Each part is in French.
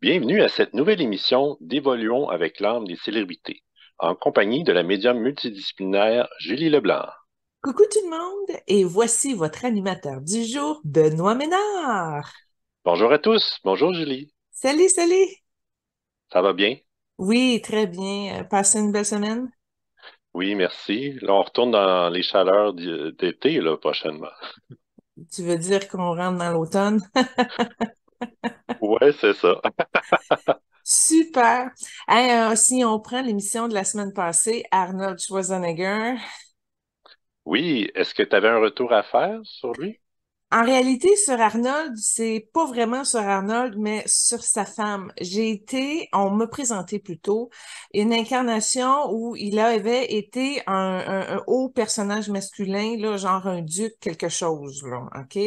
Bienvenue à cette nouvelle émission d'Évoluons avec l'âme des célébrités, en compagnie de la médium multidisciplinaire Julie Leblanc. Coucou tout le monde et voici votre animateur du jour, Benoît Ménard. Bonjour à tous, bonjour Julie, Salut, salut! ça va bien? Oui, très bien. Passez une belle semaine? Oui, merci. Là, on retourne dans les chaleurs d'été, là, prochainement. Tu veux dire qu'on rentre dans l'automne? Ouais, c'est ça. Super! Hey, si on prend l'émission de la semaine passée, Arnold Schwarzenegger. Oui, est-ce que tu avais un retour à faire sur lui? En réalité, sur Arnold, c'est pas vraiment sur Arnold, mais sur sa femme. On m'a présenté plutôt une incarnation où il avait été un haut personnage masculin, là, genre un duc quelque chose, là, OK?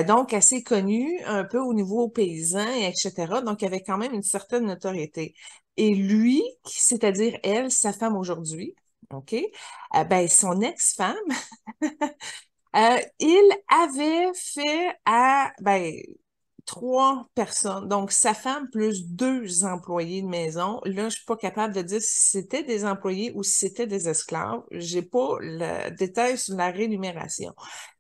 Donc, assez connu, un peu au niveau paysan, et etc. Donc, il avait quand même une certaine notoriété. Et lui, c'est-à-dire elle, sa femme aujourd'hui, OK? Ben, son ex-femme, il avait fait à trois personnes, donc sa femme plus deux employés de maison. Là, je suis pas capable de dire si c'était des employés ou si c'était des esclaves. J'ai pas le détail sur la rémunération.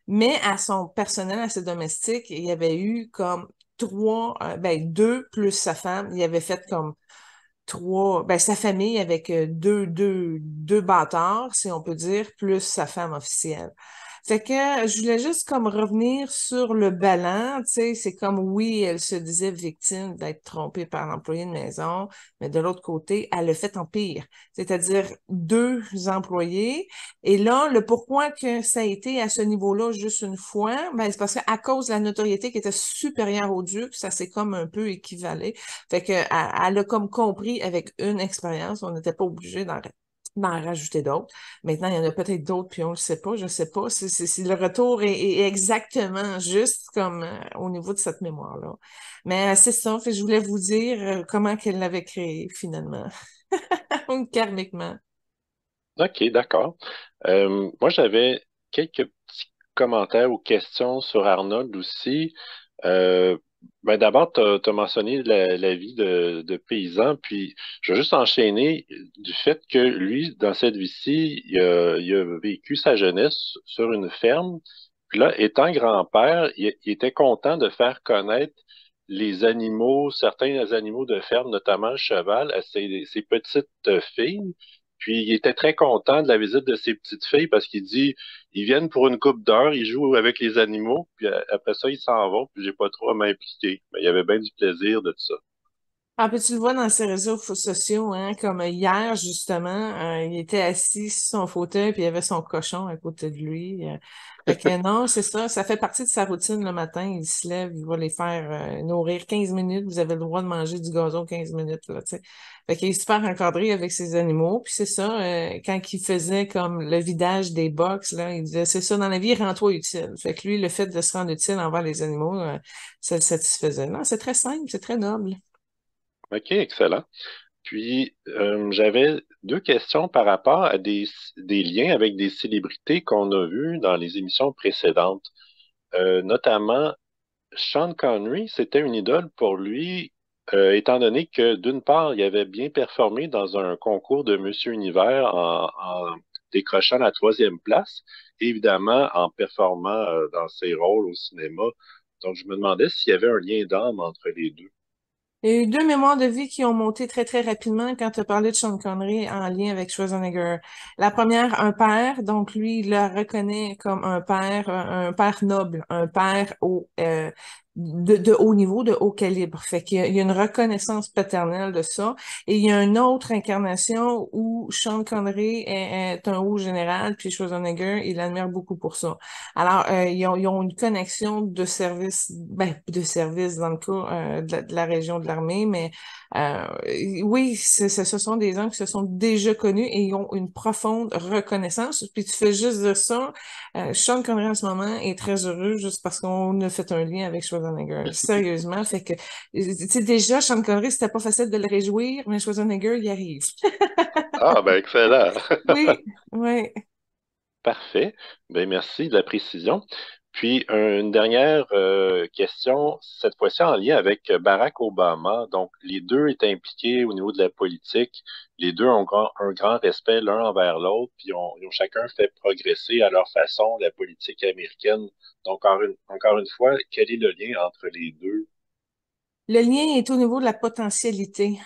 Mais à son personnel, à ses domestiques, il y avait eu comme deux plus sa femme. Il avait fait comme sa famille avec deux bâtards, si on peut dire, plus sa femme officielle. Fait que je voulais juste comme revenir sur le ballon, tu sais, c'est comme oui, elle se disait victime d'être trompée par l'employé de maison, mais de l'autre côté, elle le fait en pire, c'est-à-dire deux employés. Et là, le pourquoi que ça a été à ce niveau-là juste une fois, ben, c'est parce qu'à cause de la notoriété qui était supérieure au duc, ça s'est comme un peu équivalé. Fait que, elle a comme compris avec une expérience, on n'était pas obligé d'en rajouter d'autres. Maintenant, il y en a peut-être d'autres, puis on le sait pas, je sais pas si le retour est exactement juste comme au niveau de cette mémoire-là. Mais c'est ça, fait que je voulais vous dire comment qu'elle l'avait créé finalement, karmiquement. OK, d'accord. Moi, j'avais quelques petits commentaires ou questions sur Arnold aussi. Euh, d'abord, tu as mentionné la vie de paysan, puis je veux juste enchaîner du fait que lui, dans cette vie-ci, il a vécu sa jeunesse sur une ferme. Puis là, étant grand-père, il était content de faire connaître les animaux, certains animaux de ferme, notamment le cheval, à ses petites filles. Puis il était très content de la visite de ses petites filles parce qu'il dit ils viennent pour une couple d'heures, ils jouent avec les animaux, puis après ça, ils s'en vont, puis j'ai pas trop à m'impliquer. Mais il y avait bien du plaisir de tout ça. Ah, puis tu le vois dans ses réseaux sociaux, hein, comme hier, justement, il était assis sur son fauteuil, puis il y avait son cochon à côté de lui. Fait que non, c'est ça, ça fait partie de sa routine le matin. Il se lève, il va les faire nourrir 15 minutes. Vous avez le droit de manger du gazon 15 minutes, là, tu sais. Fait qu'il est super encadré avec ses animaux. Puis c'est ça, quand il faisait comme le vidage des box, là, il disait, c'est ça, dans la vie, rends-toi utile. Fait que lui, le fait de se rendre utile envers les animaux, ça le satisfaisait. Non, c'est très simple, c'est très noble. OK, excellent. Puis j'avais deux questions par rapport à des liens avec des célébrités qu'on a vues dans les émissions précédentes. Notamment, Sean Connery, c'était une idole pour lui, étant donné que d'une part, il avait bien performé dans un concours de Monsieur Univers en décrochant la troisième place, et évidemment en performant dans ses rôles au cinéma. Donc, je me demandais s'il y avait un lien d'âme entre les deux. Il y a eu deux mémoires de vie qui ont monté très, très rapidement quand tu as parlé de Sean Connery en lien avec Schwarzenegger. La première, un père, donc lui, il le reconnaît comme un père noble, un père de haut niveau, de haut calibre. Fait qu'il y a une reconnaissance paternelle de ça. Et il y a une autre incarnation où Sean Connery est un haut général, puis Schwarzenegger, il l'admire beaucoup pour ça. Alors, ils ont une connexion de service dans le cas de la région de l'armée, mais euh, oui, ce sont des gens qui se sont déjà connus et ils ont une profonde reconnaissance. Puis tu fais juste de ça. Sean Connery en ce moment est très heureux juste parce qu'on a fait un lien avec Schwarzenegger. Sérieusement, fait que, tu sais, déjà, Sean Connery, c'était pas facile de le réjouir, mais Schwarzenegger, il arrive. Ah, ben excellent. Oui, oui. Parfait. Ben merci de la précision. Puis, une dernière question, cette fois-ci en lien avec Barack Obama. Donc, les deux étaient impliqués au niveau de la politique. Les deux ont un grand respect l'un envers l'autre, puis ils ont chacun fait progresser à leur façon la politique américaine. Donc, encore une fois, quel est le lien entre les deux? Le lien est au niveau de la potentialité.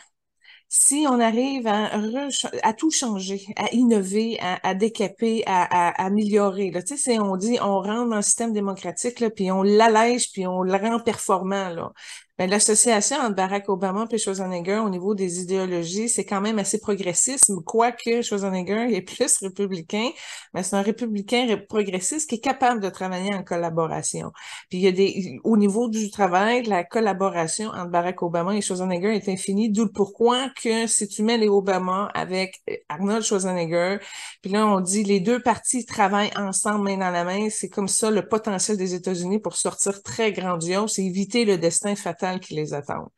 Si on arrive à tout changer, à innover, à décaper, à améliorer, là, tu sais, on dit, on rentre dans le système démocratique, là, puis on l'allège, puis on le rend performant, là. Ben, l'association entre Barack Obama et Schwarzenegger au niveau des idéologies, c'est quand même assez progressiste, quoique Schwarzenegger est plus républicain, mais c'est un républicain progressiste qui est capable de travailler en collaboration. Puis il y a au niveau du travail, la collaboration entre Barack Obama et Schwarzenegger est infinie, d'où le pourquoi que si tu mets les Obama avec Arnold Schwarzenegger, puis là on dit les deux parties travaillent ensemble main dans la main, c'est comme ça le potentiel des États-Unis pour sortir très grandiose, c'est éviter le destin fatal qui les attend.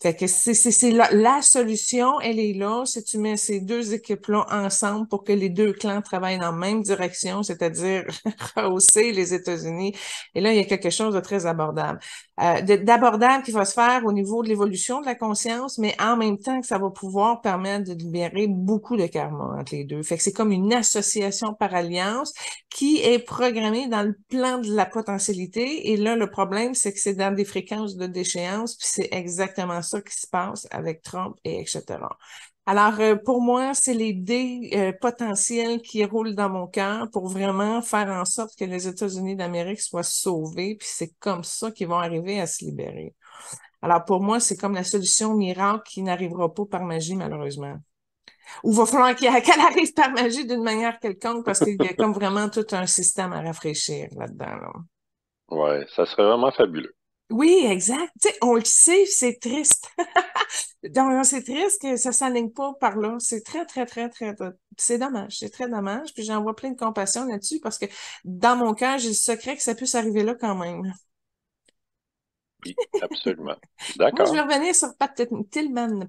Fait que c'est la solution, elle est là, si tu mets ces deux équipes-là ensemble pour que les deux clans travaillent dans la même direction, c'est-à-dire rehausser les États-Unis. Et là, il y a quelque chose de très abordable. D'abordable qui va se faire au niveau de l'évolution de la conscience, mais en même temps que ça va pouvoir permettre de libérer beaucoup de karma entre les deux. Fait que c'est comme une association par alliance qui est programmée dans le plan de la potentialité. Et là, le problème, c'est que c'est dans des fréquences de déchéance, puis c'est exactement ça qui se passe avec Trump et etc. Alors, pour moi, c'est les dés potentiels qui roulent dans mon cœur pour vraiment faire en sorte que les États-Unis d'Amérique soient sauvés, puis c'est comme ça qu'ils vont arriver à se libérer. Alors, pour moi, c'est comme la solution miracle qui n'arrivera pas par magie, malheureusement. Ou va falloir qu'elle arrive par magie d'une manière quelconque parce qu'il y a comme vraiment tout un système à rafraîchir là-dedans, là. Ouais, ça serait vraiment fabuleux. Oui, exact. Tu sais, on le sait, c'est triste. Donc, c'est triste que ça s'aligne pas par là. C'est très, très, très, très, c'est dommage. C'est très dommage. Puis j'en vois plein de compassion là-dessus parce que dans mon cœur, j'ai le secret que ça puisse arriver là quand même. Oui, absolument. Moi, je vais D'accord. revenir sur Pat Tillman.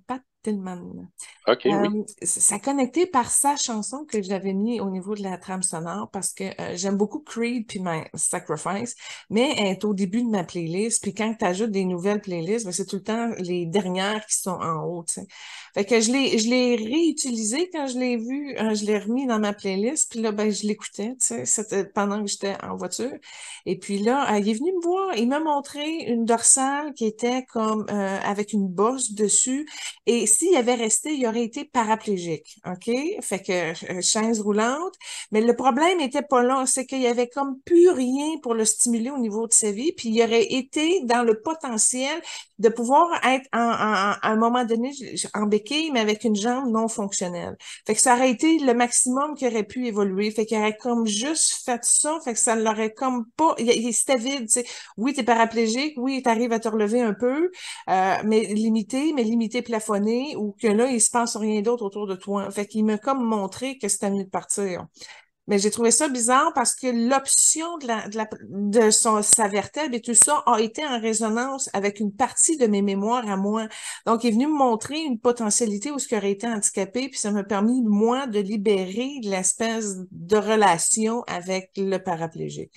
OK, oui. Ça connecté par sa chanson que j'avais mis au niveau de la trame sonore parce que j'aime beaucoup Creed puis My Sacrifice, mais elle est au début de ma playlist. Puis quand tu ajoutes des nouvelles playlists, ben, c'est tout le temps les dernières qui sont en haut, tu sais. Fait que je l'ai réutilisé quand je l'ai vu, je l'ai remis dans ma playlist. Puis là, ben, je l'écoutais, tu sais, c'était pendant que j'étais en voiture. Et puis là, il est venu me voir, il m'a montré une dorsale qui était comme avec une bosse dessus. Et s'il avait resté, il aurait été paraplégique, OK? Fait que chaise roulante. Mais le problème n'était pas là, c'est qu'il y avait comme plus rien pour le stimuler au niveau de sa vie, puis il aurait été dans le potentiel de pouvoir être à un moment donné en béquille, mais avec une jambe non fonctionnelle. Fait que ça aurait été le maximum qui aurait pu évoluer. Fait qu'il aurait comme juste fait ça, fait que ça l'aurait comme pas... C'était vide, tu sais. Oui, t'es paraplégique, oui, t'arrives à te relever un peu, mais limité plafonné, ou que là, il se passe rien d'autre autour de toi. Fait qu'il m'a comme montré que c'était mieux de partir. Mais j'ai trouvé ça bizarre parce que l'option sa vertèbre et tout ça a été en résonance avec une partie de mes mémoires à moi. Donc, il est venu me montrer une potentialité où ce qui aurait été handicapé, puis ça m'a permis, moi, de libérer l'espèce de relation avec le paraplégique.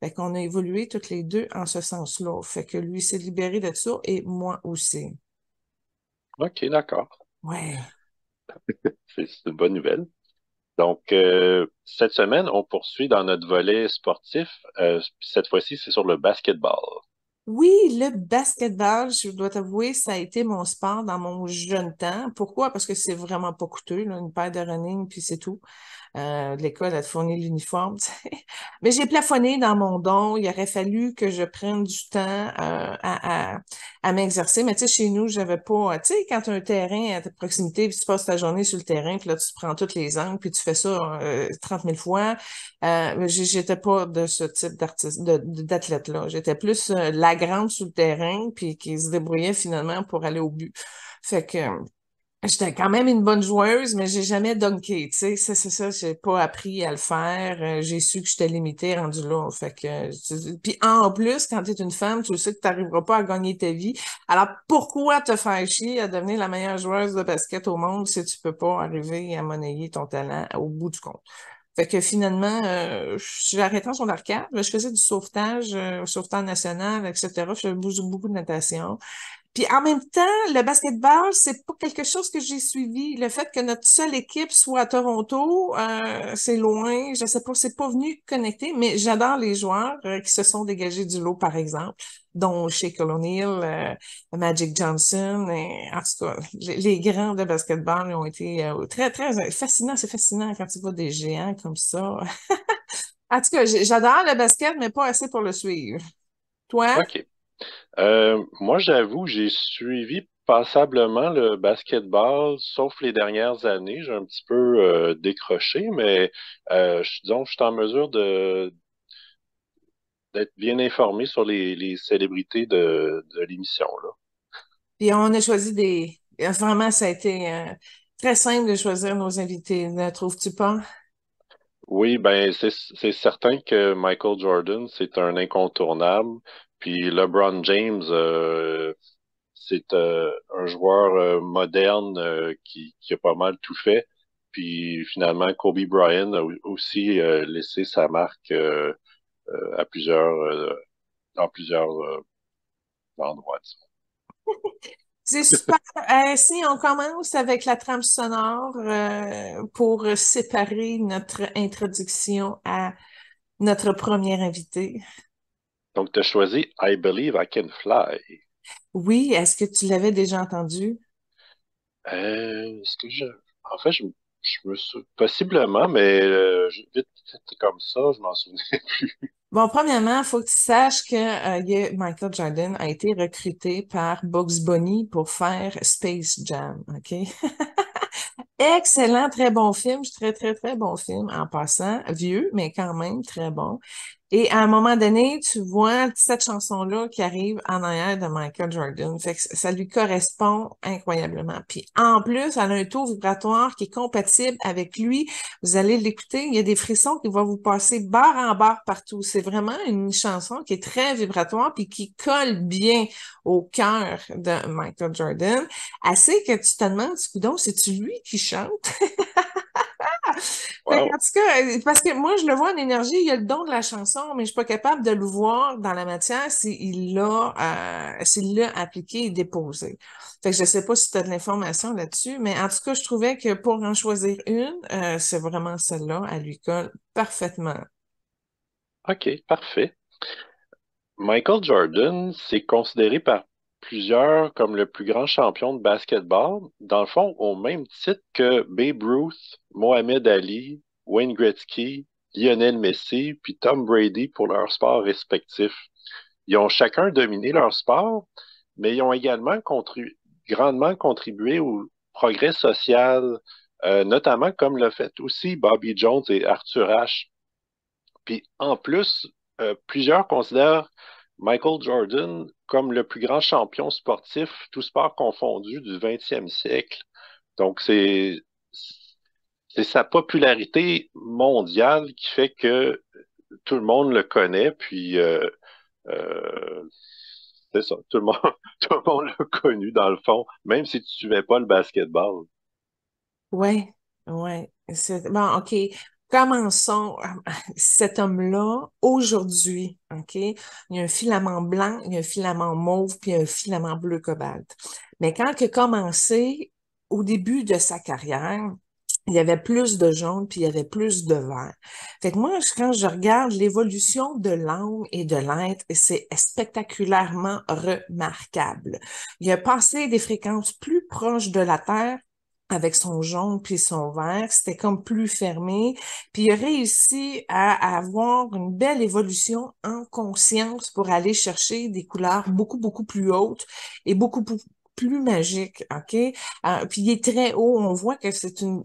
Fait qu'on a évolué toutes les deux en ce sens-là. Fait que lui s'est libéré de ça et moi aussi. OK, d'accord. Ouais. C'est une bonne nouvelle. Donc, cette semaine, on poursuit dans notre volet sportif. Cette fois-ci, c'est sur le basketball. Oui, le basketball, je dois t'avouer, ça a été mon sport dans mon jeune temps. Pourquoi? Parce que c'est vraiment pas coûteux, là, une paire de running, puis c'est tout. L'école a fourni l'uniforme, tu sais. Mais j'ai plafonné dans mon don. Il aurait fallu que je prenne du temps à m'exercer. Mais tu sais, chez nous, j'avais pas... Tu sais, quand tu as un terrain à ta proximité, puis tu passes ta journée sur le terrain, puis là, tu prends tous les angles, puis tu fais ça 30 000 fois, j'étais pas de ce type d'athlète-là. J'étais plus la grande sur le terrain, puis qui se débrouillait finalement pour aller au but. Fait que j'étais quand même une bonne joueuse, mais j'ai jamais dunké, tu sais, c'est ça, j'ai pas appris à le faire. J'ai su que j'étais limitée rendu là. Fait que, puis en plus, quand tu es une femme, tu sais que tu n'arriveras pas à gagner ta vie. Alors pourquoi te faire chier à devenir la meilleure joueuse de basket au monde si tu peux pas arriver à monnayer ton talent au bout du compte? Fait que finalement, j'ai arrêté en secondaire 4, mais je faisais du sauvetage national, etc. Je faisais beaucoup de natation. Puis en même temps, le basketball, c'est pas quelque chose que j'ai suivi. Le fait que notre seule équipe soit à Toronto, c'est loin. Je sais pas, c'est pas venu connecter, mais j'adore les joueurs qui se sont dégagés du lot, par exemple, dont Shake O'Neal, Magic Johnson. En tout cas, les grands de basketball ont été très, très fascinants. C'est fascinant quand tu vois des géants comme ça. En tout cas, j'adore le basket, mais pas assez pour le suivre. Toi? OK. Moi, j'avoue, j'ai suivi passablement le basketball, sauf les dernières années. J'ai un petit peu décroché, mais disons, je suis en mesure d'être bien informé sur les célébrités de l'émission, là. Puis on a choisi des... Vraiment, ça a été très simple de choisir nos invités, ne trouves-tu pas? Oui, ben c'est certain que Michael Jordan, c'est un incontournable. Puis LeBron James, c'est un joueur moderne qui a pas mal tout fait. Puis finalement, Kobe Bryant a aussi laissé sa marque à dans plusieurs endroits, disons. C'est super. Si on commence avec la trame sonore pour séparer notre introduction à notre premier invité. Donc, tu as choisi I Believe I Can Fly. Oui, est-ce que tu l'avais déjà entendu? Est-ce que en fait, je me souviens, possiblement, mais vite fait comme ça, je m'en souviens plus. Bon, premièrement, il faut que tu saches que Michael Jordan a été recruté par Bugs Bunny pour faire Space Jam, OK? Excellent, très bon film, très, très, très bon film en passant, vieux, mais quand même très bon. Et à un moment donné, tu vois cette chanson-là qui arrive en arrière de Michael Jordan. Fait que ça lui correspond incroyablement. Puis en plus, elle a un taux vibratoire qui est compatible avec lui. Vous allez l'écouter, il y a des frissons qui vont vous passer barre en barre partout. C'est vraiment une chanson qui est très vibratoire puis qui colle bien au cœur de Michael Jordan. Assez que tu te demandes, coudonc, c'est-tu lui qui chante? Fait qu'en Wow. tout cas, parce que moi, je le vois en énergie, il a le don de la chanson, mais je suis pas capable de le voir dans la matière s'il l'a appliqué et déposé. Fait que je sais pas si tu as de l'information là-dessus, mais en tout cas, je trouvais que pour en choisir une, c'est vraiment celle-là, elle lui colle parfaitement. OK, parfait. Michael Jordan, c'est considéré par plusieurs comme le plus grand champion de basketball, dans le fond, au même titre que Babe Ruth, Mohamed Ali, Wayne Gretzky, Lionel Messi, puis Tom Brady pour leurs sports respectifs. Ils ont chacun dominé leur sport, mais ils ont également grandement contribué au progrès social, notamment comme l'a fait aussi Bobby Jones et Arthur Ashe. Puis en plus, plusieurs considèrent Michael Jordan comme le plus grand champion sportif, tout sport confondu, du 20e siècle. Donc c'est sa popularité mondiale qui fait que tout le monde le connaît, puis euh, c'est ça, tout le monde, tout le monde l'a connu dans le fond, même si tu suivais pas le basketball. Ouais, ouais. Bon, OK. Commençons. Cet homme-là, aujourd'hui, OK, il y a un filament blanc, il y a un filament mauve, puis un filament bleu cobalt. Mais quand il a commencé, au début de sa carrière, il y avait plus de jaune, puis il y avait plus de vert. Fait que moi, quand je regarde l'évolution de l'âme et de l'être, c'est spectaculairement remarquable. Il a passé des fréquences plus proches de la Terre avec son jaune puis son vert, c'était comme plus fermé, puis il a réussi à avoir une belle évolution en conscience pour aller chercher des couleurs beaucoup, beaucoup plus hautes et beaucoup plus magiques, OK? Puis il est très haut, on voit que c'est une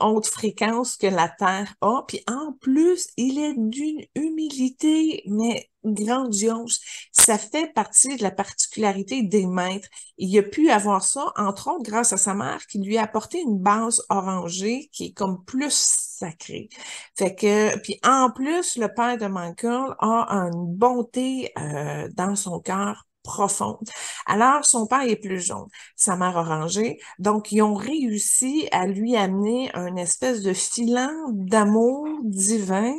haute fréquence que la Terre a, puis en plus, il est d'une humilité, mais grandiose. Ça fait partie de la particularité des maîtres. Il a pu avoir ça, entre autres, grâce à sa mère qui lui a apporté une base orangée qui est comme plus sacrée. Fait que, puis en plus, le père de Michael a une bonté dans son cœur profonde. Alors, son père est plus jaune, sa mère orangée. Donc, ils ont réussi à lui amener un espèce de filant d'amour divin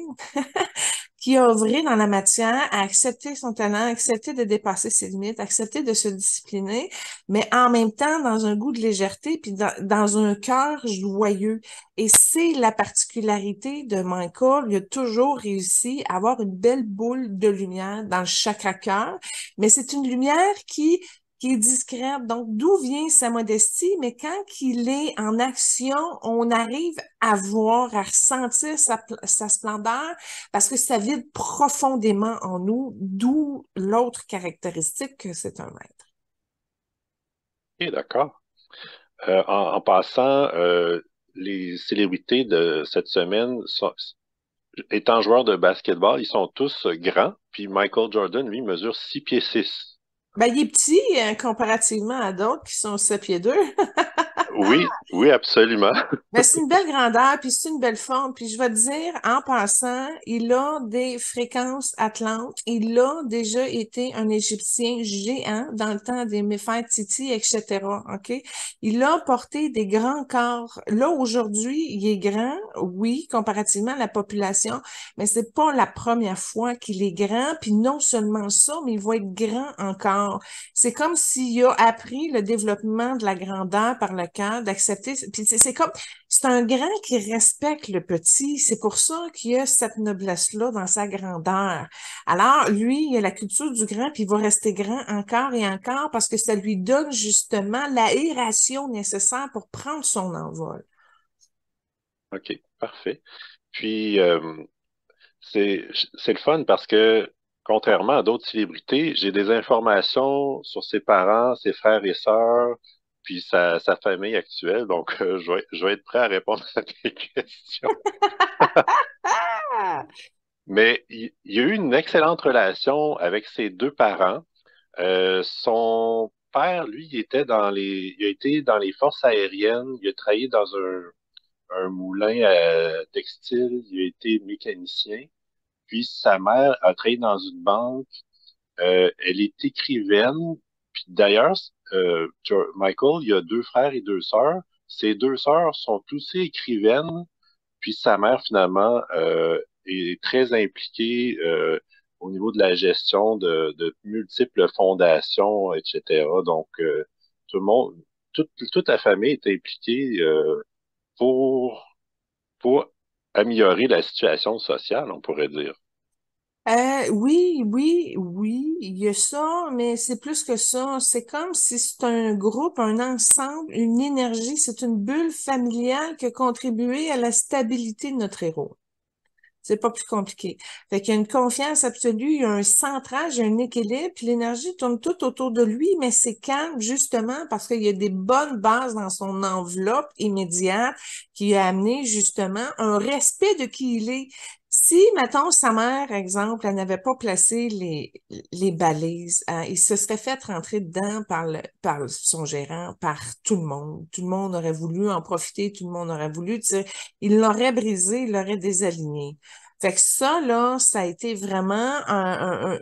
qui a œuvré dans la matière, à accepter son talent, accepter de dépasser ses limites, accepter de se discipliner, mais en même temps dans un goût de légèreté, puis dans un cœur joyeux. Et c'est la particularité de Michael. Il a toujours réussi à avoir une belle boule de lumière dans le chakra cœur, mais c'est une lumière qui est discrète. Donc, d'où vient sa modestie? Mais quand il est en action, on arrive à voir, à ressentir sa splendeur parce que ça vibre profondément en nous, d'où l'autre caractéristique que c'est un maître. OK, d'accord. En passant, les célébrités de cette semaine, étant joueurs de basketball, ils sont tous grands, puis Michael Jordan, lui, mesure 6 pieds 6. Ben, il est petit comparativement à d'autres qui sont 7 pieds 2. Oui, oui, absolument. Mais c'est une belle grandeur, puis c'est une belle forme. Puis je vais te dire, en passant, il a des fréquences atlantes. Il a déjà été un Égyptien géant dans le temps des Néfertiti, etc. OK? Il a porté des grands corps. Là, aujourd'hui, il est grand, oui, comparativement à la population, mais c'est pas la première fois qu'il est grand. Puis non seulement ça, mais il va être grand encore. C'est comme s'il a appris le développement de la grandeur par le cœur, d'accepter. Puis c'est comme c'est un grand qui respecte le petit. C'est pour ça qu'il y a cette noblesse-là dans sa grandeur. Alors, lui, il a la culture du grand, puis il va rester grand encore et encore parce que ça lui donne justement l'aération nécessaire pour prendre son envol. OK, parfait. Puis, c'est, c'est le fun parce que, contrairement à d'autres célébrités, j'ai des informations sur ses parents, ses frères et sœurs, puis sa famille actuelle. Donc, je vais être prêt à répondre à tes questions. Ah! Mais il y a eu une excellente relation avec ses deux parents. Son père, lui, il a été dans les forces aériennes. Il a travaillé dans un moulin textile. Il a été mécanicien. Puis sa mère a travaillé dans une banque. Elle est écrivaine. Puis d'ailleurs, Michael, il a deux frères et deux sœurs. Ses deux sœurs sont aussi écrivaines. Puis sa mère, finalement, est très impliquée au niveau de la gestion de multiples fondations, etc. Donc, tout le monde, toute la famille est impliquée pour, pour améliorer la situation sociale, on pourrait dire. Oui, oui, oui, il y a ça, mais c'est plus que ça. C'est comme si c'est un groupe, un ensemble, une énergie, c'est une bulle familiale qui a contribué à la stabilité de notre héros. C'est pas plus compliqué. Fait qu'il y a une confiance absolue, il y a un centrage, il y a un équilibre, puis l'énergie tourne tout autour de lui, mais c'est calme justement parce qu'il y a des bonnes bases dans son enveloppe immédiate qui a amené justement un respect de qui il est. Si, mettons, sa mère, exemple, elle n'avait pas placé les balises, hein, il se serait fait rentrer dedans par son gérant, par tout le monde. Tout le monde aurait voulu en profiter, tout le monde aurait voulu, tu sais, il l'aurait brisé, il l'aurait désaligné. Fait que ça, là, ça a été vraiment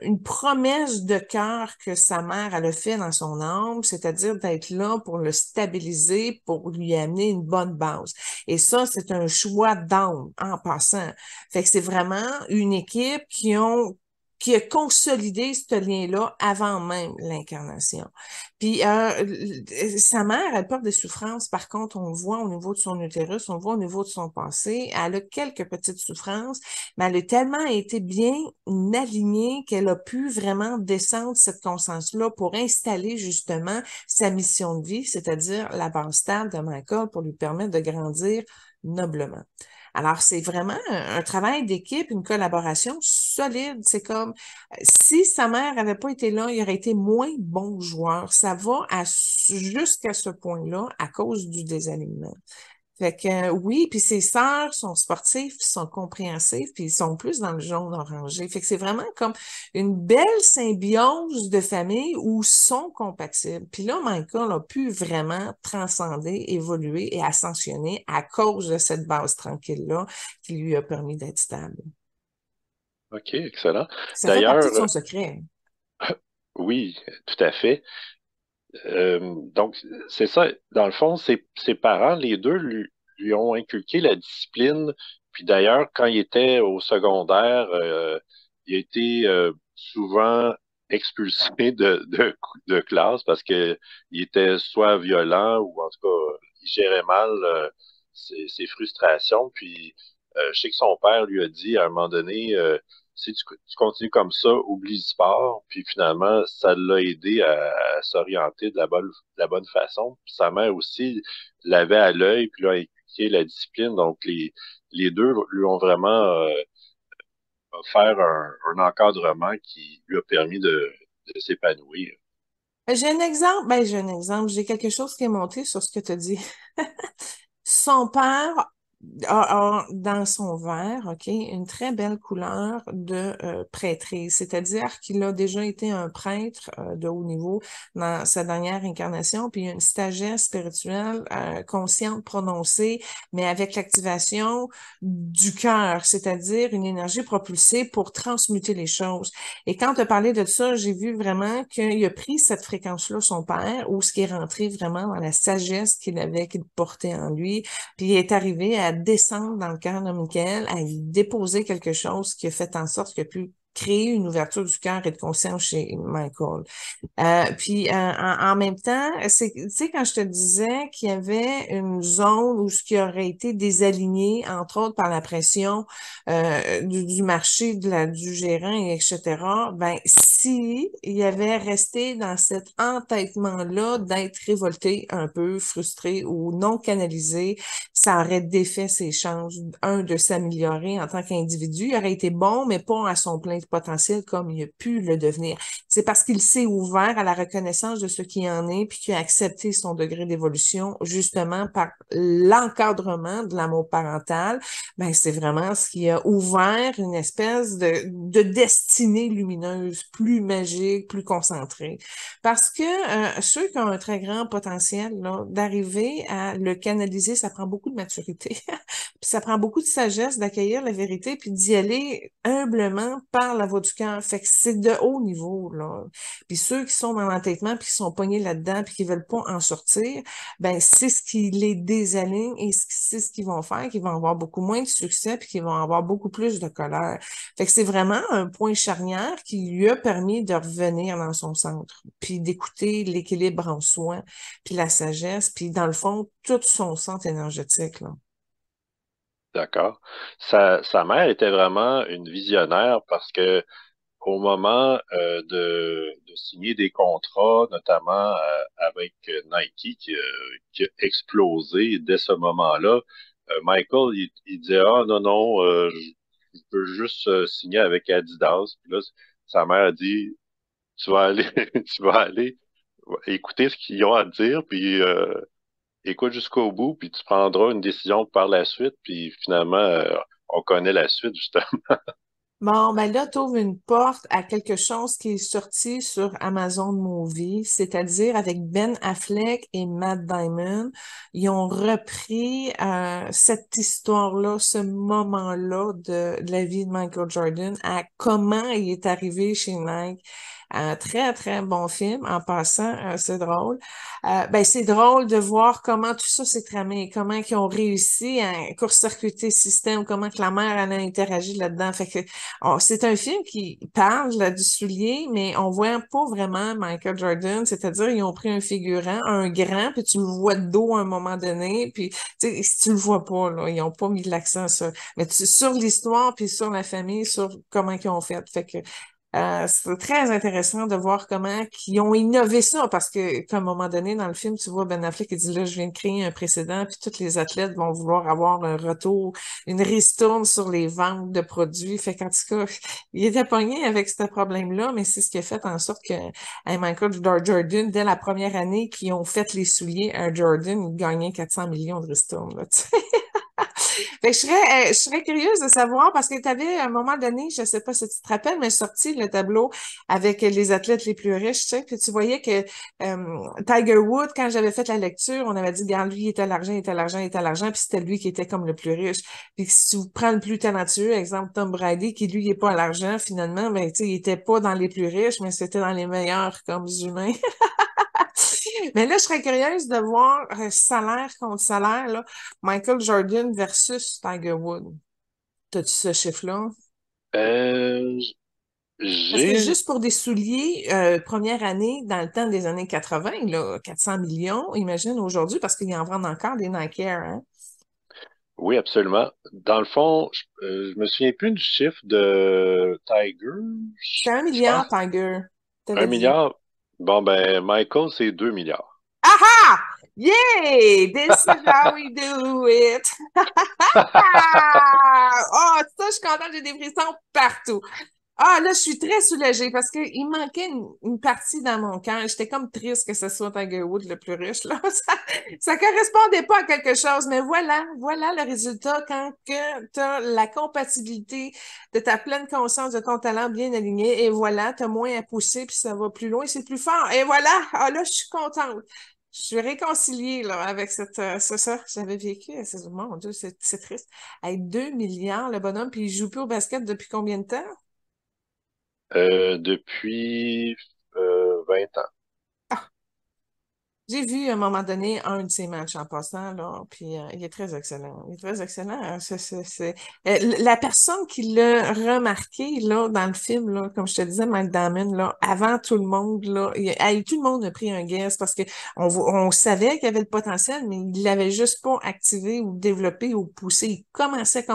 une promesse de cœur que sa mère, elle a fait dans son âme, c'est-à-dire d'être là pour le stabiliser, pour lui amener une bonne base. Et ça, c'est un choix d'âme en passant. Fait que c'est vraiment une équipe qui a consolidé ce lien-là avant même l'incarnation. Puis sa mère, elle porte des souffrances. Par contre, on voit au niveau de son utérus, on voit au niveau de son passé, elle a quelques petites souffrances, mais elle a tellement été bien alignée qu'elle a pu vraiment descendre cette conscience-là pour installer justement sa mission de vie, c'est-à-dire la base stable de Michael pour lui permettre de grandir noblement. Alors, c'est vraiment un travail d'équipe, une collaboration solide. C'est comme si sa mère n'avait pas été là, il aurait été moins bon joueur. Ça va jusqu'à ce point-là à cause du désalignement. Fait que oui, puis ses sœurs sont sportives, puis sont compréhensives, puis ils sont plus dans le jaune orangé. Fait que c'est vraiment comme une belle symbiose de famille où ils sont compatibles. Puis là, Michael a pu vraiment transcender, évoluer et ascensionner à cause de cette base tranquille-là qui lui a permis d'être stable. OK, excellent. Ça fait partie D'ailleurs, de son secret. oui, tout à fait. Donc, c'est ça. Dans le fond, ses parents, les deux, lui ont inculqué la discipline. Puis d'ailleurs, quand il était au secondaire, il a été souvent expulsé de classe parce que il était soit violent ou en tout cas, il gérait mal ses frustrations. Puis je sais que son père lui a dit à un moment donné, si tu continues comme ça, oublie le sport. Puis finalement, ça l'a aidé à s'orienter de la bonne façon. Puis sa mère aussi l'avait à l'œil, puis l'a inculqué la discipline. Donc les deux lui ont vraiment offert un encadrement qui lui a permis de s'épanouir. J'ai un exemple, ben j'ai un exemple, j'ai quelque chose qui est monté sur ce que tu as dit. Son père a dans son verre, OK, une très belle couleur de prêtrise, c'est-à-dire qu'il a déjà été un prêtre de haut niveau dans sa dernière incarnation, puis il y a une sagesse spirituelle consciente, prononcée, mais avec l'activation du cœur, c'est-à-dire une énergie propulsée pour transmuter les choses. Et quand tu as parlé de ça, j'ai vu vraiment qu'il a pris cette fréquence-là, son père, où ce qui est rentré vraiment dans la sagesse qu'il avait, qu'il portait en lui, puis il est arrivé à descendre dans le cœur de Michael, à y déposer quelque chose qui a fait en sorte qu'il a pu créer une ouverture du cœur et de conscience chez Michael. Puis en même temps, c'est, tu sais, quand je te disais qu'il y avait une zone où ce qui aurait été désaligné, entre autres par la pression du marché, du gérant, et etc., ben si il avait resté dans cet entêtement-là d'être révolté, un peu frustré ou non canalisé, ça aurait défait ses chances, de s'améliorer en tant qu'individu. Il aurait été bon, mais pas à son plein potentiel comme il a pu le devenir. C'est parce qu'il s'est ouvert à la reconnaissance de ce qui en est, puis qu'il a accepté son degré d'évolution, justement par l'encadrement de l'amour parental. Ben, c'est vraiment ce qui a ouvert une espèce de destinée lumineuse, plus magique, plus concentrée. Parce que ceux qui ont un très grand potentiel, là, d'arriver à le canaliser, ça prend beaucoup de maturité. Puis ça prend beaucoup de sagesse d'accueillir la vérité puis d'y aller humblement par la voie du cœur. Fait que c'est de haut niveau, là. Puis ceux qui sont dans l'entêtement puis qui sont pognés là-dedans puis qui veulent pas en sortir, ben c'est ce qui les désaligne et c'est ce qu'ils vont faire, qu'ils vont avoir beaucoup moins de succès puis qu'ils vont avoir beaucoup plus de colère. Fait que c'est vraiment un point charnière qui lui a permis de revenir dans son centre puis d'écouter l'équilibre en soi puis la sagesse puis dans le fond, tout son centre énergétique, là. D'accord. Sa mère était vraiment une visionnaire parce que au moment de signer des contrats, notamment avec Nike, qui a explosé dès ce moment-là, Michael, il disait, ah non, non, je veux juste signer avec Adidas. Puis là, sa mère a dit, tu vas aller, tu vas aller écouter ce qu'ils ont à te dire, puis écoute jusqu'au bout, puis tu prendras une décision par la suite, puis finalement, on connaît la suite, justement. Bon, ben là, tu ouvres une porte à quelque chose qui est sorti sur Amazon Movie, c'est-à-dire avec Ben Affleck et Matt Damon. Ils ont repris cette histoire-là, ce moment-là de la vie de Michael Jordan, à comment il est arrivé chez Nike. Un très, très bon film. En passant, c'est drôle. Ben, c'est drôle de voir comment tout ça s'est tramé, comment ils ont réussi à court-circuiter le système, comment que la mère elle a interagi là-dedans. Fait que c'est un film qui parle là, du soulier, mais on voit pas vraiment Michael Jordan, c'est-à-dire ils ont pris un figurant, un grand, puis tu le vois de dos à un moment donné, puis tu sais, si tu le vois pas, là, ils ont pas mis de l'accent sur, mais sur l'histoire, puis sur la famille, sur comment ils ont fait. Fait que c'est très intéressant de voir comment ils ont innové ça, parce que qu'à un moment donné, dans le film, tu vois Ben Affleck qui dit là, je viens de créer un précédent, puis tous les athlètes vont vouloir avoir un retour, une ristourne sur les ventes de produits. Fait qu'en tout cas, il était pogné avec ce problème-là, mais c'est ce qui a fait en sorte que Michael Jordan, dès la première année qu'ils ont fait les souliers à Jordan, il gagnait 400 millions de ristournes, là, tu sais. Fait que je serais curieuse de savoir parce que tu avais à un moment donné, je sais pas si tu te rappelles, mais sorti le tableau avec les athlètes les plus riches, tu sais, puis tu voyais que Tiger Woods, quand j'avais fait la lecture, on avait dit, regarde, lui, il était à l'argent, il était à l'argent, il était à l'argent, puis c'était lui qui était comme le plus riche. Puis si tu prends le plus talentueux, exemple Tom Brady, qui lui, il est pas à l'argent, finalement, ben, tu sais, il était pas dans les plus riches, mais c'était dans les meilleurs comme humains. Mais là, je serais curieuse de voir salaire contre salaire, là, Michael Jordan versus Tiger Woods. T'as-tu ce chiffre-là? Euh, Parce que j'ai, juste pour des souliers, première année, dans le temps des années 80, là, 400 millions, imagine aujourd'hui, parce qu'ils en vendent encore des Nike Air, hein? oui, absolument. Dans le fond, je me souviens plus du chiffre de Tiger. C'était un Je pense milliard, Tiger, un t'avais dit. milliard. Bon, ben, Michael, c'est 2 milliards. Aha! Yay! This is how we do it! Ah! Oh, ça, je suis contente, j'ai des frissons partout. Ah, là, je suis très soulagée parce qu'il manquait une partie dans mon cœur. J'étais comme triste que ce soit Tiger Woods le plus riche, là. Ça correspondait pas à quelque chose, mais voilà le résultat quand que tu as la compatibilité de ta pleine conscience de ton talent bien aligné et voilà, tu as moins à pousser puis ça va plus loin, c'est plus fort. Et voilà, ah là, je suis contente. Je suis réconciliée là, avec ça. J'avais vécu. Mon Dieu, c'est triste. Avec 2 milliards, le bonhomme, puis il joue plus au basket depuis combien de temps? Depuis 20 ans. Ah, j'ai vu à un moment donné un de ses matchs en passant, là, puis il est très excellent. Il est très excellent. Hein. La personne qui l'a remarqué là, dans le film, là, comme je te disais, Mike Damon, là, avant tout le monde, là, tout le monde a pris un guess parce que on savait qu'il y avait le potentiel, mais il l'avait juste pas activé ou développé ou poussé. Il commençait.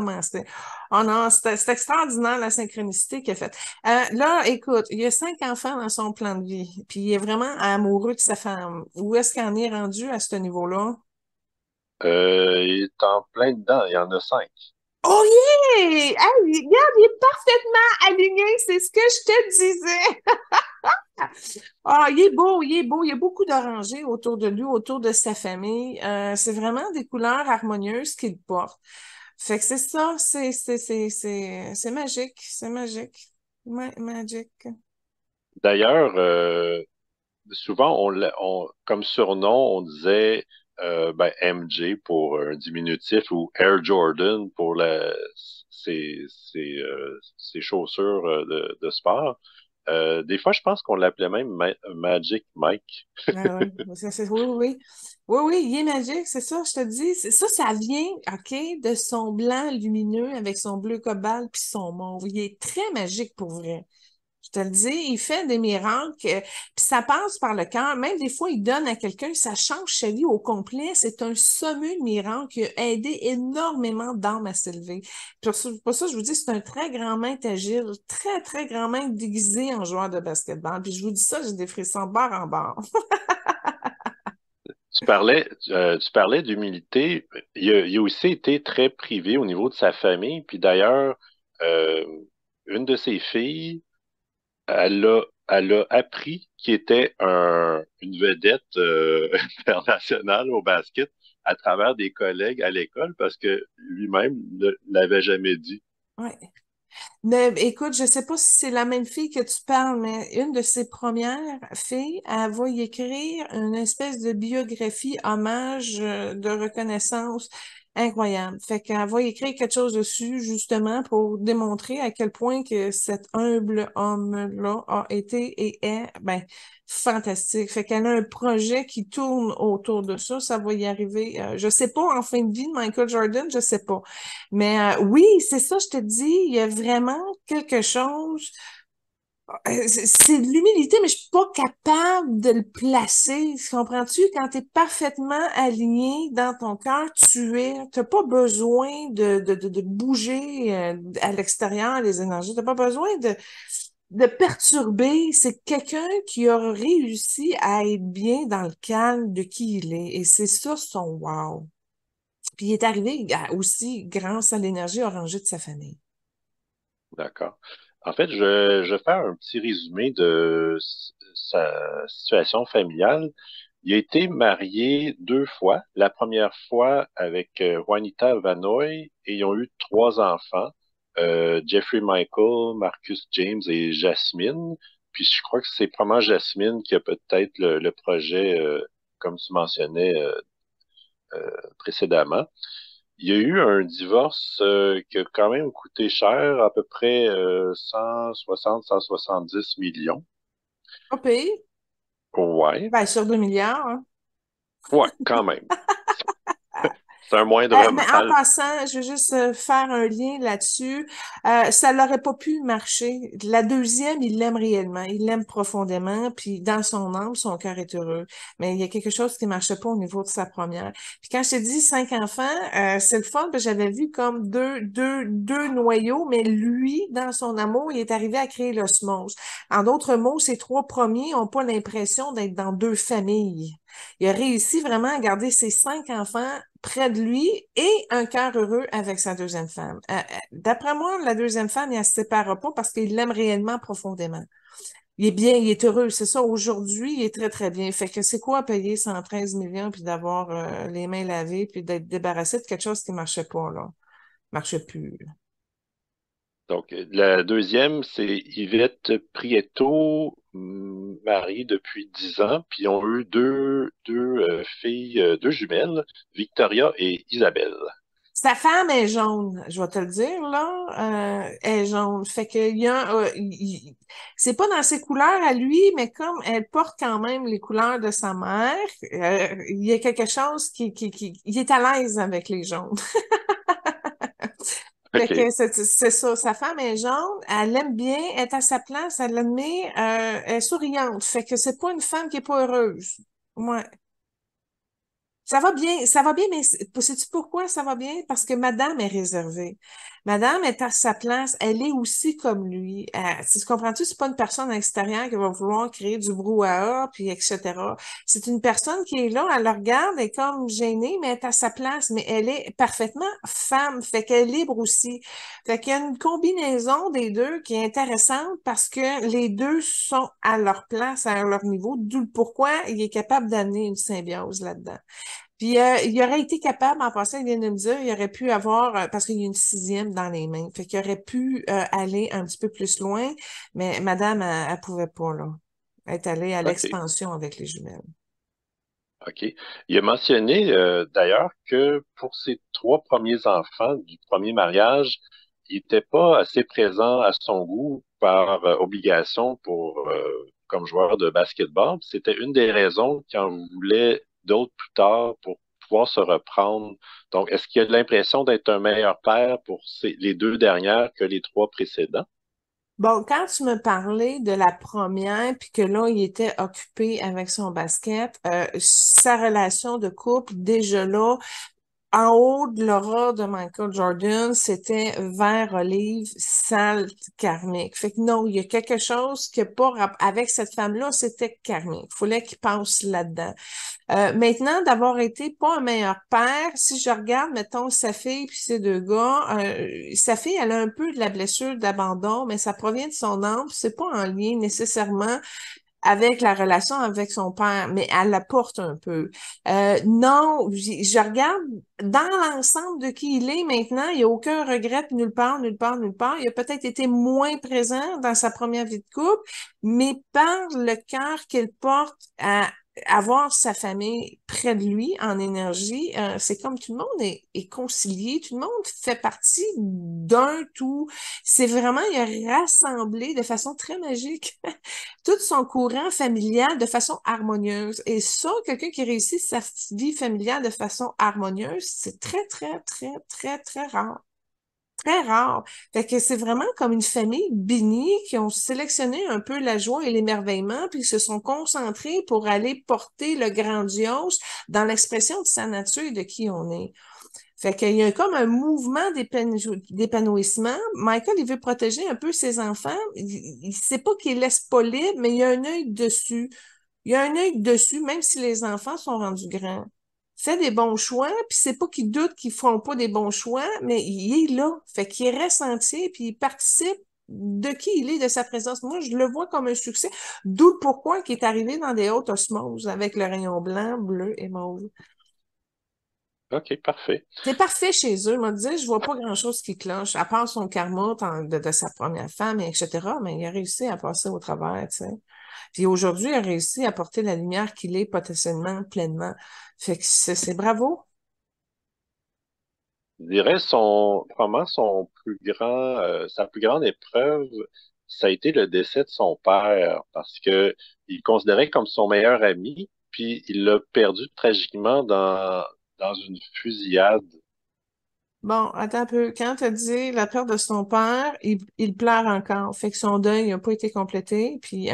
Oh non, c'est extraordinaire la synchronicité qu'il a faite. Là, écoute, il y a 5 enfants dans son plan de vie, puis il est vraiment amoureux de sa femme. Où est-ce qu'il en est rendu à ce niveau-là? Il est en plein dedans, il y en a 5. Oh yeah! Hey, regarde, il est parfaitement aligné, c'est ce que je te disais. Ah, il est beau, il y a beaucoup d'orangers autour de lui, autour de sa famille. C'est vraiment des couleurs harmonieuses qu'il porte. Fait que c'est ça, c'est magique, c'est magique. Ouais, magique. D'ailleurs, souvent, comme surnom, on disait ben, MJ pour un diminutif ou Air Jordan pour ses chaussures de sport. Des fois, je pense qu'on l'appelait même Magic Mike. Ah oui, oui, oui. Oui, oui, il est magique, c'est ça, je te dis. Ça vient, OK, de son blanc lumineux avec son bleu cobalt puis son mauve. Il est très magique pour vrai. Je te le dis, il fait des miracles, puis ça passe par le cœur. Même des fois, il donne à quelqu'un, ça change sa vie au complet. C'est un sommeux de miracles qui a aidé énormément d'âmes à s'élever. Pour ça, je vous dis, c'est un très grand maître agile, très, très grand maître déguisé en joueur de basketball. Puis je vous dis ça, j'ai des frissons de barre en barre. Tu parlais d'humilité. Il a aussi été très privé au niveau de sa famille. Puis d'ailleurs, euh, une de ses filles, elle a appris qu'il était une vedette internationale au basket à travers des collègues à l'école parce que lui-même ne l'avait jamais dit. Ouais. Mais écoute, je sais pas si c'est la même fille que tu parles, mais une de ses premières filles, elle va y écrire une espèce de biographie, hommage, de reconnaissance incroyable. Fait qu'elle va y écrire quelque chose dessus, justement, pour démontrer à quel point que cet humble homme-là a été et est, ben, fantastique. Fait qu'elle a un projet qui tourne autour de ça. Ça va y arriver. Je sais pas, en fin de vie de Michael Jordan, je sais pas. Mais oui, c'est ça, je te dis, il y a vraiment quelque chose. C'est de l'humilité, mais je suis pas capable de le placer. Comprends-tu? Quand tu es parfaitement aligné dans ton cœur, t'as pas besoin de bouger à l'extérieur les énergies. T'as pas besoin de perturber. C'est quelqu'un qui a réussi à être bien dans le calme de qui il est. Et c'est ça son wow. Puis il est arrivé aussi grâce à l'énergie orangée de sa famille. D'accord. En fait, je vais faire un petit résumé de sa situation familiale. Il a été marié 2 fois. La première fois avec Juanita Vanoy et ils ont eu 3 enfants. Jeffrey Michael, Marcus James et Jasmine. Puis je crois que c'est probablement Jasmine qui a peut-être le projet, comme tu mentionnais précédemment. Il y a eu un divorce qui a quand même coûté cher, à peu près 160-170 millions. Pas pire. Ouais, Ben, sur 2 milliards, hein. ouais, quand même. C'est un moindre Mais en mal. passant, je veux juste faire un lien là-dessus. Ça n'aurait pas pu marcher. La deuxième, il l'aime réellement, il l'aime profondément, puis dans son âme, son cœur est heureux. Mais il y a quelque chose qui ne marchait pas au niveau de sa première. Puis quand je t'ai dit 5 enfants, c'est le fun, parce que j'avais vu comme deux noyaux, mais lui, dans son amour, il est arrivé à créer l'osmose. En d'autres mots, ces 3 premiers n'ont pas l'impression d'être dans 2 familles. Il a réussi vraiment à garder ses 5 enfants près de lui et un cœur heureux avec sa deuxième femme. D'après moi, la deuxième femme, elle ne se séparera pas parce qu'il l'aime réellement profondément. Il est bien, il est heureux, c'est ça. Aujourd'hui, il est très, très bien. Fait que c'est quoi payer 113 millions puis d'avoir les mains lavées puis d'être débarrassé de quelque chose qui marchait pas, là. Marchait plus. Donc, la deuxième, c'est Yvette Prieto, mariée depuis 10 ans, puis ils ont eu deux filles, deux jumelles, Victoria et Isabelle. Sa femme est jaune, je vais te le dire, là. Elle est jaune. Fait que il y a c'est pas dans ses couleurs à lui, mais comme elle porte quand même les couleurs de sa mère, il y a quelque chose il est à l'aise avec les jaunes. Fait que OK. c'est ça. Sa femme est jaune, elle l'aime bien, elle est à sa place, elle l'admire, elle est souriante. Fait que c'est pas une femme qui est pas heureuse. Ouais. Ça va bien, mais sais-tu pourquoi ça va bien? Parce que madame est réservée. Madame est à sa place, elle est aussi comme lui. Tu comprends-tu? C'est pas une personne extérieure qui va vouloir créer du brouhaha, puis etc. C'est une personne qui est là, elle le regarde, elle est comme gênée, mais elle est à sa place, mais elle est parfaitement femme, fait qu'elle est libre aussi. Fait qu'il y a une combinaison des deux qui est intéressante parce que les deux sont à leur place, à leur niveau, d'où le pourquoi il est capable d'amener une symbiose là-dedans. Puis il aurait été capable, en passant, il vient de me dire, il aurait pu avoir, parce qu'il y a une sixième dans les mains, fait qu'il aurait pu aller un petit peu plus loin, mais madame, elle pouvait pas, là. Elle est allée à OK. l'expansion avec les jumelles. OK. Il a mentionné d'ailleurs que pour ses trois premiers enfants du premier mariage, il n'était pas assez présent à son goût par obligation pour comme joueur de basketball. C'était une des raisons qu'il en voulait d'autres plus tard pour pouvoir se reprendre. Donc, est-ce qu'il a l'impression d'être un meilleur père pour les deux dernières que les trois précédents? Bon, quand tu me parlais de la première, puis que là, il était occupé avec son basket, sa relation de couple, déjà là, en haut de l'aura de Michael Jordan, c'était vert olive, sale, karmique. Fait que non, il y a quelque chose qui a pas avec cette femme-là, c'était karmique. Il fallait qu'il passe là-dedans. Maintenant, d'avoir été pas un meilleur père, si je regarde, mettons, sa fille puis ses 2 gars, sa fille, elle a un peu de la blessure d'abandon, mais ça provient de son âme, c'est pas en lien nécessairement avec la relation avec son père, mais elle la porte un peu. Non, je regarde dans l'ensemble de qui il est maintenant, il n'y a aucun regret nulle part, nulle part, nulle part. Il a peut-être été moins présent dans sa première vie de couple, mais par le cœur qu'il porte à avoir sa famille près de lui en énergie, c'est comme tout le monde est concilié, tout le monde fait partie d'un tout. C'est vraiment, il a rassemblé de façon très magique tout son courant familial de façon harmonieuse. Et ça, quelqu'un qui réussit sa vie familiale de façon harmonieuse, c'est très, très, très, très, très rare. Très rare. Fait que c'est vraiment comme une famille bénie qui ont sélectionné un peu la joie et l'émerveillement, puis se sont concentrés pour aller porter le grandiose dans l'expression de sa nature et de qui on est. Fait qu'il y a comme un mouvement d'épanouissement. Michael, il veut protéger un peu ses enfants. Il sait pas qu'il laisse pas libre, mais il y a un œil dessus. Il y a un œil dessus, même si les enfants sont rendus grands. Fait des bons choix, puis c'est pas qu'il doute qu'ils feront pas des bons choix, mais il est là. Fait qu'il est ressenti, puis il participe de qui il est, de sa présence. Moi, je le vois comme un succès, d'où pourquoi il est arrivé dans des hautes osmoses avec le rayon blanc, bleu et mauve. OK, parfait. C'est parfait chez eux. Moi, disais, je vois pas grand-chose qui cloche, à part son karma de sa première femme, et etc. Mais il a réussi à passer au travers, tu sais. Puis aujourd'hui, il a réussi à porter la lumière qu'il est potentiellement pleinement. Fait que c'est bravo. Je dirais vraiment son plus grand, sa plus grande épreuve, ça a été le décès de son père parce que il considérait comme son meilleur ami, puis il l'a perdu tragiquement dans une fusillade. Bon, attends un peu. Quand tu as dit la perte de son père, il pleure encore. Fait que son deuil n'a pas été complété. Puis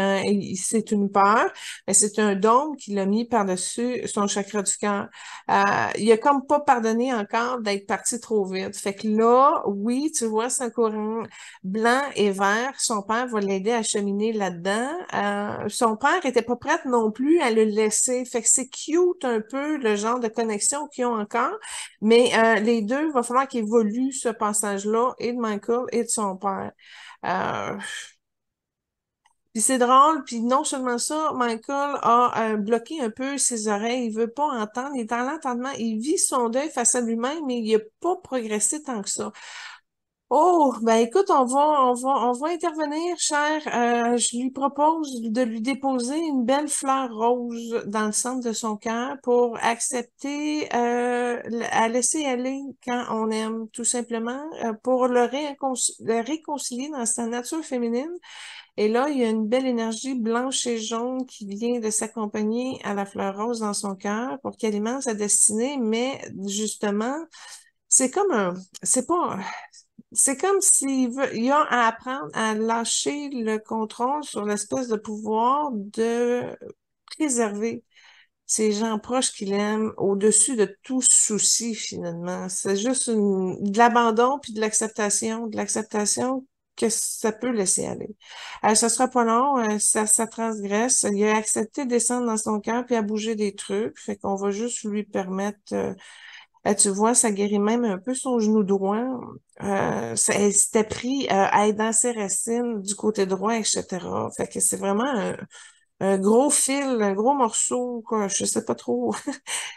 c'est une peur, mais c'est un dôme qu'il a mis par-dessus son chakra du cœur. Il a comme pas pardonné encore d'être parti trop vite. Fait que là, oui, tu vois, c'est un courant blanc et vert. Son père va l'aider à cheminer là-dedans. Son père était pas prêt non plus à le laisser. Fait que c'est cute un peu le genre de connexion qu'ils ont encore. Mais les deux, il va falloir qu'ils évoluent ce passage-là, et de Michael et de son père. Euh, puis c'est drôle, puis non seulement ça, Michael a bloqué un peu ses oreilles, il veut pas entendre, il est dans l'entendement, il vit son deuil face à lui-même, mais il n'a pas progressé tant que ça. Oh, ben écoute, on va intervenir, cher. Je lui propose de lui déposer une belle fleur rose dans le centre de son cœur pour accepter, à laisser aller quand on aime, tout simplement, pour le réconcilier dans sa nature féminine. Et là, il y a une belle énergie blanche et jaune qui vient de s'accompagner à la fleur rose dans son cœur pour qu'elle alimente sa destinée, mais justement, c'est comme un, c'est pas, c'est comme il a à apprendre à lâcher le contrôle sur l'espèce de pouvoir de préserver ses gens proches qu'il aime au-dessus de tout souci, finalement. C'est juste de l'abandon puis de l'acceptation que ça peut laisser aller. Ça sera pas long, ça transgresse. Il a accepté de descendre dans son cœur puis à bouger des trucs. Fait qu'on va juste lui permettre, tu vois, ça guérit même un peu son genou droit. Elle s'était pris à être dans ses racines du côté droit, etc. Fait que c'est vraiment un gros fil, un gros morceau, quoi. Je sais pas trop.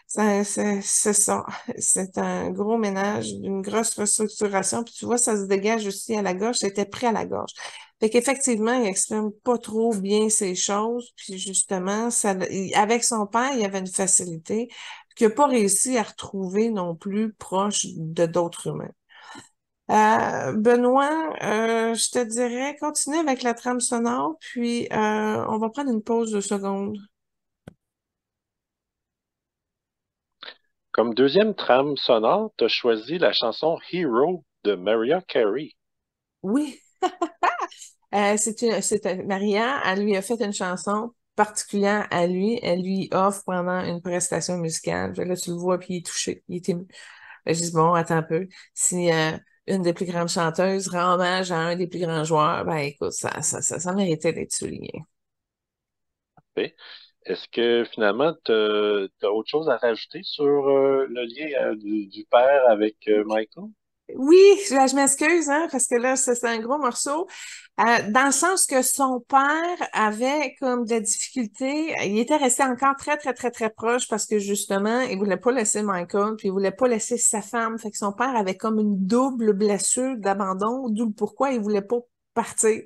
C'est ça. C'est un gros ménage, une grosse restructuration. Puis tu vois, ça se dégage aussi à la gorge. C'était pris à la gorge. Fait qu'effectivement, il exprime pas trop bien ces choses. Puis justement, avec son père, il y avait une facilité qu'il n'a pas réussi à retrouver non plus proche de d'autres humains. Benoît, je te dirais, continue avec la trame sonore, puis on va prendre une pause de secondes. Comme deuxième trame sonore, tu as choisi la chanson Hero de Mariah Carey. Oui, Maria, elle lui a fait une chanson particulière à lui. Elle lui offre pendant une prestation musicale. Là, tu le vois, puis il est touché, il est ému. Je dis, bon, attends un peu. Si une des plus grandes chanteuses rend hommage à un des plus grands joueurs, ben écoute, ça méritait d'être souligné. Parfait. Est-ce que finalement, tu as autre chose à rajouter sur le lien du père avec Michael? Oui, je m'excuse, hein, parce que là, c'est un gros morceau. Dans le sens que son père avait comme des difficultés, il était resté encore très, très, très, très proche parce que justement, il voulait pas laisser Michael, puis il voulait pas laisser sa femme. Fait que son père avait comme une double blessure d'abandon, d'où le pourquoi il voulait pas partir.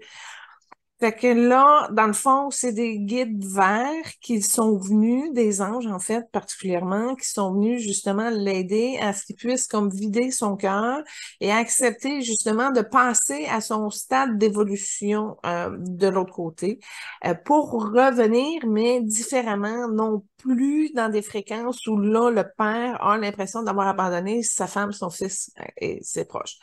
Fait que là, dans le fond, c'est des guides verts qui sont venus, des anges en fait particulièrement, qui sont venus justement l'aider à ce qu'il puisse comme vider son cœur et accepter justement de passer à son stade d'évolution de l'autre côté pour revenir, mais différemment, non plus dans des fréquences où là, le père a l'impression d'avoir abandonné sa femme, son fils et ses proches.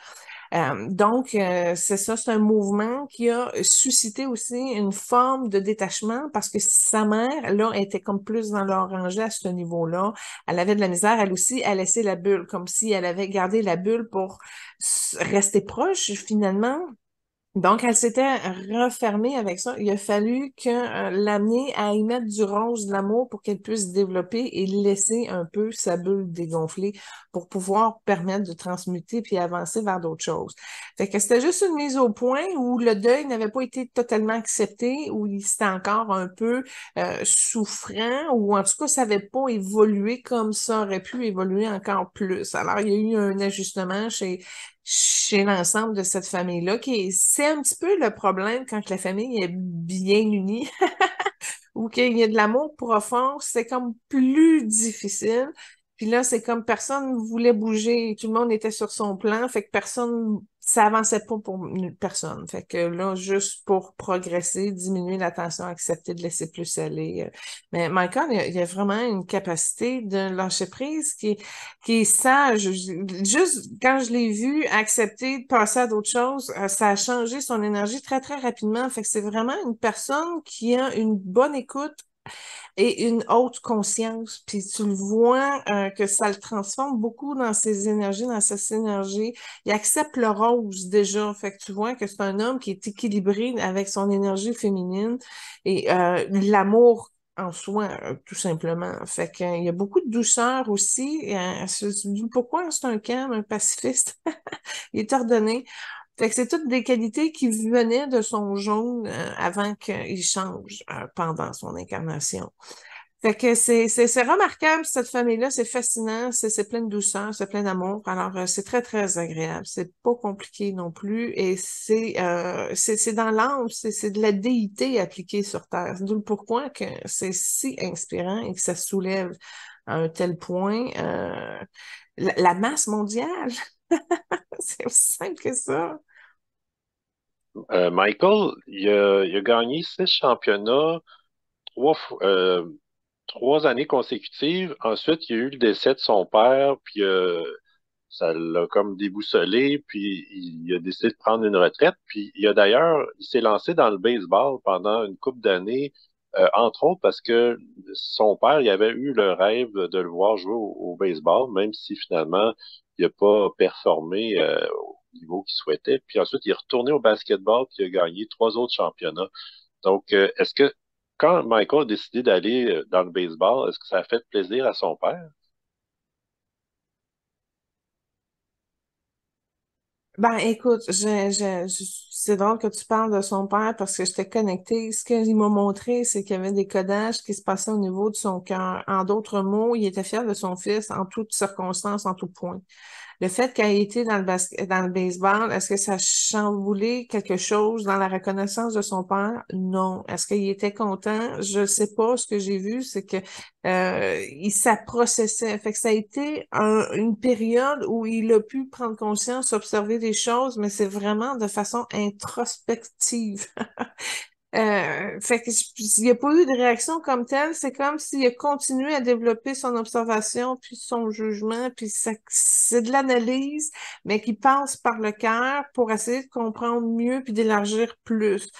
Donc, c'est ça, c'est un mouvement qui a suscité aussi une forme de détachement parce que sa mère, là, était comme plus dans leur rangée à ce niveau-là. Elle avait de la misère, elle aussi, à laisser la bulle, comme si elle avait gardé la bulle pour rester proche, finalement. Donc, elle s'était refermée avec ça. Il a fallu que l'amener à y mettre du rose de l'amour pour qu'elle puisse développer et laisser un peu sa bulle dégonfler pour pouvoir permettre de transmuter puis avancer vers d'autres choses. Fait que c'était juste une mise au point où le deuil n'avait pas été totalement accepté, où il était encore un peu souffrant, ou en tout cas, ça n'avait pas évolué comme ça aurait pu évoluer encore plus. Alors, il y a eu un ajustement chez l'ensemble de cette famille-là, c'est un petit peu le problème quand la famille est bien unie ou qu'il y a de l'amour profond, c'est comme plus difficile. Puis là, c'est comme personne ne voulait bouger, tout le monde était sur son plan, fait que personne ça avançait pas pour personne. Fait que là, juste pour progresser, diminuer la tension, accepter de laisser plus aller. Mais Michael, il y a vraiment une capacité de lâcher prise qui est sage. Juste quand je l'ai vu accepter de passer à d'autres choses, ça a changé son énergie très, très rapidement. Fait que c'est vraiment une personne qui a une bonne écoute et une haute conscience. Puis tu le vois que ça le transforme beaucoup dans ses énergies, dans sa synergie. Il accepte le rose déjà. Fait que tu vois que c'est un homme qui est équilibré avec son énergie féminine et l'amour en soi, tout simplement. Fait qu'il y a beaucoup de douceur aussi. Pourquoi c'est un calme, un pacifiste? Il est ordonné. Fait que c'est toutes des qualités qui venaient de son jaune avant qu'il change pendant son incarnation. Fait que c'est remarquable, cette famille-là, c'est fascinant, c'est plein de douceur, c'est plein d'amour. Alors, c'est très, très agréable. C'est pas compliqué non plus. Et c'est dans l'âme, c'est de la déité appliquée sur Terre. C'est d'où le pourquoi que c'est si inspirant et que ça soulève à un tel point la masse mondiale. C'est aussi simple que ça. Michael, il a gagné 6 championnats, 3 années consécutives. Ensuite, il y a eu le décès de son père, puis ça l'a comme déboussolé, puis il a décidé de prendre une retraite. Puis il s'est lancé dans le baseball pendant une couple d'années, entre autres parce que son père, il avait eu le rêve de le voir jouer au baseball, même si finalement il n'a pas performé au niveau qu'il souhaitait. Puis ensuite, il est retourné au basketball, puis il a gagné 3 autres championnats. Donc, est-ce que quand Michael a décidé d'aller dans le baseball, est-ce que ça a fait plaisir à son père? Ben, écoute, c'est drôle que tu parles de son père parce que j'étais connectée. Ce qu'il m'a montré, c'est qu'il y avait des codages qui se passaient au niveau de son cœur. En d'autres mots, il était fier de son fils en toutes circonstances, en tout point. Le fait qu'elle ait été dans le baseball, est-ce que ça a chamboulé quelque chose dans la reconnaissance de son père? Non. Est-ce qu'il était content? Je ne sais pas. Ce que j'ai vu, c'est que il s'approcessait. Fait que ça a été une période où il a pu prendre conscience, observer des choses, mais c'est vraiment de façon introspective. Fait que il n'y a pas eu de réaction comme telle, c'est comme s'il a continué à développer son observation, puis son jugement, puis c'est de l'analyse, mais qui passe par le cœur pour essayer de comprendre mieux puis d'élargir plus.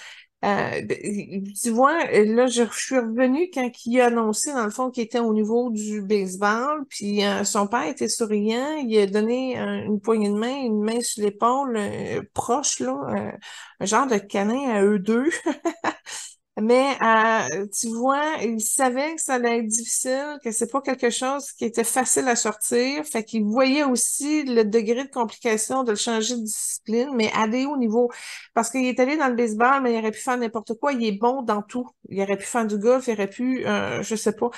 Tu vois, là, je suis revenue quand il a annoncé, dans le fond, qu'il était au niveau du baseball, puis son père était souriant, il a donné une poignée de main, une main sur l'épaule, proche, là, un genre de câlin à eux deux. Mais tu vois, il savait que ça allait être difficile, que c'est pas quelque chose qui était facile à sortir. Fait qu'il voyait aussi le degré de complication de le changer de discipline, mais aller au niveau. Parce qu'il est allé dans le baseball, mais il aurait pu faire n'importe quoi. Il est bon dans tout. Il aurait pu faire du golf, il aurait pu, je sais pas.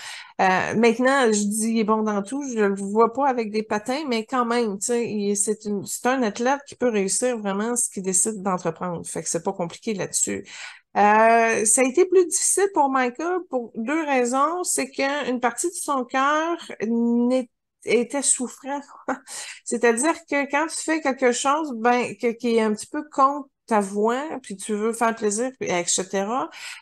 Maintenant, je dis il est bon dans tout. Je le vois pas avec des patins, mais quand même, tu sais, c'est un athlète qui peut réussir vraiment ce qu'il décide d'entreprendre. Fait que c'est pas compliqué là-dessus. Ça a été plus difficile pour Michael pour deux raisons. C'est qu'une partie de son cœur était souffrant. C'est-à-dire que quand tu fais quelque chose, ben, qui est un petit peu contre ta voix, puis tu veux faire plaisir, puis etc.,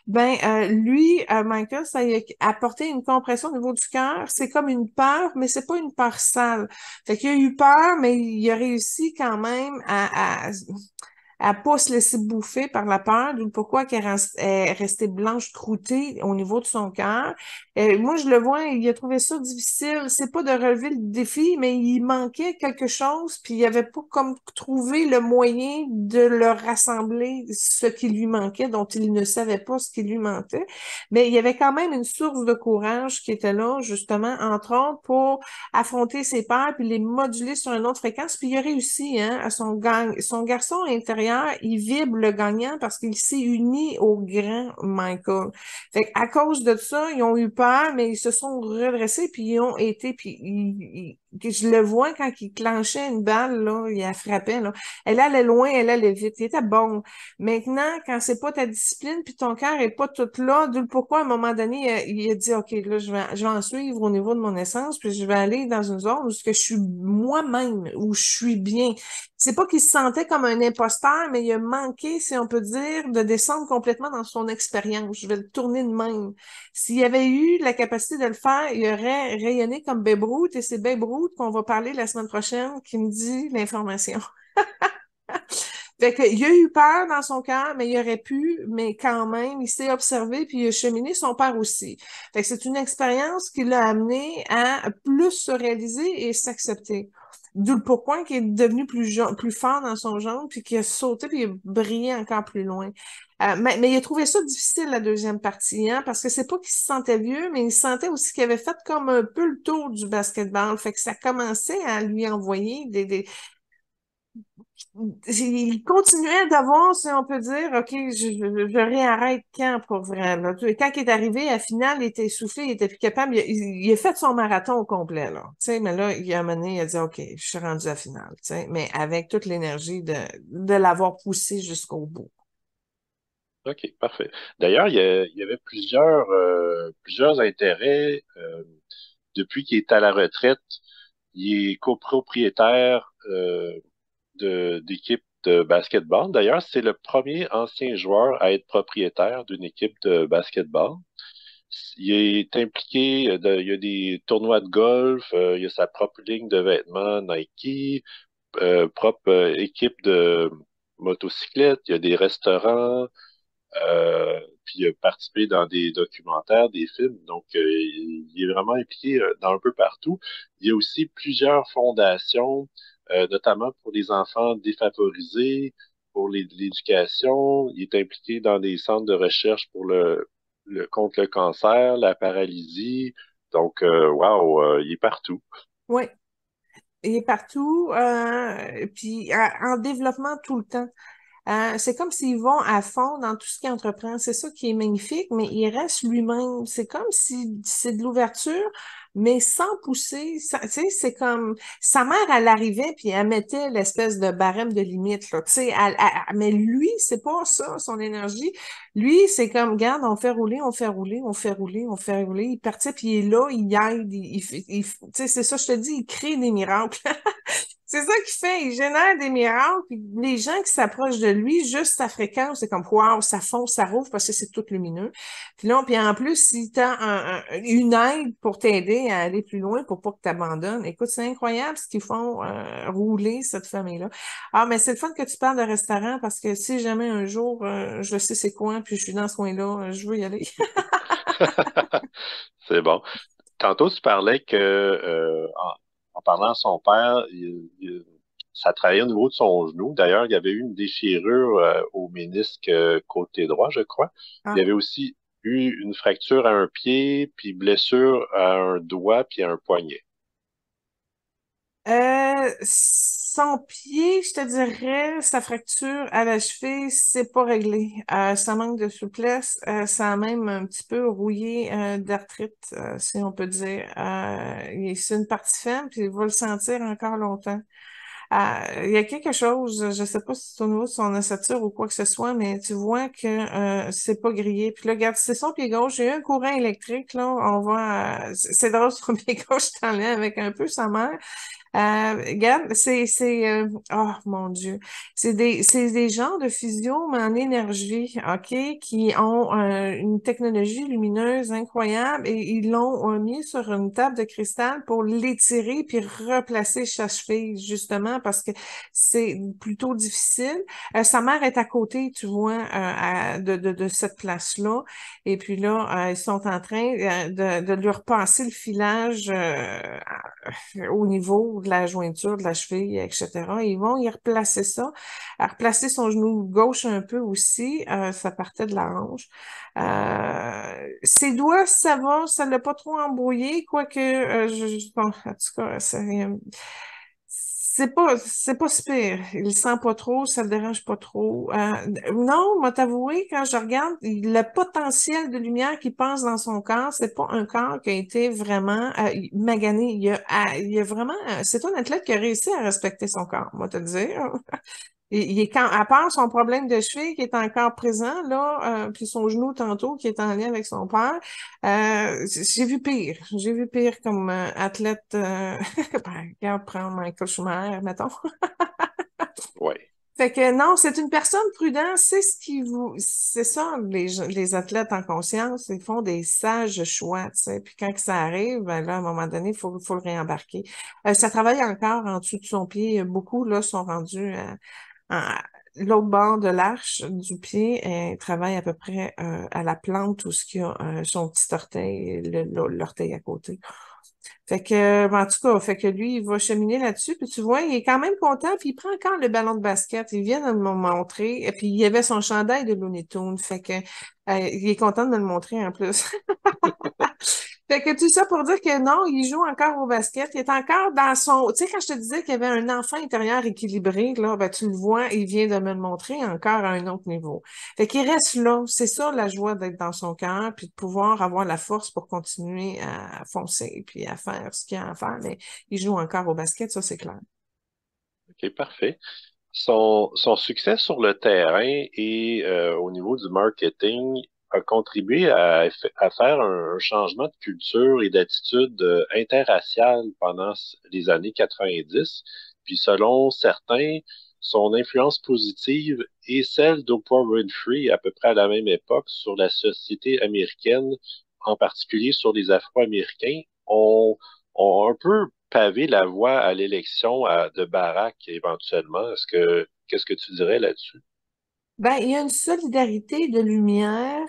ben, lui, Michael, ça lui a apporté une compression au niveau du cœur. C'est comme une peur, mais c'est pas une peur sale. Fait qu'il a eu peur, mais il a réussi quand même à pas se laisser bouffer par la peur, d'où pourquoi qu'elle est restée blanche croûtée au niveau de son cœur. Moi, je le vois, il a trouvé ça difficile. C'est pas de relever le défi, mais il manquait quelque chose, puis il avait pas comme trouvé le moyen de le rassembler, ce qui lui manquait, dont il ne savait pas ce qui lui manquait. Mais il y avait quand même une source de courage qui était là, justement, entre autres, pour affronter ses peurs, puis les moduler sur une autre fréquence. Puis il a réussi, hein, à son garçon intérieur, il vibre le gagnant parce qu'il s'est uni au grand Michael. Fait à cause de ça, ils ont eu peur, mais ils se sont redressés, puis ils ont été, puis que je le vois quand il clenchait une balle, là, il la frappait, là. Elle allait loin, elle allait vite. Il était bon. Maintenant, quand c'est pas ta discipline, puis ton cœur est pas tout là, d'où le pourquoi, à un moment donné, il a dit, OK, là, je vais en suivre au niveau de mon essence, puis je vais aller dans une zone où ce que je suis moi-même, où je suis bien. C'est pas qu'il se sentait comme un imposteur, mais il a manqué, si on peut dire, de descendre complètement dans son expérience. Je vais le tourner de même. S'il avait eu la capacité de le faire, il aurait rayonné comme Babe Ruth, et c'est Babe Ruth qu'on va parler la semaine prochaine qui me dit l'information. Fait que, il a eu peur dans son cœur, mais il aurait pu, mais quand même, il s'est observé puis il a cheminé son père aussi. Fait que c'est une expérience qui l'a amené à plus se réaliser et s'accepter. D'où le pourquoi qu'il est devenu plus fort dans son genre, puis qu'il a sauté, puis il a brillé encore plus loin. Mais il a trouvé ça difficile, la deuxième partie, hein, parce que c'est pas qu'il se sentait vieux, mais il sentait aussi qu'il avait fait comme un peu le tour du basketball. Fait que ça commençait à lui envoyer il continuait d'avoir, si on peut dire, OK, je réarrête quand pour vrai, là. Quand il est arrivé, à la finale, il était essoufflé, il était plus capable. Il a fait son marathon au complet, là. Tu sais, mais là, il a mené, il a dit, OK, je suis rendu à la finale, tu sais, mais avec toute l'énergie de l'avoir poussé jusqu'au bout. OK, parfait. D'ailleurs, il y avait plusieurs intérêts. Depuis qu'il est à la retraite, il est copropriétaire d'équipe de basketball. D'ailleurs, c'est le premier ancien joueur à être propriétaire d'une équipe de basketball. Il est impliqué, il y a des tournois de golf, il y a sa propre ligne de vêtements Nike, propre équipe de motocyclette, il y a des restaurants, puis il a participé dans des documentaires, des films. Donc, il est vraiment impliqué dans un peu partout. Il y a aussi plusieurs fondations, notamment pour les enfants défavorisés, pour l'éducation. Il est impliqué dans des centres de recherche pour contre le cancer, la paralysie. Donc, wow, il est partout. Oui, il est partout, puis en développement tout le temps. C'est comme s'ils vont à fond dans tout ce qu'il entreprend. C'est ça qui est magnifique, mais il reste lui-même. C'est comme si c'est de l'ouverture, mais sans pousser. Tu sais, c'est comme sa mère, elle arrivait puis elle mettait l'espèce de barème de limite, là. Tu sais, mais lui, c'est pas ça, son énergie. Lui, c'est comme, regarde, on fait rouler, on fait rouler, on fait rouler, on fait rouler. Il partit puis il est là, il aide, tu sais, c'est ça, je te dis, il crée des miracles. C'est ça qu'il fait, il génère des miracles, puis les gens qui s'approchent de lui, juste sa fréquence, c'est comme waouh, ça fonce, ça rouvre parce que c'est tout lumineux. Puis là, puis en plus, si tu as une aide pour t'aider à aller plus loin, pour pas que tu abandonnes, écoute, c'est incroyable ce qu'ils font rouler cette famille-là. Ah, mais c'est le fun que tu parles de restaurant parce que si jamais un jour je sais c'est quoi, puis je suis dans ce coin-là, je veux y aller. C'est bon. Tantôt, tu parlais que, en parlant à son père, ça travaillait au niveau de son genou. D'ailleurs, il y avait eu une déchirure au ménisque côté droit, je crois. Il y Ah. avait aussi eu une fracture à un pied, puis blessure à un doigt, puis à un poignet. Son pied, je te dirais, sa fracture à la cheville, c'est pas réglé. Ça manque de souplesse. Ça a même un petit peu rouillé d'arthrite, si on peut dire. C'est une partie faible, puis il va le sentir encore longtemps. Il y a quelque chose, je sais pas si c'est au niveau de son ossature ou quoi que ce soit, mais tu vois que c'est pas grillé. Puis là, regarde, c'est son pied gauche. J'ai eu un courant électrique, là. On va. C'est drôle, son pied gauche, je t'en avec un peu sa mère. Regarde, oh mon Dieu, c'est des genres de fusion, mais en énergie, OK, qui ont une technologie lumineuse incroyable et ils l'ont mis sur une table de cristal pour l'étirer puis replacer sa cheville, justement, parce que c'est plutôt difficile. Sa mère est à côté, tu vois, de cette place-là. Et puis là, ils sont en train de lui repasser le filage au niveau de la jointure de la cheville, etc. Ils vont y replacer ça, à replacer son genou gauche un peu aussi, ça partait de la hanche. Ses doigts, ça va, ça l'a pas trop embrouillé, quoique, bon, en tout cas, c'est pas si pire. Il le sent pas trop, ça le dérange pas trop. Non, moi t'avouer, quand je regarde, le potentiel de lumière qui passe dans son corps, c'est pas un corps qui a été vraiment magané. Il y a vraiment, c'est un athlète qui a réussi à respecter son corps, moi te le dire. Il est quand, à part son problème de cheville qui est encore présent, là, puis son genou tantôt qui est en lien avec son père, j'ai vu pire. J'ai vu pire comme athlète. Ben, regarde, prendre Michael Schumacher, mettons. Oui. Fait que non, c'est une personne prudente, c'est ce qui vous, c'est ça, les athlètes en conscience, ils font des sages choix, tu sais. Puis quand que ça arrive, ben là, à un moment donné, faut le réembarquer. Ça travaille encore en dessous de son pied. Beaucoup, là, sont rendus à l'autre bord de l'arche du pied. Elle travaille à peu près à la plante où ce qu'il y a son petit orteil, l'orteil à côté. Fait que, en tout cas, fait que lui, il va cheminer là-dessus, puis tu vois, il est quand même content, puis il prend encore le ballon de basket, il vient de me le montrer, et puis il y avait son chandail de Looney Tunes, fait que il est content de me le montrer en plus. Fait que tout ça pour dire que non, il joue encore au basket. Il est encore dans son. Tu sais, quand je te disais qu'il y avait un enfant intérieur équilibré, là, ben, tu le vois, il vient de me le montrer encore à un autre niveau. Fait qu'il reste là. C'est ça la joie d'être dans son cœur, puis de pouvoir avoir la force pour continuer à foncer, puis à faire ce qu'il y a à faire. Mais il joue encore au basket, ça, c'est clair. OK, parfait. Son succès sur le terrain et au niveau du marketing a contribué à faire un changement de culture et d'attitude interraciale pendant les années 90. Puis selon certains, son influence positive et celle d'Oprah Winfrey à peu près à la même époque sur la société américaine, en particulier sur les Afro-Américains, ont un peu pavé la voie à l'élection de Barack éventuellement. Qu'est-ce que tu dirais là-dessus? Ben, il y a une solidarité de lumière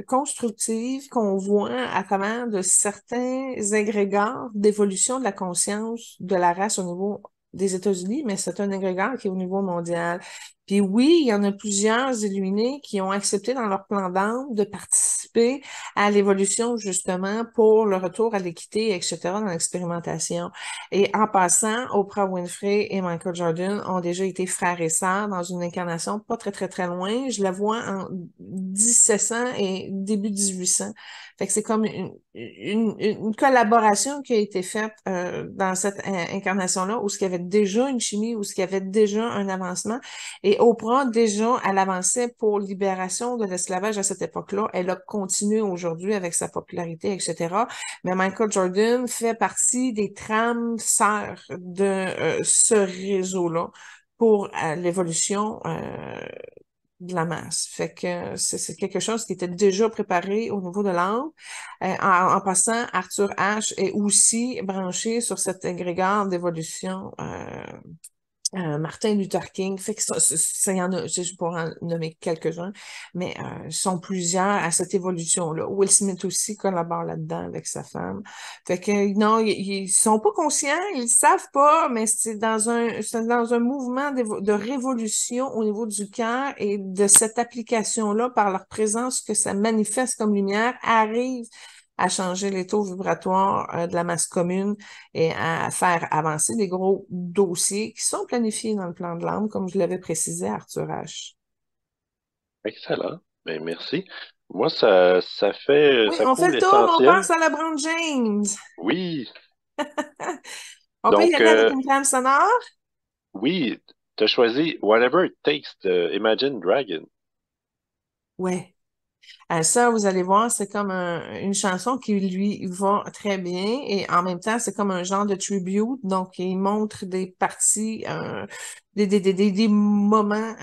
constructive qu'on voit à travers de certains égrégores d'évolution de la conscience de la race au niveau des États-Unis, mais c'est un égrégore qui est au niveau mondial. Puis oui, il y en a plusieurs illuminés qui ont accepté dans leur plan d'âme de participer à l'évolution justement pour le retour à l'équité, etc., dans l'expérimentation. Et en passant, Oprah Winfrey et Michael Jordan ont déjà été frères et sœurs dans une incarnation pas très, très, très loin. Je la vois en 1700 et début 1800. Fait que c'est comme une collaboration qui a été faite dans cette incarnation-là, où il y avait déjà une chimie, où il y avait déjà un avancement. Et Oprah, déjà, elle avançait pour libération de l'esclavage à cette époque-là. Elle a continué aujourd'hui avec sa popularité, etc. Mais Michael Jordan fait partie des trames sœurs de ce réseau-là pour l'évolution de la masse. Fait que c'est quelque chose qui était déjà préparé au niveau de l'âme. En passant, Arthur Ashe est aussi branché sur cet égrégore d'évolution Martin Luther King, fait que ça y en a, je pourrais en nommer quelques-uns, mais ils sont plusieurs à cette évolution-là. Will Smith aussi collabore là-dedans avec sa femme. Fait que non, ils sont pas conscients, ils savent pas, mais c'est dans un mouvement de révolution au niveau du cœur et de cette application-là par leur présence que ça manifeste comme lumière arrive à changer les taux vibratoires de la masse commune et à faire avancer des gros dossiers qui sont planifiés dans le plan de l'âme, comme je l'avais précisé à Arthur H. Excellent. Ben, merci. Moi, Oui, ça on fait couvre le tour, mais on l'essentiel. passe à LeBron James. Oui. On peut y Donc, aller avec une trame sonore? oui, tu as choisi Whatever It Takes de Imagine Dragon. Ouais. Ça, vous allez voir, c'est comme une chanson qui lui va très bien et en même temps, c'est comme un genre de tribute. Donc, il montre des parties, des moments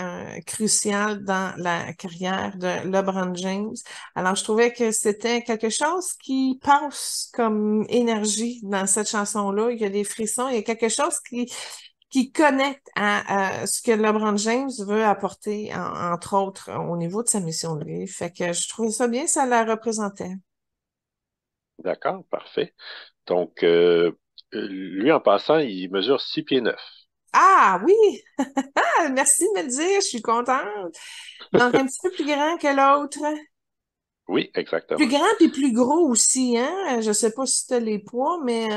cruciaux dans la carrière de LeBron James. Alors, je trouvais que c'était quelque chose qui passe comme énergie dans cette chanson-là. Il y a des frissons, il y a quelque chose qui connecte à ce que LeBron James veut apporter, entre autres, au niveau de sa mission de vie. Fait que je trouvais ça bien, ça la représentait. D'accord, parfait. Donc, lui, en passant, il mesure 6 pieds 9. Ah oui! Merci de me le dire, je suis contente. Donc, un petit peu plus grand que l'autre. Oui, Plus exactement. grand puis plus gros aussi, hein? Je sais pas si tu as les poids, mais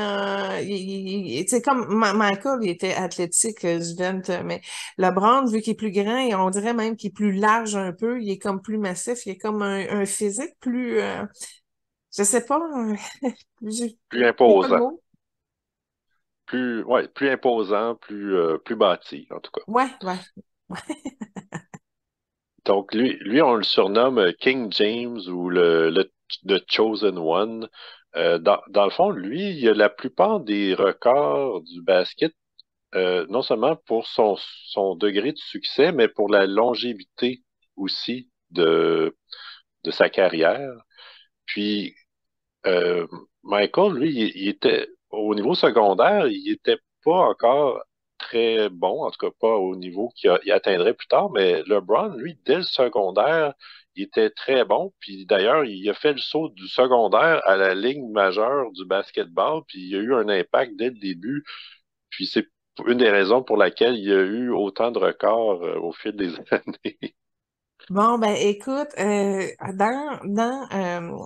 tu sais, comme Michael, il était athlétique, Sven, mais LeBron, vu qu'il est plus grand, et on dirait même qu'il est plus large un peu, il est comme plus massif, il est comme un physique plus, je sais pas, j'ai Plus j'ai pas le imposant. mot. Plus imposant, plus bâti, en tout cas. Ouais, ouais. Donc, lui, on le surnomme King James ou The Chosen One. Dans le fond, lui, il a la plupart des records du basket, non seulement pour son degré de succès, mais pour la longévité aussi de sa carrière. Puis, Euh, Michael, lui, il était au niveau secondaire, il était pas encore très bon, en tout cas pas au niveau il atteindrait plus tard, mais LeBron, lui, dès le secondaire, il était très bon. Puis d'ailleurs, il a fait le saut du secondaire à la ligne majeure du basketball, puis il a eu un impact dès le début. Puis c'est une des raisons pour laquelle il y a eu autant de records au fil des années. Bon, ben écoute, dans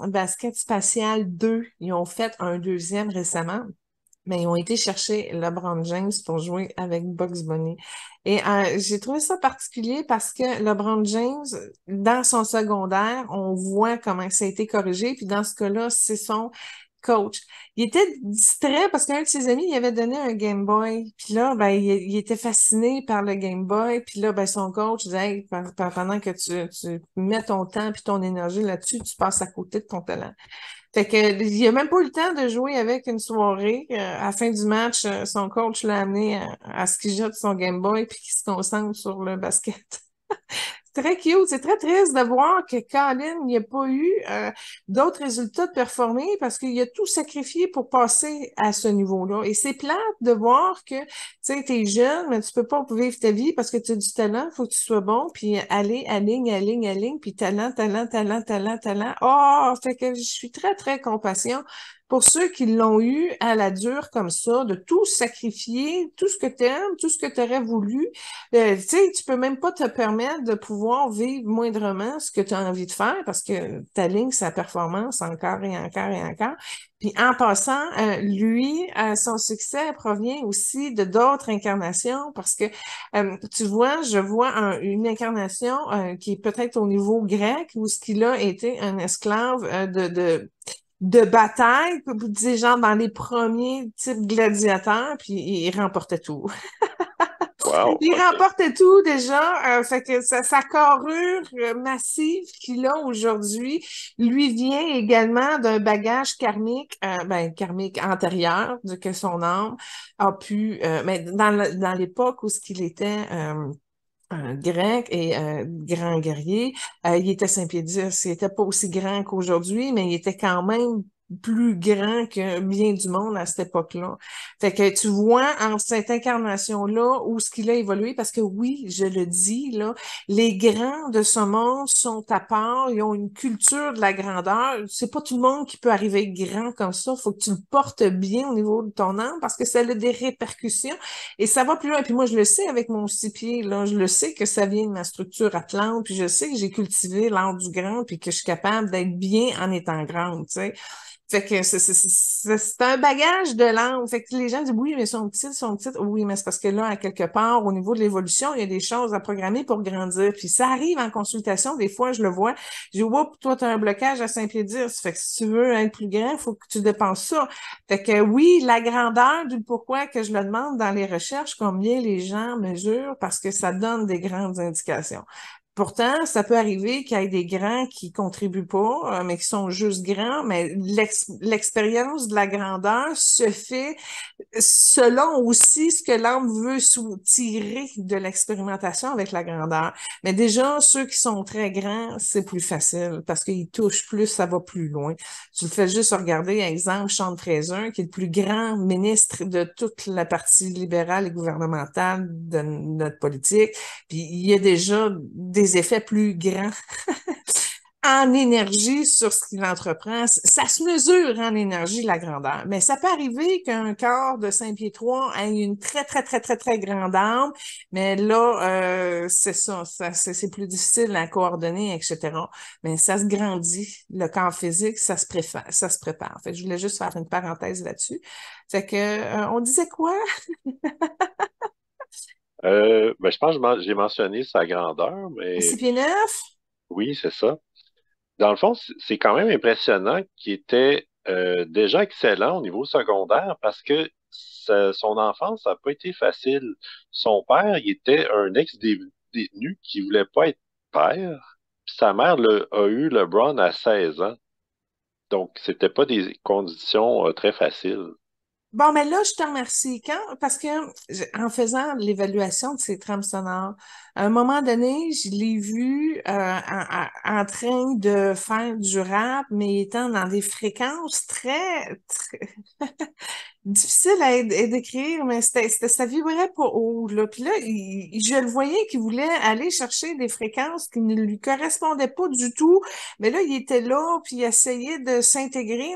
Basket Spatial 2, ils ont fait un deuxième récemment. Mais ils ont été chercher LeBron James pour jouer avec Bugs Bunny. Et j'ai trouvé ça particulier parce que LeBron James, dans son secondaire, on voit comment ça a été corrigé. Puis dans ce cas-là, c'est son coach. Il était distrait parce qu'un de ses amis il avait donné un Game Boy. Puis là, ben, il était fasciné par le Game Boy. Puis là, ben, son coach disait, hey, pendant que tu mets ton temps puis ton énergie là-dessus, tu passes à côté de ton talent. Fait que, il a même pas eu le temps de jouer avec une soirée. À la fin du match, son coach l'a amené à ce qu'il jette son Game Boy puis qu'il se concentre sur le basket. C'est très cute. C'est très triste de voir que Colin n'y a pas eu d'autres résultats de performer parce qu'il a tout sacrifié pour passer à ce niveau-là. Et c'est plate de voir que, tu sais, t'es jeune, mais tu peux pas vivre ta vie parce que tu as du talent, faut que tu sois bon, puis aller, aligne, puis talent. Oh, fait que je suis très, très compatient pour ceux qui l'ont eu à la dure comme ça, de tout sacrifier, tout ce que tu aimes, tout ce que tu aurais voulu. Tu sais, tu peux même pas te permettre de pouvoir vivre moindrement ce que tu as envie de faire parce que ta ligne, sa performance encore et encore et encore. Puis en passant, lui, son succès provient aussi de d'autres incarnations parce que tu vois, je vois une incarnation qui est peut-être au niveau grec où ce qu'il a été un esclave de bataille, des gens dans les premiers types gladiateurs, puis il remportait tout. Wow, Il OK. remportait tout déjà, fait que sa carrure massive qu'il a aujourd'hui lui vient également d'un bagage karmique, ben karmique antérieur, de que son âme a pu, mais dans l'époque où ce qu'il était un grec et grand guerrier. Il était 5 pieds 10. Il était pas aussi grand qu'aujourd'hui, mais il était quand même plus grand que bien du monde à cette époque-là. Fait que tu vois en cette incarnation-là où ce qu'il a évolué, parce que oui, je le dis, là, les grands de ce monde sont à part, ils ont une culture de la grandeur. C'est pas tout le monde qui peut arriver grand comme ça. Faut que tu le portes bien au niveau de ton âme parce que ça a des répercussions et ça va plus loin. Puis moi, je le sais avec mon 6 pieds, là, je le sais que ça vient de ma structure atlante, puis je sais que j'ai cultivé l'art du grand, puis que je suis capable d'être bien en étant grande, tu sais. Fait que c'est un bagage de langue. Fait que les gens disent oui, mais son petit. Oui, mais c'est parce que là, à quelque part, au niveau de l'évolution, il y a des choses à programmer pour grandir. Puis ça arrive en consultation, des fois, je le vois. Je dis, oups, toi, tu as un blocage à 5 pieds 10. Fait que si tu veux être plus grand, il faut que tu dépenses ça. Fait que oui, la grandeur, du pourquoi que je le demande dans les recherches, combien les gens mesurent, parce que ça donne des grandes indications. Pourtant, ça peut arriver qu'il y ait des grands qui contribuent pas, mais qui sont juste grands, mais l'expérience de la grandeur se fait selon aussi ce que l'âme veut tirer de l'expérimentation avec la grandeur. Mais déjà, ceux qui sont très grands, c'est plus facile parce qu'ils touchent plus, ça va plus loin. Tu le fais juste regarder, exemple, Sean Fraser, qui est le plus grand ministre de toute la partie libérale et gouvernementale de notre politique. Puis il y a déjà des effets plus grands en énergie sur ce qu'il entreprend. Ça se mesure en énergie, la grandeur. Mais ça peut arriver qu'un corps de 5 pieds 3 ait une très, très, très, très, très grande âme. Mais là, c'est ça c'est plus difficile à coordonner, etc. Mais ça se grandit. Le corps physique, ça se prépare. Ça se prépare. En fait, je voulais juste faire une parenthèse là-dessus. Fait que, on disait quoi? Ben, je pense que j'ai mentionné sa grandeur, mais 6 pieds 9? oui, c'est ça. Dans le fond, c'est quand même impressionnant qu'il était déjà excellent au niveau secondaire parce que son enfance n'a pas été facile. Son père, il était un ex-détenu qui voulait pas être père. Puis sa mère a eu LeBron à 16 ans. Donc, c'était pas des conditions très faciles. Bon, mais là, je te remercie. Parce que en faisant l'évaluation de ces trames sonores, à un moment donné, je l'ai vu en train de faire du rap, mais étant dans des fréquences très difficiles à décrire, mais ça vibrait pas haut, là. Puis là, je le voyais qu'il voulait aller chercher des fréquences qui ne lui correspondaient pas du tout. Mais là, il était là, puis il essayait de s'intégrer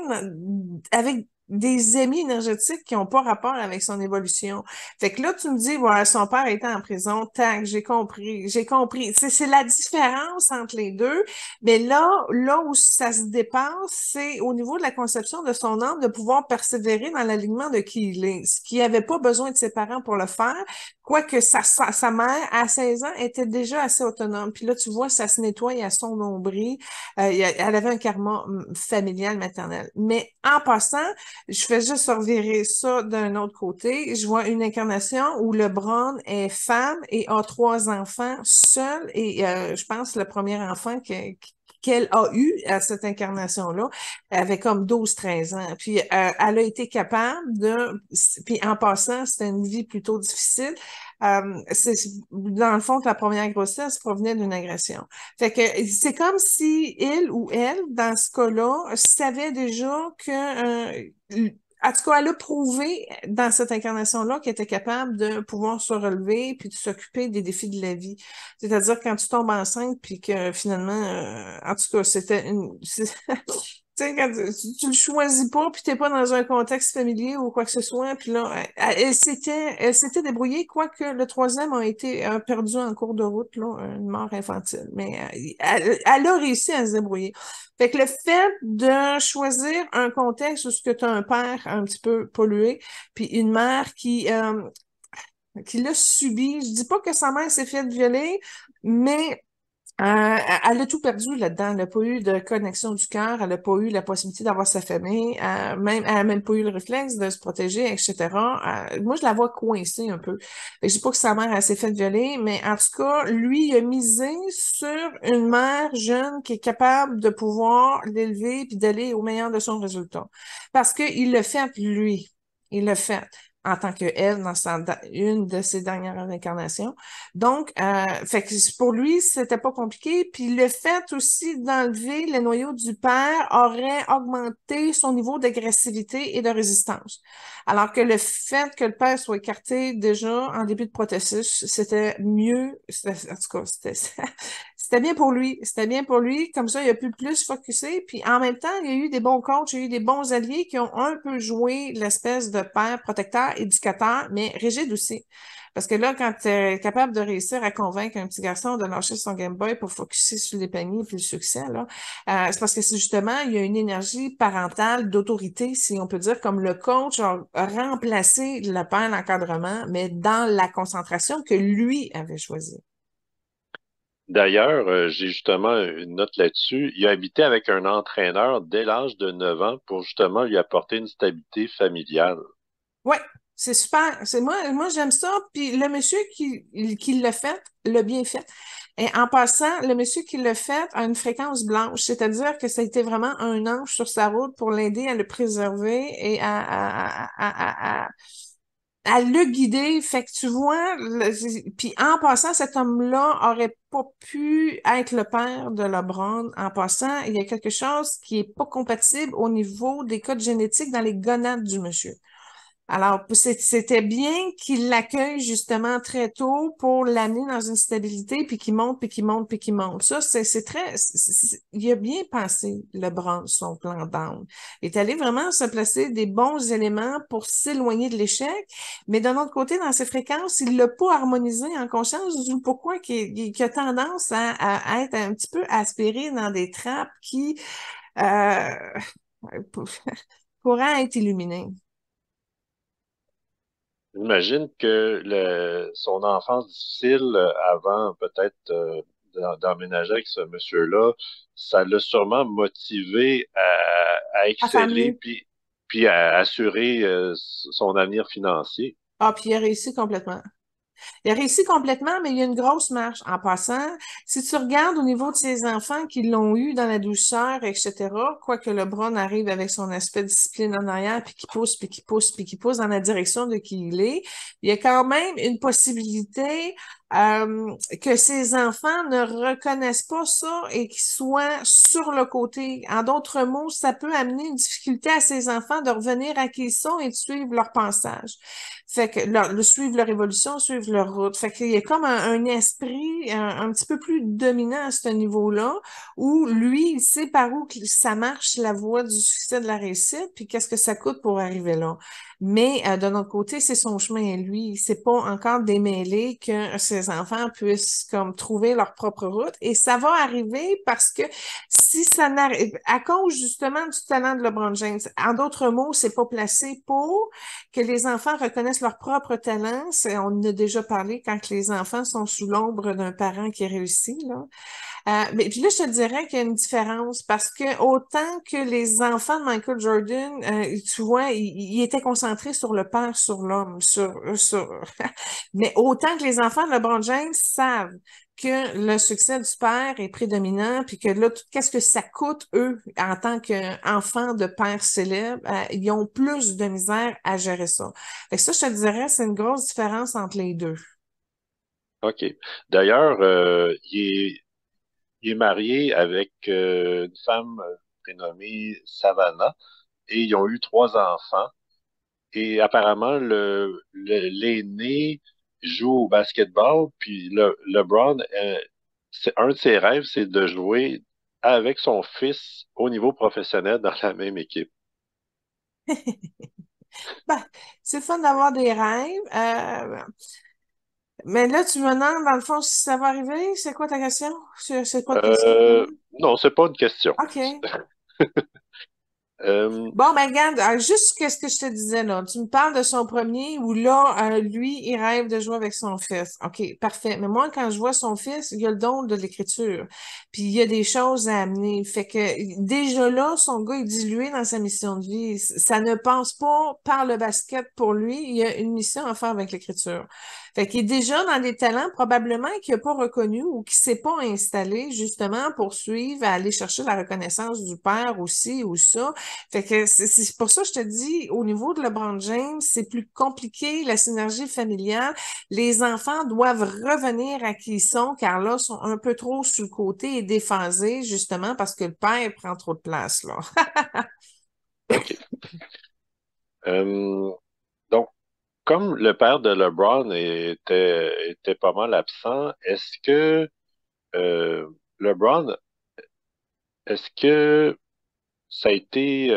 avec des émis énergétiques qui n'ont pas rapport avec son évolution. Fait que là, tu me dis, voilà, son père était en prison, tac, j'ai compris. C'est la différence entre les deux, mais là où ça se dépasse, c'est au niveau de la conception de son âme de pouvoir persévérer dans l'alignement de qui il est, ce qui avait pas besoin de ses parents pour le faire, quoique sa mère, à 16 ans, était déjà assez autonome. Puis là, tu vois, ça se nettoie à son nombril. Elle avait un karma familial maternel. Mais en passant, je fais juste revirer ça d'un autre côté. Je vois une incarnation où LeBron est femme et a 3 enfants seul. Et je pense le premier enfant qu'elle a eu à cette incarnation-là avait comme 12 13 ans. Puis elle a été capable de... Puis en passant, c'était une vie plutôt difficile. Dans le fond, que la première grossesse provenait d'une agression. Fait que c'est comme si il ou elle, dans ce cas-là, savait déjà que en tout cas, elle a prouvé dans cette incarnation-là qu'elle était capable de pouvoir se relever puis de s'occuper des défis de la vie. C'est-à-dire quand tu tombes enceinte puis que finalement, en tout cas, c'était une... Tu sais, quand tu le choisis pas, puis t'es pas dans un contexte familier ou quoi que ce soit, puis là, elle s'était débrouillée, quoique le troisième a été perdu en cours de route, là, une mort infantile. Mais elle a réussi à se débrouiller. Fait que le fait de choisir un contexte où ce que tu as un père un petit peu pollué, puis une mère qui l'a subi, je dis pas que sa mère s'est fait violer, mais elle a tout perdu là-dedans. Elle n'a pas eu de connexion du cœur, elle n'a pas eu la possibilité d'avoir sa famille, elle n'a même pas eu le réflexe de se protéger, etc. Moi, je la vois coincée un peu. Je dis pas que sa mère elle s'est fait violer, mais en tout cas, lui, il a misé sur une mère jeune qui est capable de pouvoir l'élever puis d'aller au meilleur de son résultat. Parce qu'il l'a fait, lui. Il l'a fait en tant que elle dans une de ses dernières incarnations. Donc, fait que pour lui, c'était pas compliqué. Puis le fait aussi d'enlever le noyau du père aurait augmenté son niveau d'agressivité et de résistance. Alors que le fait que le père soit écarté déjà en début de processus, c'était mieux. En tout cas, c'était bien pour lui. C'était bien pour lui. Comme ça, il a pu plus focuser. Puis en même temps, il y a eu des bons coachs, il y a eu des bons alliés qui ont un peu joué l'espèce de père protecteur, éducateur, mais rigide aussi. Parce que là, quand tu es capable de réussir à convaincre un petit garçon de lâcher son Game Boy pour focuser sur les paniers et le succès, là, c'est parce que c'est justement, il y a une énergie parentale d'autorité, si on peut dire, comme le coach a remplacé le père d'encadrement, mais dans la concentration que lui avait choisie. D'ailleurs, j'ai justement une note là-dessus. Il a habité avec un entraîneur dès l'âge de 9 ans pour justement lui apporter une stabilité familiale. Ouais, c'est super. Moi j'aime ça. Puis le monsieur qui l'a bien fait. Et en passant, le monsieur qui l'a fait a une fréquence blanche, c'est-à-dire que ça a été vraiment un ange sur sa route pour l'aider à le préserver et à le guider. Fait que tu vois, puis en passant, cet homme-là aurait pas pu être le père de LeBron. En passant, il y a quelque chose qui est pas compatible au niveau des codes génétiques dans les gonades du monsieur. Alors, c'était bien qu'il l'accueille justement très tôt pour l'amener dans une stabilité, puis qu'il monte, puis qu'il monte, puis qu'il monte. Ça, c'est très... il a bien pensé, LeBron, son plan d'angle. Il est allé vraiment se placer des bons éléments pour s'éloigner de l'échec, mais d'un autre côté, dans ses fréquences, il l'a pas harmonisé en conscience du pourquoi qu'il a tendance à être un petit peu aspiré dans des trappes qui euh, pourraient être illuminées. J'imagine que son enfance difficile avant peut-être d'emménager avec ce monsieur-là, ça l'a sûrement motivé à À faire exceller mieux. puis à assurer son avenir financier. Ah, puis il a réussi complètement. Il a réussi complètement, mais il y a une grosse marche. En passant, si tu regardes au niveau de ses enfants qui l'ont eu dans la douceur, etc., quoique LeBron arrive avec son aspect discipline en arrière, puis qui pousse, puis qui pousse, puis qui pousse dans la direction de qui il est, il y a quand même une possibilité que ses enfants ne reconnaissent pas ça et qu'ils soient sur le côté. En d'autres mots, ça peut amener une difficulté à ses enfants de revenir à qui ils sont et de suivre leur passage. Fait que suivre leur évolution, suivre leur route. Fait qu'il y a comme un esprit un petit peu plus dominant à ce niveau-là, où lui, il sait par où que ça marche la voie du succès de la réussite, puis qu'est-ce que ça coûte pour arriver là. Mais de notre côté, c'est son chemin à lui. C'est pas encore démêlé que ses enfants puissent comme trouver leur propre route. Et ça va arriver parce que si ça n'arrive, à cause justement du talent de LeBron James, en d'autres mots, c'est pas placé pour que les enfants reconnaissent leur propre talent. On en a déjà parlé quand les enfants sont sous l'ombre d'un parent qui réussit, là. Mais puis là, je te dirais qu'il y a une différence parce que autant que les enfants de Michael Jordan, tu vois, ils étaient concentrés sur le père, sur l'homme, mais autant que les enfants de LeBron James savent que le succès du père est prédominant, puis que là, qu'est-ce que ça coûte, eux, en tant qu'enfants de père célèbre, ils ont plus de misère à gérer ça. Fait que ça, je te dirais, c'est une grosse différence entre les deux. OK. D'ailleurs, il est marié avec une femme prénommée Savannah et ils ont eu 3 enfants. Et apparemment, l'aîné joue au basketball, puis LeBron, un de ses rêves, c'est de jouer avec son fils au niveau professionnel dans la même équipe. Ben, c'est le fun d'avoir des rêves. Mais là, tu me demandes, dans le fond, si ça va arriver. C'est quoi ta question? C'est quoi de précis, Euh, vraiment? non, c'est pas une question. OK. Euh, Bon, ben regarde, juste qu'est-ce que je te disais là. Tu me parles de son premier où là, lui, il rêve de jouer avec son fils. OK, parfait. Mais moi, quand je vois son fils, il a le don de l'écriture. Puis il y a des choses à amener. Fait que déjà là, son gars est dilué dans sa mission de vie. Ça ne passe pas par le basket pour lui. Il y a une mission à faire avec l'écriture. Fait qu'il est déjà dans des talents probablement qu'il n'a pas reconnus ou qu'il s'est pas installé justement pour suivre, à aller chercher la reconnaissance du père aussi ou ça. Fait que c'est pour ça que je te dis, au niveau de LeBron James, c'est plus compliqué, la synergie familiale. Les enfants doivent revenir à qui ils sont, car là, ils sont un peu trop sur le côté et déphasés, justement, parce que le père prend trop de place, là. OK. Euh, donc, comme le père de LeBron était pas mal absent, euh, LeBron, est-ce que ça a été,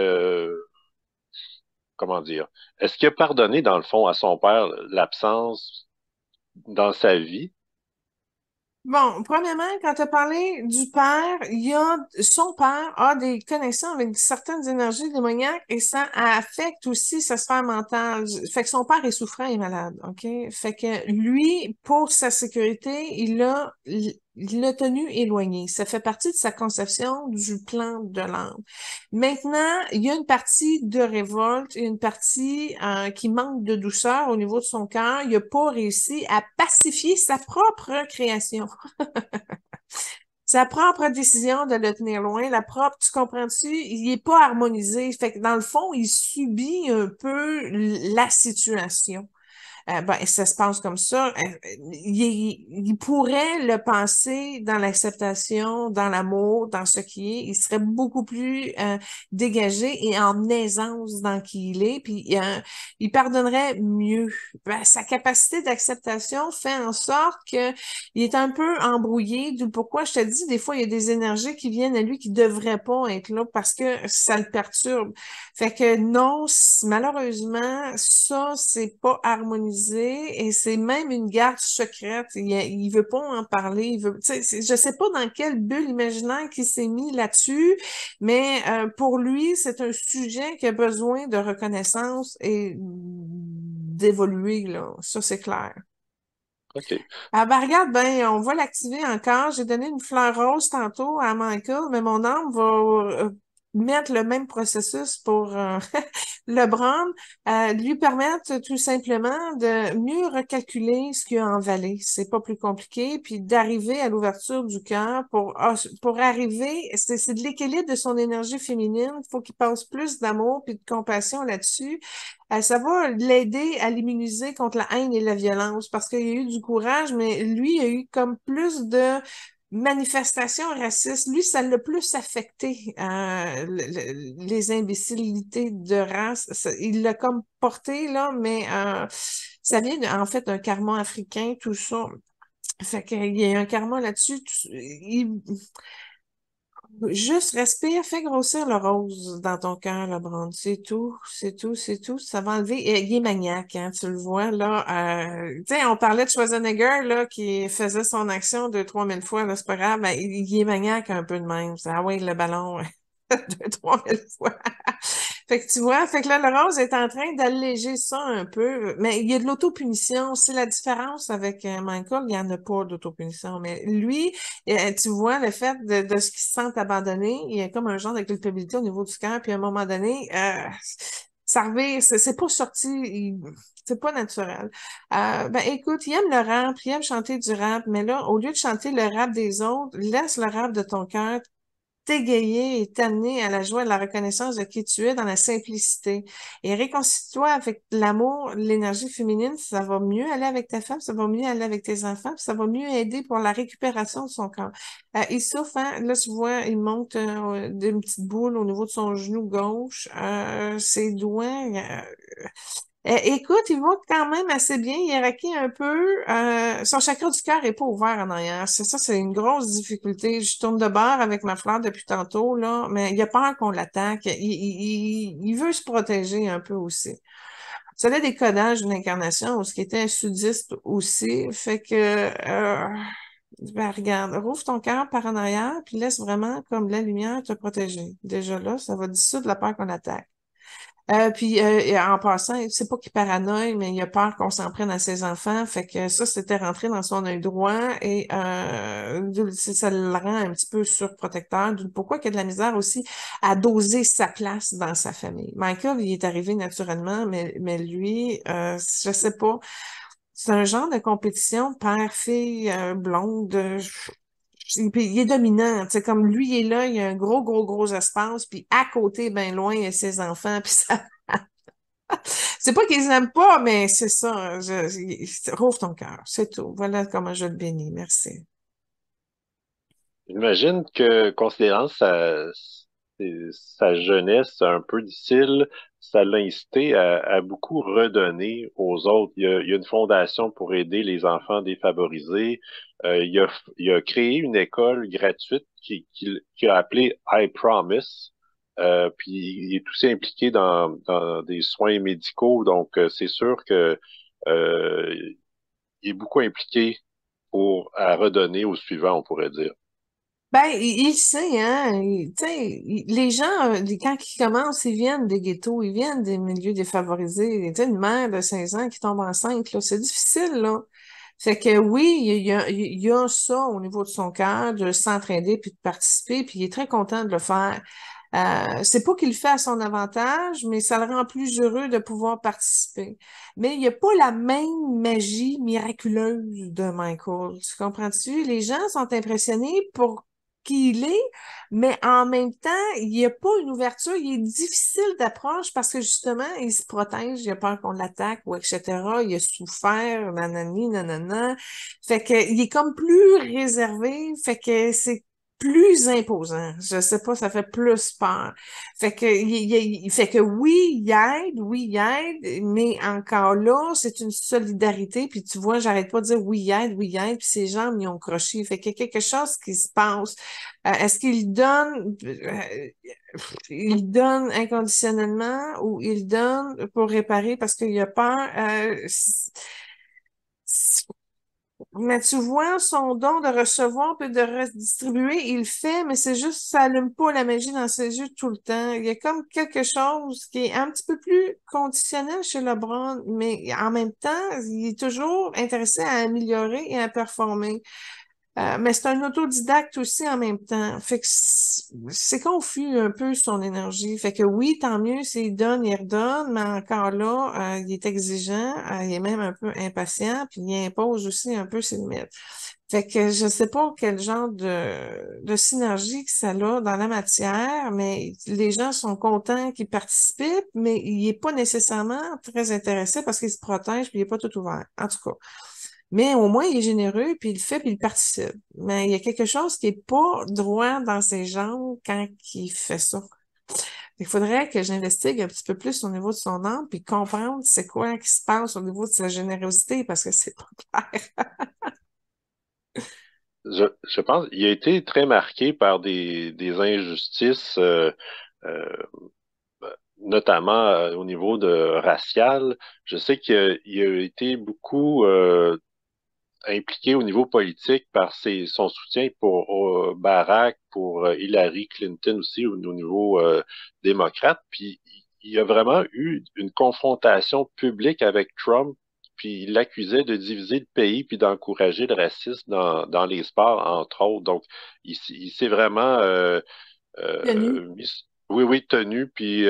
comment dire, est-ce qu'il a pardonné dans le fond à son père l'absence dans sa vie? Bon, premièrement, quand tu as parlé du père, son père a des connexions avec certaines énergies démoniaques et ça affecte aussi sa sphère mentale. Fait que son père est souffrant et malade, OK? Fait que lui, pour sa sécurité, il l'a tenu éloigné. Ça fait partie de sa conception du plan de l'âme. Maintenant, il y a une partie de révolte et une partie qui manque de douceur au niveau de son cœur. Il n'a pas réussi à pacifier sa propre création. Sa propre décision de le tenir loin, la propre, tu comprends-tu? Il est pas harmonisé. Fait que dans le fond, il subit un peu la situation. Ben, ça se passe comme ça. Il pourrait le penser dans l'acceptation, dans l'amour, dans ce qui est. Il serait beaucoup plus dégagé et en aisance dans qui il est. Puis il pardonnerait mieux. Ben, sa capacité d'acceptation fait en sorte que il est un peu embrouillé. D'où pourquoi je te dis, des fois, il y a des énergies qui viennent à lui qui devraient pas être là parce que ça le perturbe. Fait que non, malheureusement, ça, c'est pas harmonisé et c'est même une garde secrète. Il veut pas en parler. Il veut, tu sais, je sais pas dans quelle bulle imaginaire qu'il s'est mis là-dessus, mais pour lui, c'est un sujet qui a besoin de reconnaissance et d'évoluer, là. Ça, c'est clair. OK. Ah ben regarde, ben on va l'activer encore. J'ai donné une fleur rose tantôt à Michael, mais mon âme va mettre le même processus pour le brand, lui permettre tout simplement de mieux recalculer ce qu'il y a en vallée. C'est pas plus compliqué, puis d'arriver à l'ouverture du cœur pour arriver, c'est de l'équilibre de son énergie féminine. Il faut qu'il passe plus d'amour puis de compassion là-dessus. Ça va l'aider à l'immuniser contre la haine et la violence parce qu'il y a eu du courage, mais lui, il a eu comme plus de manifestations racistes. Lui, ça l'a plus affecté, les imbécilités de race. Il l'a comme porté, là, mais ça vient en fait d'un karma africain, tout ça. Fait qu'il y a un karma là-dessus. Juste respire, fais grossir le rose dans ton cœur, la brande. C'est tout, c'est tout, c'est tout. Ça va enlever. Il est maniaque, hein, tu le vois, là. Tu sais, on parlait de Schwarzenegger, là, qui faisait son action 2-3 000 fois, là, c'est pas grave. Ben, il est maniaque un peu de même. Ah ouais, le ballon 2-3 000 fois. Fait que tu vois, fait que là, le rose est en train d'alléger ça un peu, mais il y a de l'autopunition. C'est la différence avec Michael, il n'y en a pas d'autopunition. Mais lui, tu vois, le fait de ce qu'il se sent abandonné, il y a comme un genre de culpabilité au niveau du cœur, puis à un moment donné, ça revient, c'est pas sorti, c'est pas naturel. Ben écoute, il aime le rap, il aime chanter du rap, mais là, au lieu de chanter le rap des autres, laisse le rap de ton cœur t'égayer et t'amener à la joie et la reconnaissance de qui tu es dans la simplicité. Et réconcilie-toi avec l'amour, l'énergie féminine, ça va mieux aller avec ta femme, ça va mieux aller avec tes enfants, puis ça va mieux aider pour la récupération de son corps. Il souffre, hein? Là, tu vois, il monte d'une petite boule au niveau de son genou gauche, ses doigts. Écoute, il va quand même assez bien. Il est raqué un peu. Son chakra du cœur est pas ouvert en arrière. C'est ça, c'est une grosse difficulté. Je tourne de bord avec ma fleur depuis tantôt, là, mais il a peur qu'on l'attaque. Il veut se protéger un peu aussi. Ça a des codages d'une incarnation, ce qui était sudiste aussi. Fait que, ben, regarde, rouvre ton cœur par en arrière, puis laisse vraiment comme la lumière te protéger. Déjà là, ça va dissoudre la peur qu'on attaque. Puis et en passant, c'est pas qu'il paranoïe, mais il a peur qu'on s'en prenne à ses enfants. Fait que ça, c'était rentré dans son œil droit et ça le rend un petit peu surprotecteur. Pourquoi qu'il y a de la misère aussi à doser sa place dans sa famille. Michael, il est arrivé naturellement, mais lui, je sais pas. C'est un genre de compétition père-fille blonde. Puis il est dominant, tu sais, comme lui il est là, il y a un gros, gros, gros espace, puis à côté, ben loin, il y a ses enfants, puis ça... C'est pas qu'ils aiment pas, mais c'est ça, rouvre ton cœur, c'est tout. Voilà comment je te bénis, merci. J'imagine que, considérant sa jeunesse un peu difficile, ça l'a incité à beaucoup redonner aux autres. Il y a une fondation pour aider les enfants défavorisés. Il a créé une école gratuite qui a appelée I Promise. Puis il est aussi impliqué dans des soins médicaux. Donc, c'est sûr que euh, il est beaucoup impliqué à redonner aux suivants, on pourrait dire. Ben, il sait, hein, tu sais, les gens, quand ils commencent, ils viennent des ghettos, ils viennent des milieux défavorisés. Tu sais, une mère de 16 ans qui tombe enceinte, là, c'est difficile, là. Fait que oui, il y a ça au niveau de son cœur, de s'entraider puis de participer, puis il est très content de le faire. C'est pas qu'il le fait à son avantage, mais ça le rend plus heureux de pouvoir participer. Mais il n'y a pas la même magie miraculeuse de Michael. Tu comprends-tu? Les gens sont impressionnés pour qui il est, mais en même temps, il n'y a pas une ouverture, il est difficile d'approche parce que justement, il se protège, il a peur qu'on l'attaque ou etc. Il a souffert, nanani, nanana. Fait que il est comme plus réservé, fait que c'est plus imposant. Je sais pas, ça fait plus peur. Fait que, fait que oui, il aide, mais encore là, c'est une solidarité. Puis tu vois, j'arrête pas de dire oui, il aide, puis ses jambes, ils ont croché. Fait qu'il y a quelque chose qui se passe. Est-ce qu'il donne, il donne inconditionnellement ou il donne pour réparer parce qu'il a peur? Mais tu vois, son don de recevoir puis de redistribuer, il le fait, mais c'est juste, ça allume pas la magie dans ses yeux tout le temps. Il y a comme quelque chose qui est un petit peu plus conditionnel chez LeBron, mais en même temps, il est toujours intéressé à améliorer et à performer. Mais c'est un autodidacte aussi en même temps. Fait que c'est confus un peu son énergie. Fait que oui, tant mieux s'il donne, il redonne, mais encore là, il est exigeant, il est même un peu impatient, puis il impose aussi un peu ses limites. Fait que je sais pas quel genre de synergie que ça a dans la matière, mais les gens sont contents qu'il participe, mais il est pas nécessairement très intéressé parce qu'il se protège puis il est pas tout ouvert. En tout cas. Mais au moins, il est généreux, puis il le fait, puis il participe. Mais il y a quelque chose qui est pas droit dans ses jambes quand il fait ça. Il faudrait que j'investigue un petit peu plus au niveau de son âme, puis comprendre c'est quoi qui se passe au niveau de sa générosité, parce que c'est pas clair. Je pense qu'il a été très marqué par des injustices, euh, notamment au niveau de racial. Je sais qu'il a été beaucoup impliqué au niveau politique par son soutien pour Barack, pour Hillary Clinton aussi au niveau démocrate. Puis il y a vraiment eu une confrontation publique avec Trump, puis il l'accusait de diviser le pays puis d'encourager le racisme dans les sports, entre autres. Donc, il s'est vraiment Tenu. oui, oui, tenu, puis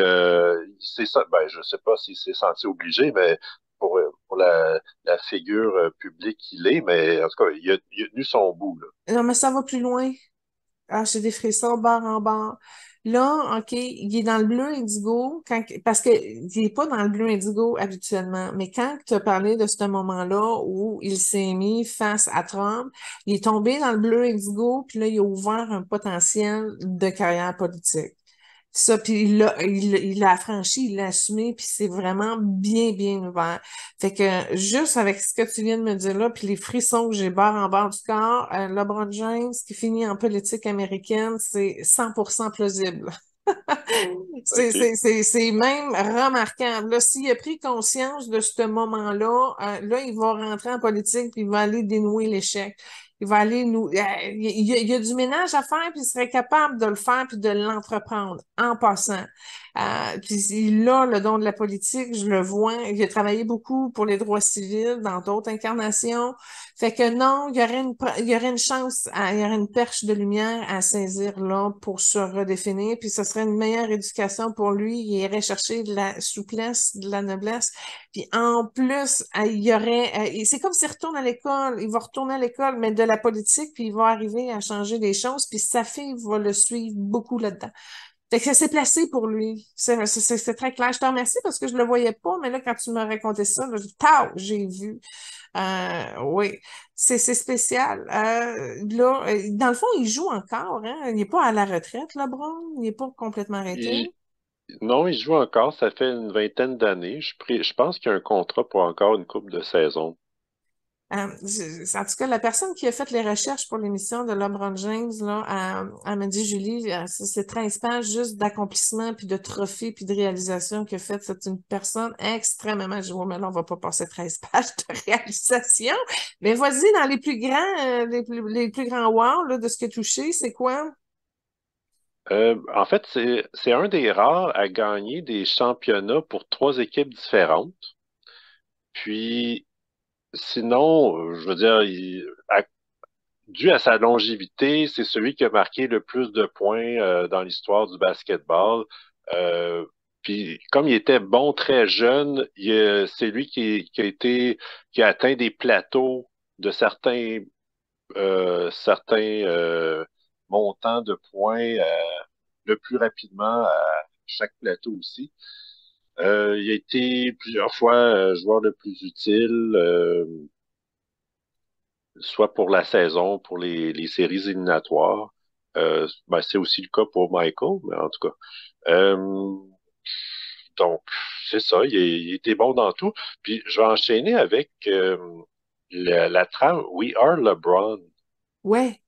c'est ça. Ben, je sais pas s'il s'est senti obligé, mais pour la figure publique qu'il est, mais en tout cas, il a tenu son bout, là. Non, mais ça va plus loin. Ah, j'ai des frissons barre en barre. Là, OK, il est dans le bleu indigo parce que il est pas dans le bleu indigo habituellement, mais quand tu as parlé de ce moment-là où il s'est mis face à Trump, il est tombé dans le bleu indigo, puis là, il a ouvert un potentiel de carrière politique. Ça, puis il l'a affranchi, il l'a assumé, puis c'est vraiment bien, bien ouvert. Fait que juste avec ce que tu viens de me dire là, puis les frissons que j'ai barre en barre du corps, LeBron James qui finit en politique américaine, c'est 100% plausible. OK. C'est même remarquable. Là, s'il a pris conscience de ce moment-là, là, il va rentrer en politique puis il va aller dénouer l'échec. Il va aller nous. Il y a du ménage à faire, puis il serait capable de le faire puis de l'entreprendre en passant. Puis il a le don de la politique, je le vois. Il a travaillé beaucoup pour les droits civils dans d'autres incarnations. Fait que non, il y aurait une chance, il y aurait une perche de lumière à saisir là pour se redéfinir, puis ce serait une meilleure éducation pour lui. Il irait chercher de la souplesse, de la noblesse, puis en plus, il y aurait, c'est comme s'il retourne à l'école, il va retourner à l'école, mais de la politique, puis il va arriver à changer les choses, puis sa fille va le suivre beaucoup là-dedans. Fait que ça s'est placé pour lui. C'est très clair. Je te remercie parce que je le voyais pas, mais là, quand tu m'as raconté ça, là, j'ai vu. Oui, c'est spécial. Là, dans le fond, il joue encore, hein? Il n'est pas à la retraite, LeBron. Il n'est pas complètement arrêté. Il- non, il joue encore, ça fait une vingtaine d'années. Je pense qu'il y a un contrat pour encore une couple de saisons. En tout cas, la personne qui a fait les recherches pour l'émission de LeBron James, là, elle m'a dit, Julie, c'est 13 pages juste d'accomplissement, puis de trophées, puis de réalisation qu'il a fait. C'est une personne extrêmement... Je vois, mais là, on va pas passer 13 pages de réalisation. Mais vas-y, dans les plus grands, les plus grands wow, là, de ce que tu as touché, c'est quoi? En fait, c'est un des rares à gagner des championnats pour trois équipes différentes. Puis, sinon, je veux dire, dû à sa longévité, c'est celui qui a marqué le plus de points dans l'histoire du basketball. Euh, Puis comme il était bon très jeune, c'est lui qui a atteint des plateaux de certains montant de points le plus rapidement à chaque plateau aussi. Il a été plusieurs fois joueur le plus utile, soit pour la saison, pour les séries éliminatoires. Ben, c'est aussi le cas pour Michael, mais en tout cas. Euh, donc, c'est ça, il était bon dans tout. Puis, je vais enchaîner avec la trame We Are LeBron Ouais.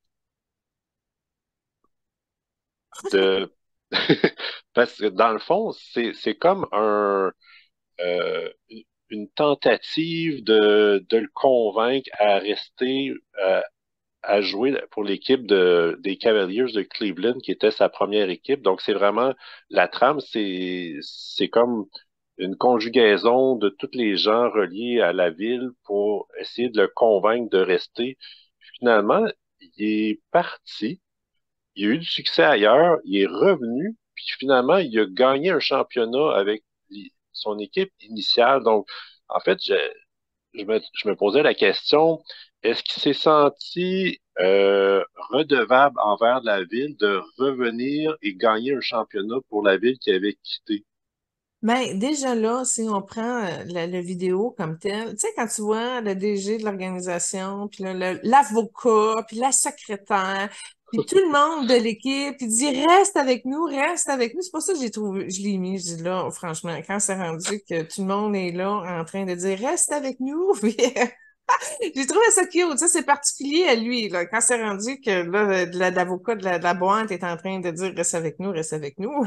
de... Parce que dans le fond, c'est comme euh, une tentative de le convaincre à rester à jouer pour l'équipe des Cavaliers de Cleveland, qui était sa première équipe. Donc, c'est vraiment la trame, c'est comme une conjugaison de tous les gens reliés à la ville pour essayer de le convaincre de rester. Finalement, il est parti, il a eu du succès ailleurs, il est revenu, puis finalement, il a gagné un championnat avec son équipe initiale. Donc, en fait, je me posais la question, est-ce qu'il s'est senti redevable envers la ville de revenir et gagner un championnat pour la ville qu'il avait quitté? Mais déjà là, si on prend la vidéo comme telle, tu sais, quand tu vois le DG de l'organisation, puis l'avocat, puis la secrétaire, puis tout le monde de l'équipe, il dit reste avec nous. C'est pour ça que j'ai trouvé, je l'ai mis, je dis là, franchement, quand c'est rendu que tout le monde est là en train de dire reste avec nous, puis j'ai trouvé ça cute, ça c'est particulier à lui, là, quand c'est rendu que là, l'avocat de la boîte est en train de dire reste avec nous, reste avec nous.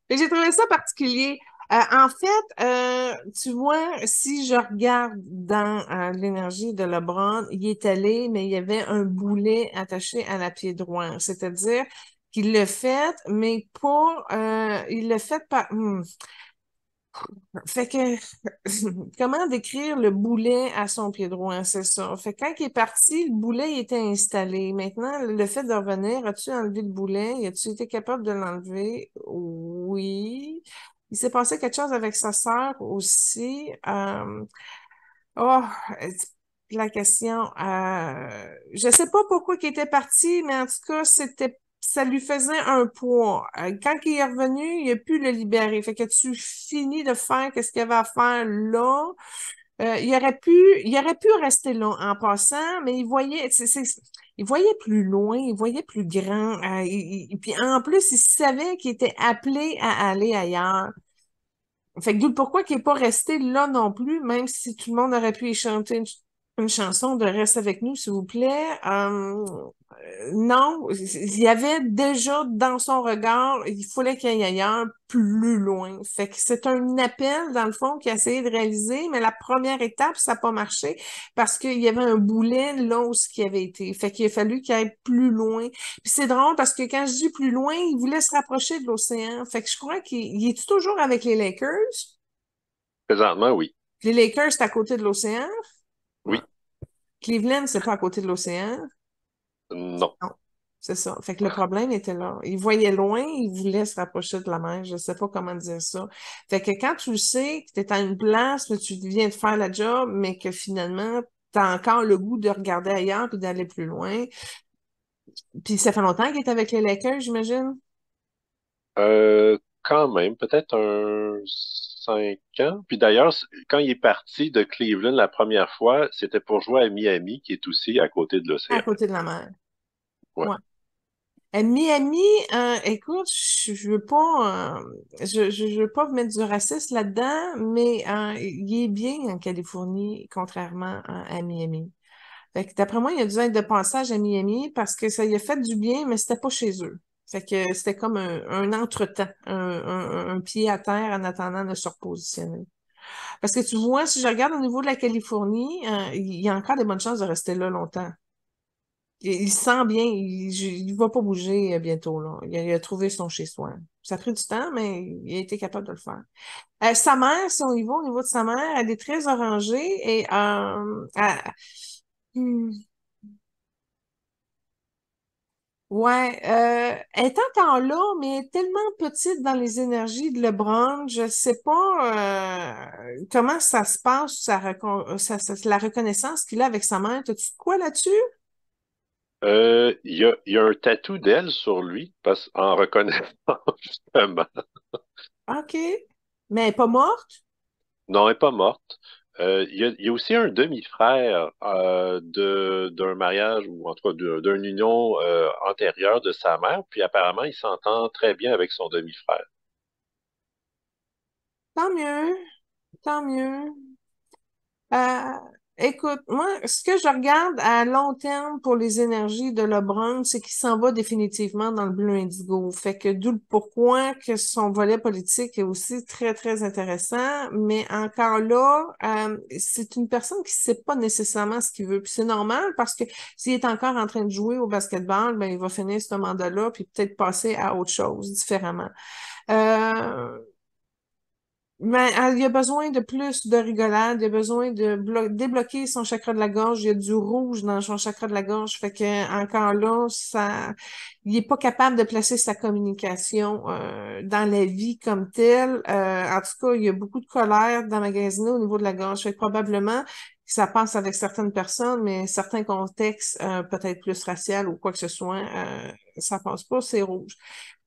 Et j'ai trouvé ça particulier. En fait, tu vois, si je regarde dans l'énergie de LeBron, il est allé, mais il y avait un boulet attaché à la pied droit. C'est-à-dire qu'il l'a fait, mais pas, il l'a fait par, fait que, comment décrire le boulet à son pied droit, c'est ça. Fait que quand il est parti, le boulet il était installé. Maintenant, le fait de revenir, as-tu enlevé le boulet? As-tu été capable de l'enlever? Oui. Il s'est passé quelque chose avec sa sœur aussi. Oh, la question. Je sais pas pourquoi il était parti, mais en tout cas, ça lui faisait un poids. Quand il est revenu, il a pu le libérer. Fait que tu finis de faire qu'est-ce qu'il y avait à faire là. Il aurait pu rester là en passant, mais il voyait plus loin, il voyait plus grand. Puis en plus, il savait qu'il était appelé à aller ailleurs. Fait que d'où le pourquoi qu'il n'est pas resté là non plus, même si tout le monde aurait pu y chanter une chanson de Reste avec nous, s'il vous plaît. Non, il y avait déjà dans son regard, il fallait qu'il aille ailleurs, plus loin. Fait que c'est un appel, dans le fond, qu'il a essayé de réaliser, mais la première étape, ça n'a pas marché parce qu'il y avait un boulet là où ce qui avait été. Fait qu'il a fallu qu'il aille plus loin. Puis c'est drôle parce que quand je dis plus loin, il voulait se rapprocher de l'océan. Fait que je crois qu'il est toujours avec les Lakers. Présentement, oui. Les Lakers, c'est à côté de l'océan. Ouais. Oui. Cleveland, c'est pas à côté de l'océan. Non. Non, c'est ça. Fait que le problème était là. Il voyait loin, il voulait se rapprocher de la mer. Je sais pas comment dire ça. Fait que quand tu le sais que tu es à une place, que tu viens de faire la job, mais que finalement, tu as encore le goût de regarder ailleurs puis d'aller plus loin. Puis ça fait longtemps qu'il est avec les Lakers, j'imagine. Quand même, peut-être un 5 ans. Puis d'ailleurs, quand il est parti de Cleveland la première fois, c'était pour jouer à Miami, qui est aussi à côté de À l'océan. côté de la mer. Ouais. Ouais. Miami, écoute, je veux pas, je veux pas mettre du racisme là-dedans, mais il est bien en Californie, contrairement à Miami. Fait que d'après moi, il a dû être de passage à Miami parce que ça lui a fait du bien, mais c'était pas chez eux. Fait que c'était comme un entretemps, un pied à terre en attendant de se repositionner. Parce que tu vois, si je regarde au niveau de la Californie, il y a encore des bonnes chances de rester là longtemps. Il se sent bien, il va pas bouger bientôt, là. Il a trouvé son chez-soi. Ça a pris du temps, mais il a été capable de le faire. Sa mère, si on y va au niveau de sa mère, elle est très orangée et hmm, ouais, elle est encore là, mais elle est tellement petite dans les énergies de LeBron, je sais pas comment ça se passe, la reconnaissance qu'il a avec sa mère. T'as-tu de quoi là-dessus? Il y a un tatou d'elle sur lui, parce, en reconnaissant justement. OK. Mais elle est pas morte? Non, elle n'est pas morte. Il y a aussi un demi-frère d'un mariage, ou en tout cas d'une union antérieure de sa mère, puis apparemment, il s'entend très bien avec son demi-frère. Tant mieux. Tant mieux. Euh, Écoute, moi, ce que je regarde à long terme pour les énergies de LeBron, c'est qu'il s'en va définitivement dans le bleu indigo. Fait que d'où le pourquoi que son volet politique est aussi très, très intéressant. Mais encore là, c'est une personne qui sait pas nécessairement ce qu'il veut. Puis c'est normal parce que s'il est encore en train de jouer au basketball, ben, il va finir ce mandat-là puis peut-être passer à autre chose différemment. Euh, mais il y a besoin de plus de rigolade, il y a besoin de débloquer son chakra de la gorge, il y a du rouge dans son chakra de la gorge, fait que encore là, il est pas capable de placer sa communication dans la vie comme telle. En tout cas, il y a beaucoup de colère d'emmagasiner au niveau de la gorge, fait que probablement que ça passe avec certaines personnes, mais certains contextes, peut-être plus racial ou quoi que ce soit, ça passe pas, c'est rouge.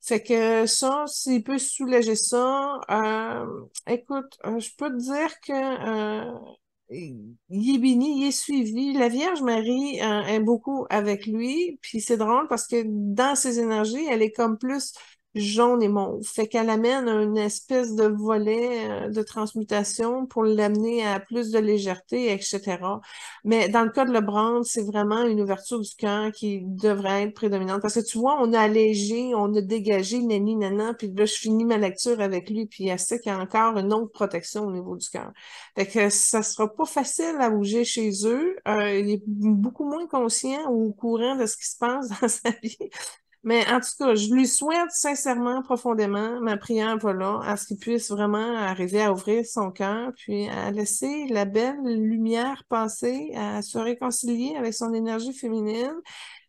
Fait que ça, s'il peut soulager ça, écoute, je peux te dire que il est béni, il est suivi. La Vierge Marie aime beaucoup avec lui. Puis c'est drôle parce que dans ses énergies, elle est comme plus jaune et mauve. Fait qu'elle amène une espèce de volet de transmutation pour l'amener à plus de légèreté, etc. Mais dans le cas de LeBron, c'est vraiment une ouverture du cœur qui devrait être prédominante. Parce que tu vois, on a allégé, on a dégagé, nani, nana, puis là, je finis ma lecture avec lui, puis elle sait qu'il y a encore une autre protection au niveau du cœur. Fait que ça sera pas facile à bouger chez eux. Il est beaucoup moins conscient ou au courant de ce qui se passe dans sa vie. Mais en tout cas, je lui souhaite sincèrement, profondément, ma prière va là, à ce qu'il puisse vraiment arriver à ouvrir son cœur, puis à laisser la belle lumière passer, à se réconcilier avec son énergie féminine,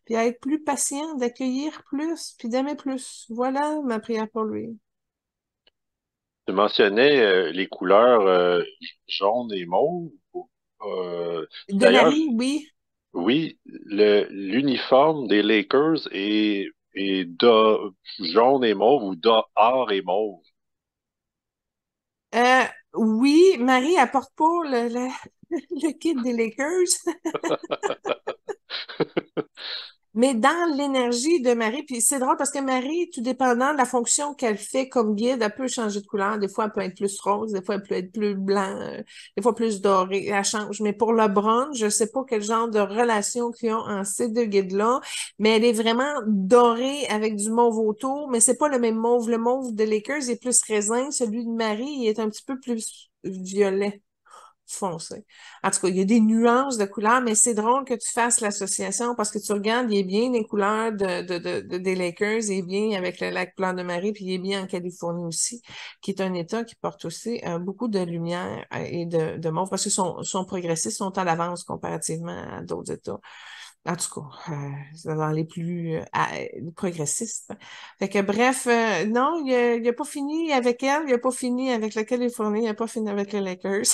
puis à être plus patient, d'accueillir plus, puis d'aimer plus. Voilà ma prière pour lui. Tu mentionnais les couleurs jaune et mauve. De D'ailleurs, Marie, oui. oui, l'uniforme des Lakers est jaune et mauve ou or et mauve. Euh, oui, Marie apporte pas le kit des Lakers. Mais dans l'énergie de Marie, puis c'est drôle parce que Marie, tout dépendant de la fonction qu'elle fait comme guide, elle peut changer de couleur. Des fois, elle peut être plus rose, des fois, elle peut être plus blanc, des fois plus doré. Elle change. Mais pour le brun, je sais pas quel genre de relation qu'ils ont en ces deux guides-là, mais elle est vraiment dorée avec du mauve autour, mais c'est pas le même mauve. Le mauve de Lakers est plus raisin. Celui de Marie, il est un petit peu plus violet foncé. En tout cas, il y a des nuances de couleurs, mais c'est drôle que tu fasses l'association parce que tu regardes, il est bien les couleurs des Lakers, il est bien avec la couleur de Marie, puis il est bien en Californie aussi, qui est un État qui porte aussi beaucoup de lumière et de mauve parce que son progressistes sont à l'avance comparativement à d'autres États. En tout cas, c'est dans les plus progressistes. Fait que bref, non, il a pas fini avec elle, il a pas fini avec la Californie, il a pas fini avec les Lakers.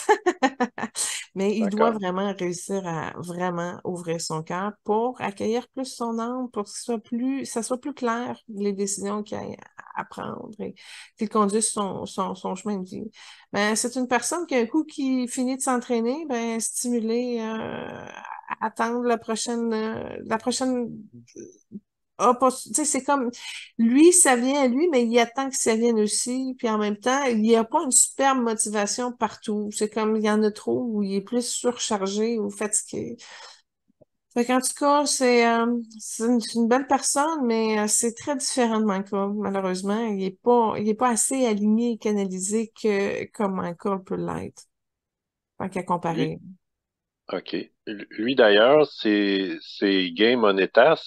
Mais il doit D'accord. vraiment réussir à vraiment ouvrir son cœur pour accueillir plus son âme, pour que ça soit plus clair, les décisions qu'il a à prendre et qu'il conduise son chemin de vie. Ben, c'est une personne qui, un coup qui finit de s'entraîner, ben, stimulée à attendre la prochaine tu sais, c'est comme, lui, ça vient à lui, mais il attend que ça vienne aussi, puis en même temps, il n'y a pas une superbe motivation partout. C'est comme, il y en a trop, ou il est plus surchargé ou fatigué. Fait qu'en tout cas, c'est une belle personne, mais c'est très différent de Michael, malheureusement. Il est pas assez aligné et canalisé comme Michael peut l'être. Tant qu'à Lui, comparer. OK. Lui, d'ailleurs, ses gains monétaires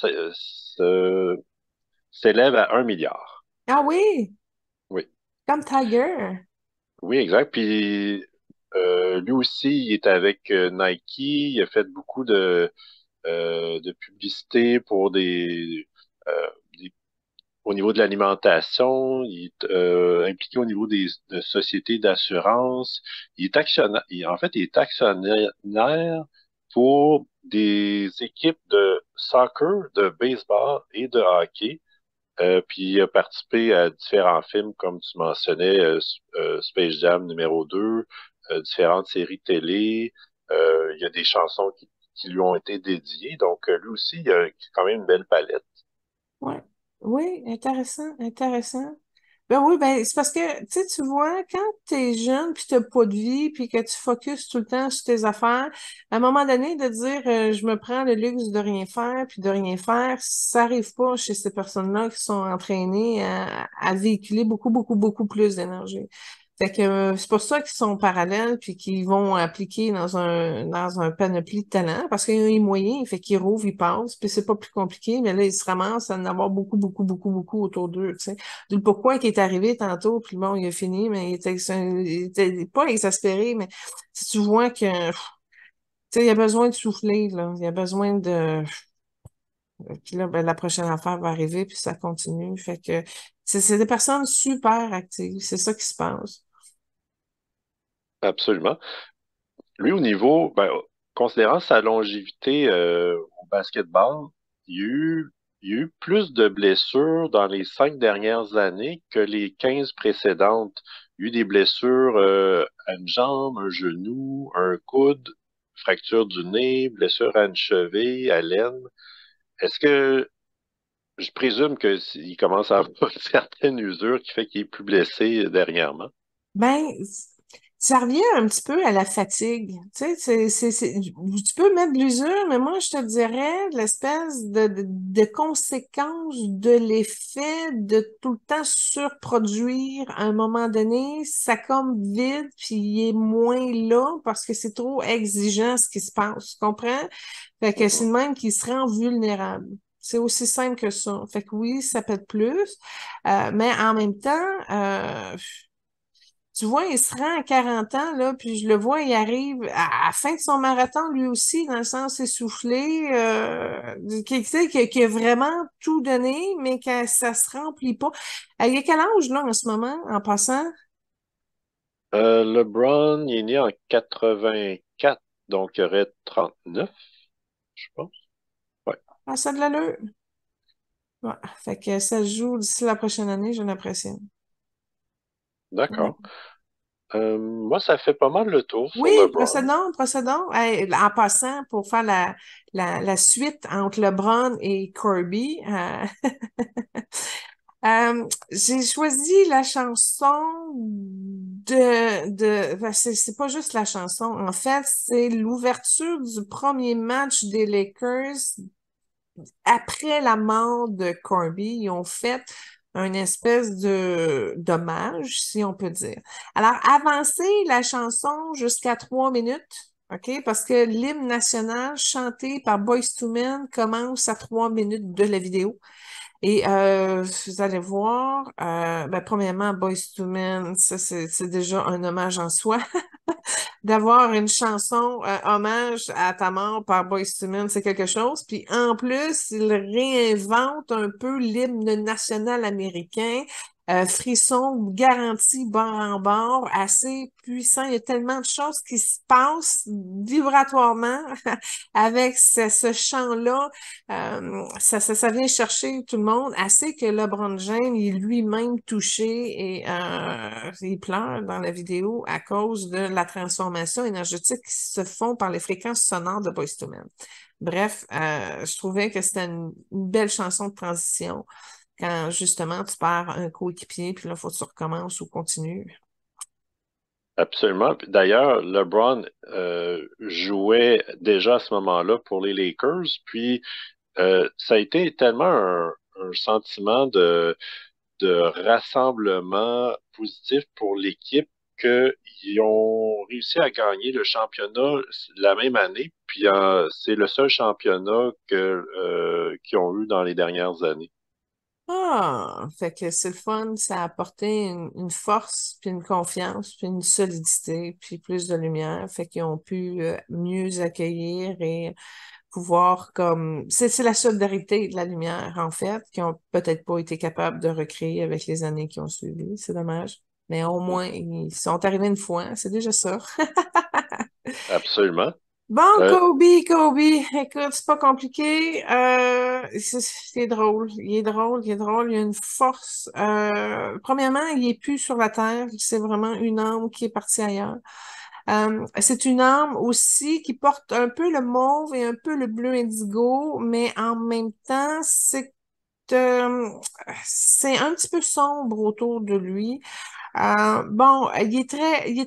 s'élèvent à 1 milliard. Ah oui, Oui. comme Tiger. Oui, exact. Puis lui aussi, il est avec Nike. Il a fait beaucoup de publicité pour des au niveau de l'alimentation, il est impliqué au niveau de sociétés d'assurance. Il est actionnaire, en fait, il est actionnaire pour des équipes de soccer, de baseball et de hockey. Puis il a participé à différents films, comme tu mentionnais, Space Jam numéro 2, différentes séries télé. Il y a des chansons qui lui ont été dédiées. Donc, lui aussi, il a quand même une belle palette. Ouais. Oui, intéressant, intéressant. Ben oui, ben c'est parce que, tu vois, quand t'es jeune, puis t'as pas de vie, puis que tu focuses tout le temps sur tes affaires, à un moment donné, de dire je me prends le luxe de rien faire, puis de rien faire, ça arrive pas chez ces personnes-là qui sont entraînées à véhiculer beaucoup, beaucoup, beaucoup plus d'énergie. Fait que c'est pour ça qu'ils sont parallèles puis qu'ils vont appliquer dans un panoplie de talents parce qu'ils ont les moyens, fait qu'ils rouvrent, ils passent, puis c'est pas plus compliqué, mais là, ils se ramassent à en avoir beaucoup, beaucoup, beaucoup, beaucoup autour d'eux, tu sais. Du pourquoi qui est arrivé tantôt, puis bon, il a fini, mais il était pas exaspéré, mais si tu vois que tu sais, il y a besoin de souffler, là. Il y a besoin de. Puis là, ben, la prochaine affaire va arriver, puis ça continue. Fait que c'est des personnes super actives. C'est ça qui se passe. Absolument. Lui, au niveau, ben, considérant sa longévité au basketball, il y a eu, il y a eu plus de blessures dans les 5 dernières années que les 15 précédentes. Il y a eu des blessures à une jambe, un genou, un coude, fracture du nez, blessure à une cheville, à l'aine. Est-ce que je présume qu'il commence à avoir une certaine usure qui fait qu'il est plus blessé dernièrement? Ben, ça revient un petit peu à la fatigue. Tu sais, tu peux mettre de l'usure, mais moi, je te dirais l'espèce de conséquence de l'effet de tout le temps surproduire à un moment donné, ça comme vide, puis il est moins là parce que c'est trop exigeant ce qui se passe. Tu comprends? Fait que c'est Mhm. le même qui se rend vulnérable. C'est aussi simple que ça. Fait que oui, ça peut être plus, mais en même temps, tu vois, il se rend à 40 ans, là, puis je le vois, il arrive à la fin de son marathon, lui aussi, dans le sens essoufflé, tu sais, qui a vraiment tout donné, mais que ça se remplit pas. Il a quel âge, là, en ce moment, en passant? LeBron, il est né en 84, donc il aurait 39, je pense. Ouais, Ah, ça a de l'allure. Ouais. Fait que ça se joue d'ici la prochaine année, j'ai l'impression. Ouais. d'accord. Moi, ça fait pas mal le tour Oui, sur LeBron. procédons, procédons. Hey, en passant, pour faire la suite entre LeBron et Kirby, j'ai choisi la chanson ben, c'est pas juste la chanson. En fait, c'est l'ouverture du premier match des Lakers après la mort de Kobe. Ils ont fait une espèce de d'hommage, si on peut dire. Alors, avancez la chanson jusqu'à 3 minutes. OK? Parce que l'hymne national chanté par Boyz II Men commence à 3 minutes de la vidéo. Et vous allez voir, ben, premièrement, Boyz II Men, ça c'est déjà un hommage en soi. D'avoir une chanson hommage à ta mort par Boyz II Men, c'est quelque chose. Puis en plus, il réinvente un peu l'hymne national américain. Frisson garanti bord en bord, assez puissant. Il y a tellement de choses qui se passent vibratoirement avec ce chant-là. Ça vient chercher tout le monde, assez que LeBron James est lui-même touché et il pleure dans la vidéo à cause de la transformation énergétique qui se font par les fréquences sonores de Boyz II Men. Bref, je trouvais que c'était une belle chanson de transition quand justement tu perds un coéquipier, puis là, il faut que tu recommences ou continues. Absolument. Puis d'ailleurs, LeBron jouait déjà à ce moment-là pour les Lakers. Puis ça a été tellement un sentiment de rassemblement positif pour l'équipe qu'ils ont réussi à gagner le championnat la même année. Puis c'est le seul championnat qu'ils ont eu dans les dernières années. Ah, fait que c'est le fun, ça a apporté une force, puis une confiance, puis une solidité, puis plus de lumière, fait qu'ils ont pu mieux accueillir et pouvoir comme c'est la solidarité de la lumière en fait qui ont peut-être pas été capables de recréer avec les années qui ont suivi. C'est dommage. Mais au moins, ils sont arrivés une fois, c'est déjà ça. Absolument. Bon, Euh, Kobe, écoute, c'est pas compliqué. C'est drôle, il est drôle, il est drôle, il a une force. Premièrement, il est plus sur la terre, c'est vraiment une âme qui est partie ailleurs. C'est une âme aussi qui porte un peu le mauve et un peu le bleu indigo, mais en même temps, euh, c'est un petit peu sombre autour de lui. Bon, il est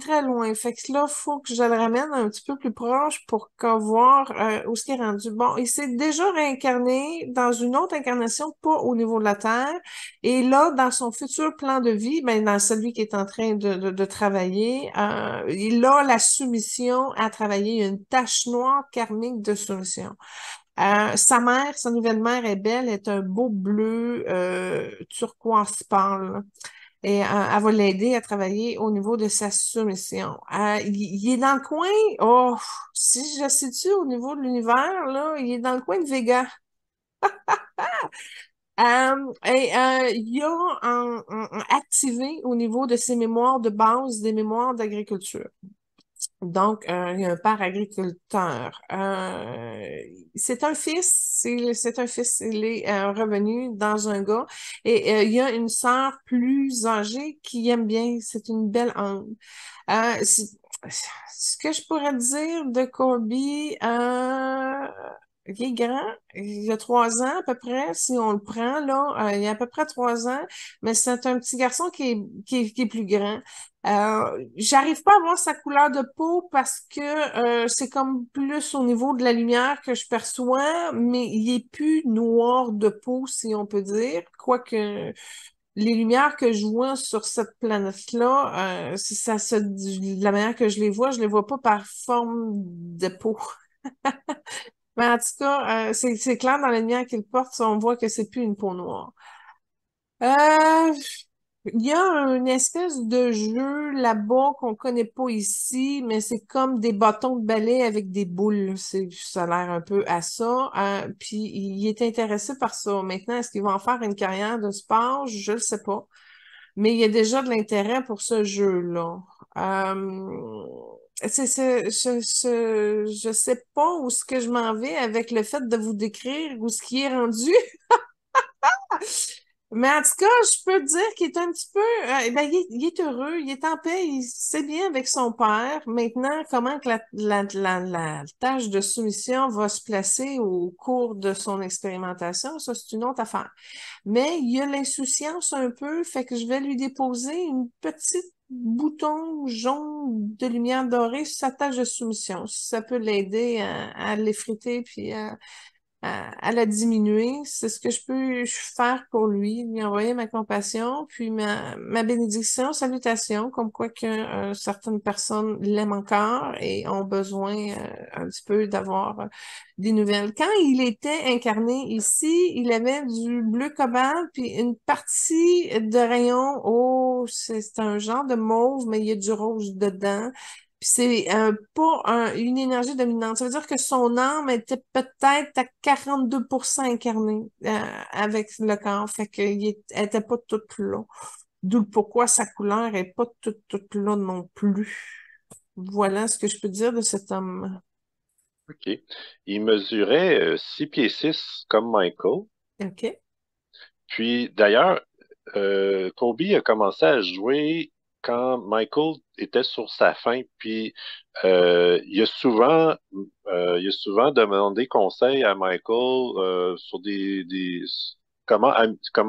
très loin. Fait que là, faut que je le ramène un petit peu plus proche pour voir où est-ce qu'il est rendu. Bon, il s'est déjà réincarné dans une autre incarnation, pas au niveau de la Terre. Et là, dans son futur plan de vie, ben, dans celui qui est en train de travailler, il a la soumission à travailler. Il y a une tache noire karmique de soumission. Sa mère, sa nouvelle mère est belle, est un beau bleu turquoise pâle. Et elle va l'aider à travailler au niveau de sa soumission. Il est dans le coin, oh, si je situe au niveau de l'univers, là, il est dans le coin de Vega. Il a activé au niveau de ses mémoires de base des mémoires d'agriculture. Donc, il y a un père agriculteur. C'est un fils, c'est un fils. Il est revenu dans un gars. Et il y a une sœur plus âgée qui aime bien. C'est une belle âme. Ce que je pourrais dire de Corby, il est grand, il a 3 ans à peu près, si on le prend, là, il a à peu près 3 ans, mais c'est un petit garçon qui est plus grand. J'arrive pas à voir sa couleur de peau parce que c'est comme plus au niveau de la lumière que je perçois, mais il est plus noir de peau, si on peut dire, quoique les lumières que je vois sur cette planète-là, de la manière que je les vois pas par forme de peau. Mais en tout cas, c'est clair dans la lumière qu'il porte, on voit que c'est plus une peau noire. Euh, il y a une espèce de jeu là-bas qu'on connaît pas ici, mais c'est comme des bâtons de balai avec des boules. Ça a l'air un peu à ça. Puis il est intéressé par ça. Maintenant, est-ce qu'il va en faire une carrière de sport? Je le sais pas. Mais il y a déjà de l'intérêt pour ce jeu-là. Je sais pas où ce que je m'en vais avec le fait de vous décrire où ce qui est rendu. Mais en tout cas, je peux te dire qu'il est un petit peu, ben, il est heureux, il est en paix, il sait bien avec son père. Maintenant, comment que la tâche de soumission va se placer au cours de son expérimentation, ça, c'est une autre affaire. Mais il y a l'insouciance un peu, fait que je vais lui déposer une petite bouton jaune de lumière dorée sur sa tâche de soumission. Si ça peut l'aider à l'effriter puis à la diminuer. C'est ce que je peux faire pour lui, lui envoyer ma compassion, puis ma bénédiction, salutation, comme quoi que certaines personnes l'aiment encore et ont besoin un petit peu d'avoir des nouvelles. Quand il était incarné ici, il avait du bleu cobalt, puis une partie de rayon, oh, c'est un genre de mauve, mais il y a du rose dedans. Puis c'est pas une énergie dominante. Ça veut dire que son âme était peut-être à 42% incarnée avec le corps. Fait qu'elle était pas toute là. D'où pourquoi sa couleur est pas toute là non plus. Voilà ce que je peux dire de cet homme. OK. Il mesurait 6 pieds 6 comme Michael. OK. Puis d'ailleurs, Kobe a commencé à jouer quand Michael était sur sa fin. Puis il a souvent demandé conseil à Michael sur comment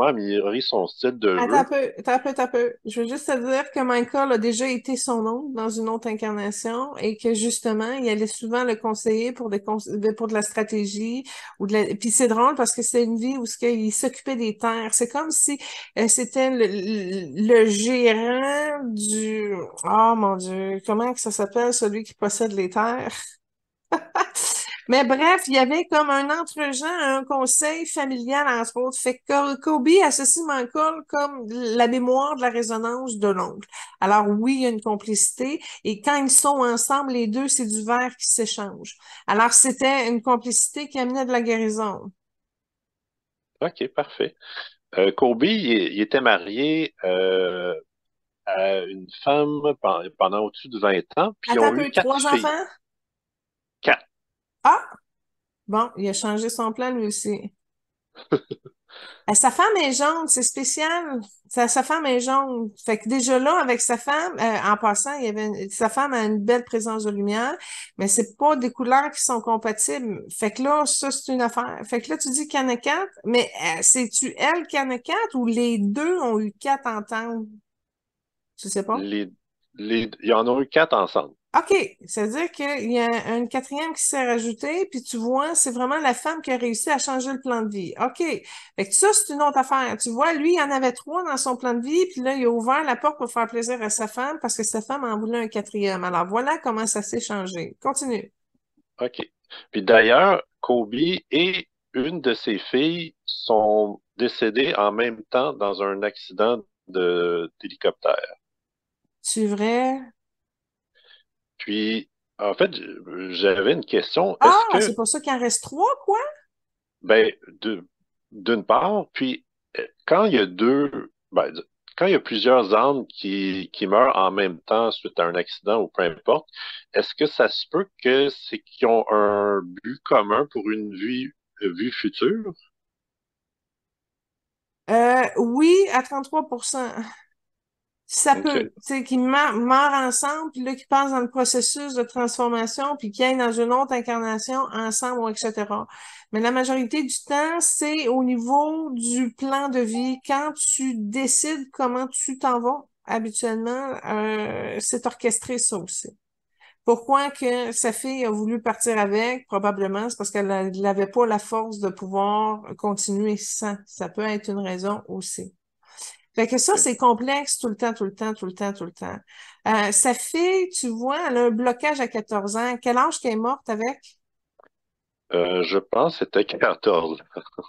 améliorer son style de Attends un jeu. peu, attends un peu, attends un peu. Je veux juste te dire que Michael a déjà été son oncle dans une autre incarnation et que justement, il allait souvent le conseiller pour de la stratégie ou de la... Puis c'est drôle parce que c'est une vie où il s'occupait des terres. C'est comme si c'était le gérant du... Oh mon Dieu, comment que ça s'appelle, celui qui possède les terres? Mais bref, il y avait comme un entre-gens, un conseil familial entre autres. Fait que Kobe associe Michael comme la mémoire de la résonance de l'oncle. Alors oui, il y a une complicité. Et quand ils sont ensemble, les deux, c'est du verre qui s'échange. Alors c'était une complicité qui amenait de la guérison. OK, parfait. Kobe, il était marié à une femme pendant au-dessus de 20 ans, puis ils Attends un ont eu peu, 4 trois filles. enfants? 4. Ah, bon, il a changé son plan lui aussi. Sa femme est jaune, c'est spécial. Sa femme est jaune. Fait que déjà là, avec sa femme, en passant, sa femme a une belle présence de lumière, mais c'est pas des couleurs qui sont compatibles. Fait que là, ça, c'est une affaire. Fait que là, tu dis qu'il y en a quatre, mais c'est-tu elle qui en a quatre ou les deux ont eu quatre ententes? Je sais pas. Les, il y en a eu 4 ensemble. OK, ça veut dire qu'il y a une quatrième qui s'est rajoutée, puis tu vois, c'est vraiment la femme qui a réussi à changer le plan de vie. OK, fait que ça, c'est une autre affaire. Tu vois, lui, il en avait trois dans son plan de vie, puis là, il a ouvert la porte pour faire plaisir à sa femme parce que sa femme en voulait un quatrième. Alors voilà comment ça s'est changé. Continue. OK. Puis d'ailleurs, Kobe et une de ses filles sont décédées en même temps dans un accident d'hélicoptère. C'est vrai? Puis, en fait, j'avais une question. Est-ce Ah, c'est que, pour ça qu'il en reste trois, quoi? ben, d'une part, puis quand il y a quand il y a plusieurs âmes qui meurent en même temps suite à un accident ou peu importe, est-ce que ça se peut que c'est qu'ils ont un but commun pour une vue future? Oui, à 33%. Ça OK. peut, tu sais, qu'ils meurent ensemble, puis là, qu'ils passent dans le processus de transformation, puis qu'ils aillent dans une autre incarnation ensemble, ou etc. Mais la majorité du temps, c'est au niveau du plan de vie. Quand tu décides comment tu t'en vas, habituellement, c'est orchestré ça aussi. Pourquoi que sa fille a voulu partir avec? Probablement, c'est parce qu'elle n'avait pas la force de pouvoir continuer sans. Ça peut être une raison aussi. Fait que ça, OK. c'est complexe tout le temps, tout le temps, tout le temps, tout le temps. Sa fille, tu vois, elle a un blocage à 14 ans. Quel âge qu'elle est morte avec? Je pense que c'était 14.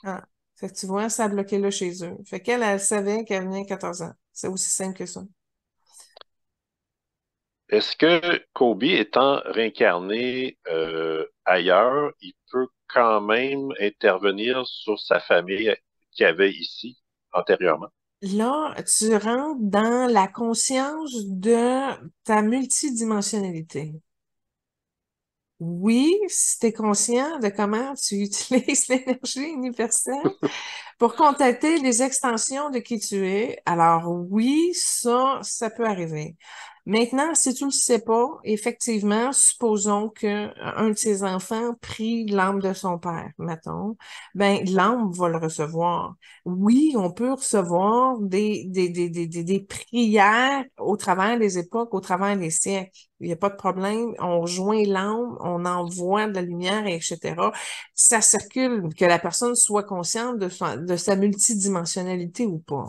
Ah. Fait que tu vois, ça a bloqué là chez eux. Fait qu'elle, elle savait qu'elle venait à 14 ans. C'est aussi simple que ça. Est-ce que Kobe étant réincarné ailleurs, il peut quand même intervenir sur sa famille qu'il avait ici antérieurement? Là, tu rentres dans la conscience de ta multidimensionnalité. Oui, si tu es conscient de comment tu utilises l'énergie universelle, pour contacter les extensions de qui tu es, alors oui, ça peut arriver. Maintenant, si tu le sais pas, effectivement, supposons que un de ses enfants prie l'âme de son père, mettons, ben l'âme va le recevoir. Oui, on peut recevoir des prières au travers des époques, au travers des siècles. Il n'y a pas de problème. On rejoint l'âme, on envoie de la lumière, etc. Ça circule, que la personne soit consciente de sa multidimensionnalité ou pas.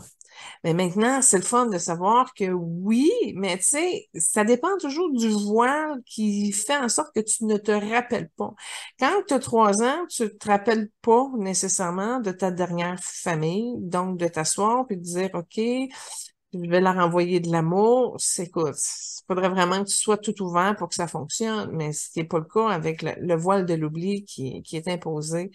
Mais maintenant, c'est le fun de savoir que oui, mais tu sais, ça dépend toujours du voile qui fait en sorte que tu ne te rappelles pas. Quand tu as 3 ans, tu ne te rappelles pas nécessairement de ta dernière famille, donc de t'asseoir puis de dire, OK, je vais leur envoyer de l'amour. Écoute, il faudrait vraiment que tu sois tout ouvert pour que ça fonctionne, mais ce qui n'est pas le cas avec le voile de l'oubli qui est imposé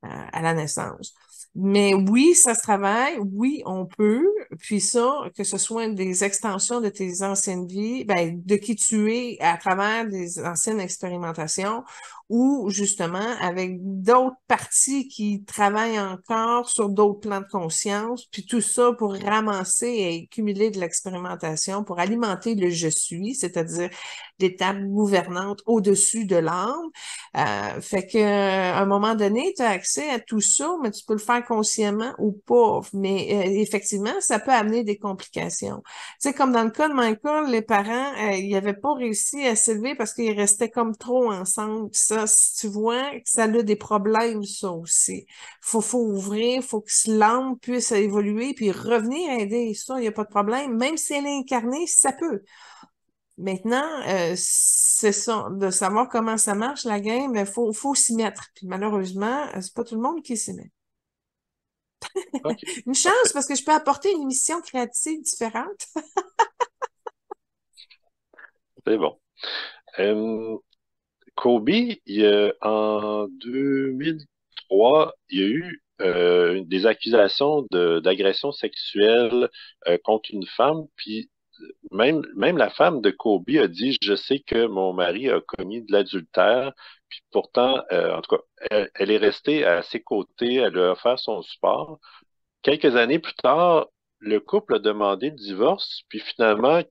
à la naissance. Mais oui, ça se travaille, oui, on peut. Puis ça, que ce soit des extensions de tes anciennes vies, ben, de qui tu es à travers des anciennes expérimentations, ou justement avec d'autres parties qui travaillent encore sur d'autres plans de conscience, puis tout ça pour ramasser et cumuler de l'expérimentation, pour alimenter le je suis, c'est-à-dire l'étape gouvernante au-dessus de l'âme. Fait que, à un moment donné, tu as accès à tout ça, mais tu peux le faire consciemment ou pas. Mais effectivement, ça peut amener des complications. Tu sais, comme dans le cas de Michael, les parents, ils n'avaient pas réussi à s'élever parce qu'ils restaient comme trop ensemble. Ça, tu vois, ça a des problèmes, ça aussi. Faut ouvrir, faut que l'âme puisse évoluer puis revenir aider. Ça, il n'y a pas de problème. Même si elle est incarnée, ça peut. Maintenant, c'est ça, de savoir comment ça marche, la game, il faut s'y mettre. Puis malheureusement, c'est pas tout le monde qui s'y met. OK, Une chance parfait. parce que je peux apporter une mission créative différente. C'est bon. Euh, Kobe, en 2003, il y a eu des accusations d'agression sexuelle contre une femme, puis même la femme de Kobe a dit, je sais que mon mari a commis de l'adultère, puis pourtant, en tout cas, elle est restée à ses côtés, elle lui a offert son support. Quelques années plus tard, le couple a demandé le divorce, puis finalement,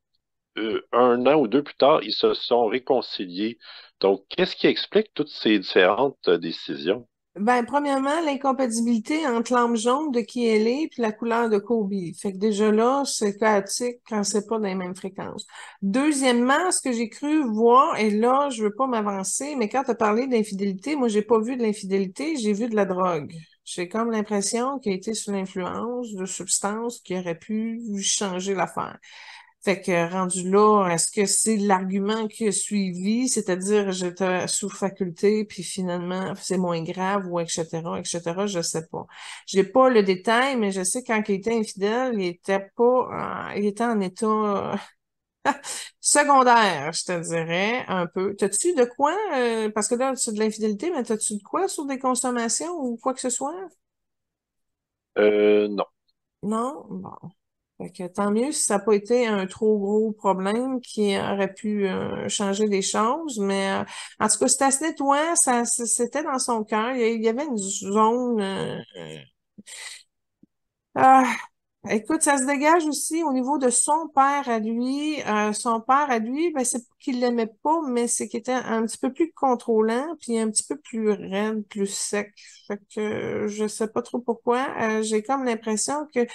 un an ou deux plus tard, ils se sont réconciliés. Donc, qu'est-ce qui explique toutes ces différentes décisions? Ben, premièrement, l'incompatibilité entre l'âme jaune de qui elle est puis la couleur de Kobe. Fait que déjà là, c'est chaotique quand c'est pas dans les mêmes fréquences. Deuxièmement, ce que j'ai cru voir, et là, je veux pas m'avancer, mais quand tu as parlé d'infidélité, moi, j'ai pas vu de l'infidélité, j'ai vu de la drogue. J'ai comme l'impression qu'il a été sous l'influence de substances qui auraient pu changer l'affaire. Fait que rendu là, est-ce que c'est l'argument qui a suivi, c'est-à-dire j'étais sous faculté, puis finalement c'est moins grave ou etc., je sais pas. J'ai pas le détail, mais je sais quand il était infidèle, il était pas, il était en état secondaire, je te dirais, un peu. T'as-tu de quoi, parce que là, c'est de l'infidélité, mais t'as-tu de quoi sur des consommations ou quoi que ce soit? Non. Non? Bon. Fait que tant mieux si ça n'a pas été un trop gros problème qui aurait pu changer des choses. Mais en tout cas, c'était assez nettoyant, c'était dans son cœur. Il y avait une zone. Ah, écoute, ça se dégage aussi au niveau de son père à lui. Son père à lui, ben, c'est pas qu'il l'aimait pas, mais c'est qu'il était un petit peu plus contrôlant, puis un petit peu plus raide, plus sec. Fait que je sais pas trop pourquoi. J'ai comme l'impression que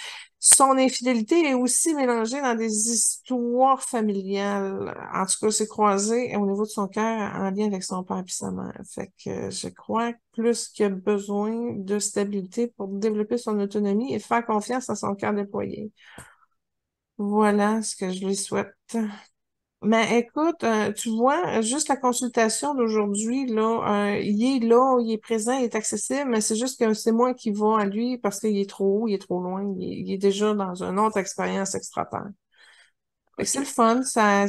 son infidélité est aussi mélangée dans des histoires familiales. En tout cas, c'est croisé au niveau de son cœur en lien avec son père et sa mère. Fait que je crois plus qu'il a besoin de stabilité pour développer son autonomie et faire confiance à son cœur déployé. Voilà ce que je lui souhaite. Mais écoute, tu vois, juste la consultation d'aujourd'hui, il est présent, il est accessible, mais c'est juste que c'est moi qui vais à lui parce qu'il est trop haut, il est trop loin, il est déjà dans une autre expérience extra-terre. Fait que c'est le OK. fun,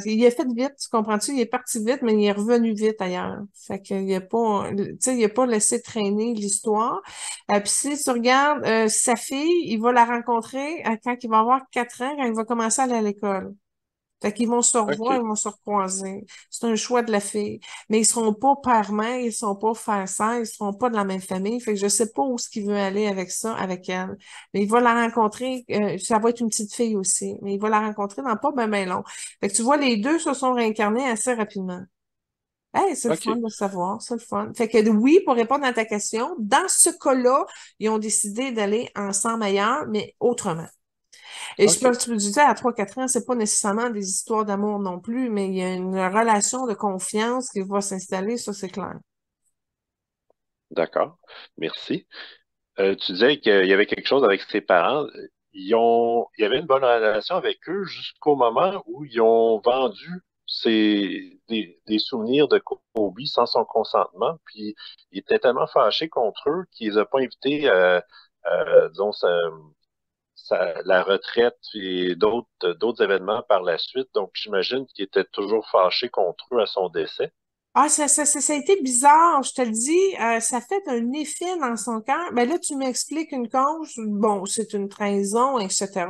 il est fait vite, tu comprends-tu? Il est parti vite, mais il est revenu vite ailleurs. Fait qu'il a pas, tu sais, il a pas laissé traîner l'histoire. Puis si tu regardes, sa fille, il va la rencontrer quand il va avoir 4 ans, quand il va commencer à aller à l'école. Fait qu'ils vont se revoir, ils OK. vont se recroiser. C'est un choix de la fille. Mais ils seront pas père-mère, ils seront pas frère-sœur, ils seront pas de la même famille. Fait que je sais pas où ce qu'il veut aller avec ça, avec elle. Mais il va la rencontrer, ça va être une petite fille aussi, mais il va la rencontrer dans pas ben long. Fait que tu vois, les deux se sont réincarnés assez rapidement. Hey, c'est le fun OK. de savoir, c'est le fun. Fait que oui, pour répondre à ta question, dans ce cas-là, ils ont décidé d'aller ensemble ailleurs, mais autrement. Et je OK. peux te le disais, à 3 4 ans, c'est pas nécessairement des histoires d'amour non plus, mais il y a une relation de confiance qui va s'installer, ça c'est clair. D'accord. Merci. Tu disais qu'il y avait quelque chose avec ses parents. Il y avait une bonne relation avec eux jusqu'au moment où ils ont vendu des souvenirs de Kobe sans son consentement. Puis il était tellement fâché contre eux qu'il les a pas invités disons, la retraite et d'autres événements par la suite. Donc j'imagine qu'il était toujours fâché contre eux à son décès. Ah, ça a été bizarre, je te le dis, ça fait un effet dans son cœur. Ben là, tu m'expliques une cause, bon, c'est une trahison, etc.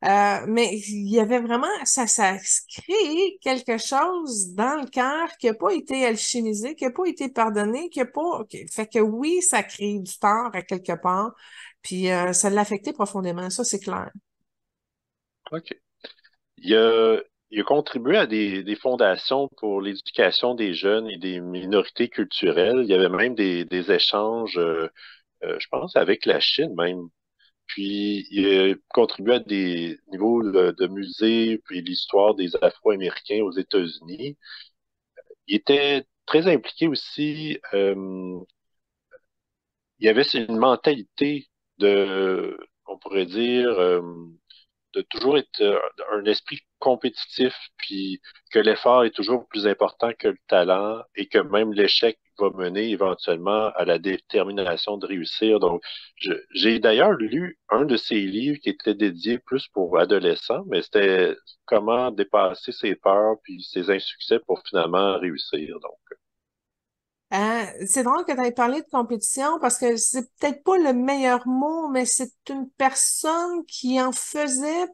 Mais il y avait vraiment, ça crée quelque chose dans le cœur qui n'a pas été alchimisé, qui n'a pas été pardonné, qui n'a pas. Fait que oui, ça crée du tort à quelque part. Puis ça l'a affecté profondément, ça c'est clair. OK. Il a, il a contribué à des fondations pour l'éducation des jeunes et des minorités culturelles. Il y avait même des échanges, je pense, avec la Chine même. Puis, il a contribué à des niveaux de musées, puis l'histoire des Afro-Américains aux États-Unis. Il était très impliqué aussi. Il y avait une mentalité on pourrait dire, de toujours être un esprit compétitif, puis que l'effort est toujours plus important que le talent et que même l'échec va mener éventuellement à la détermination de réussir. Donc, j'ai d'ailleurs lu un de ses livres qui était dédié plus pour adolescents, mais c'était comment dépasser ses peurs puis ses insuccès pour finalement réussir. Donc, C'est drôle que tu aies parlé de compétition parce que c'est peut-être pas le meilleur mot, mais c'est une personne qui en faisait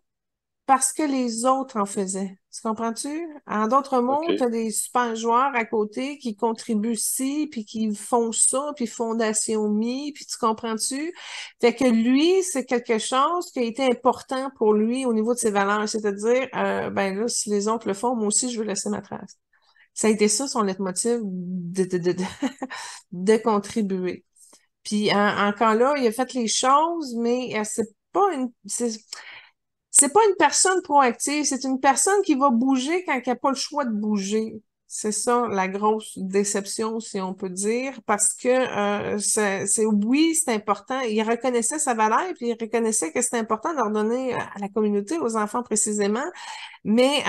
parce que les autres en faisaient. Tu comprends-tu? En d'autres mots, tu OK. as des super joueurs à côté qui contribuent ci, puis qui font ça, puis Fondation Mi, puis tu comprends-tu? Fait que lui, c'est quelque chose qui a été important pour lui au niveau de ses valeurs, c'est-à-dire, ben là, si les autres le font, moi aussi, je veux laisser ma trace. Ça a été ça son leitmotiv de contribuer. Puis encore là, il a fait les choses, mais c'est pas une personne proactive, c'est une personne qui va bouger quand il n'a pas le choix de bouger. C'est ça la grosse déception, si on peut dire, parce que oui, c'est important. Il reconnaissait sa valeur, puis il reconnaissait que c'était important de redonner à la communauté, aux enfants précisément, mais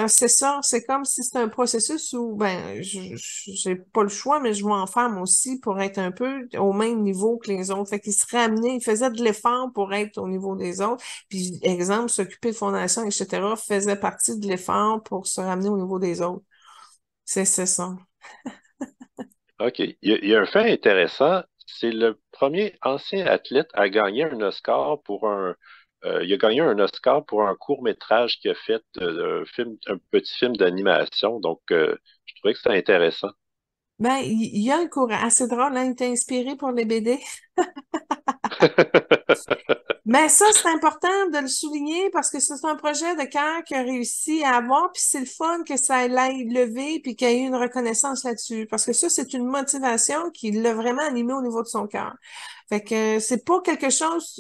c'est ça, c'est comme si c'était un processus où ben j'ai pas le choix, mais je vais en faire moi aussi pour être un peu au même niveau que les autres. Fait qu'il se ramenait, il faisait de l'effort pour être au niveau des autres. Puis, exemple, s'occuper de fondation, etc., faisait partie de l'effort pour se ramener au niveau des autres. C'est ça. OK. Il y a un fait intéressant. C'est le premier ancien athlète à gagner un Oscar pour il a gagné un Oscar pour un court-métrage qu'il a fait, un petit film d'animation. Donc, je trouvais que c'était intéressant. Ben, il y a un courant assez drôle, hein, il t'a inspiré pour les BD. Mais ça, c'est important de le souligner parce que c'est un projet de cœur qu'il a réussi à avoir, puis c'est le fun que ça l'ait levé, puis qu'il y ait eu une reconnaissance là-dessus. Parce que ça, c'est une motivation qui l'a vraiment animé au niveau de son cœur. Fait que c'est pas quelque chose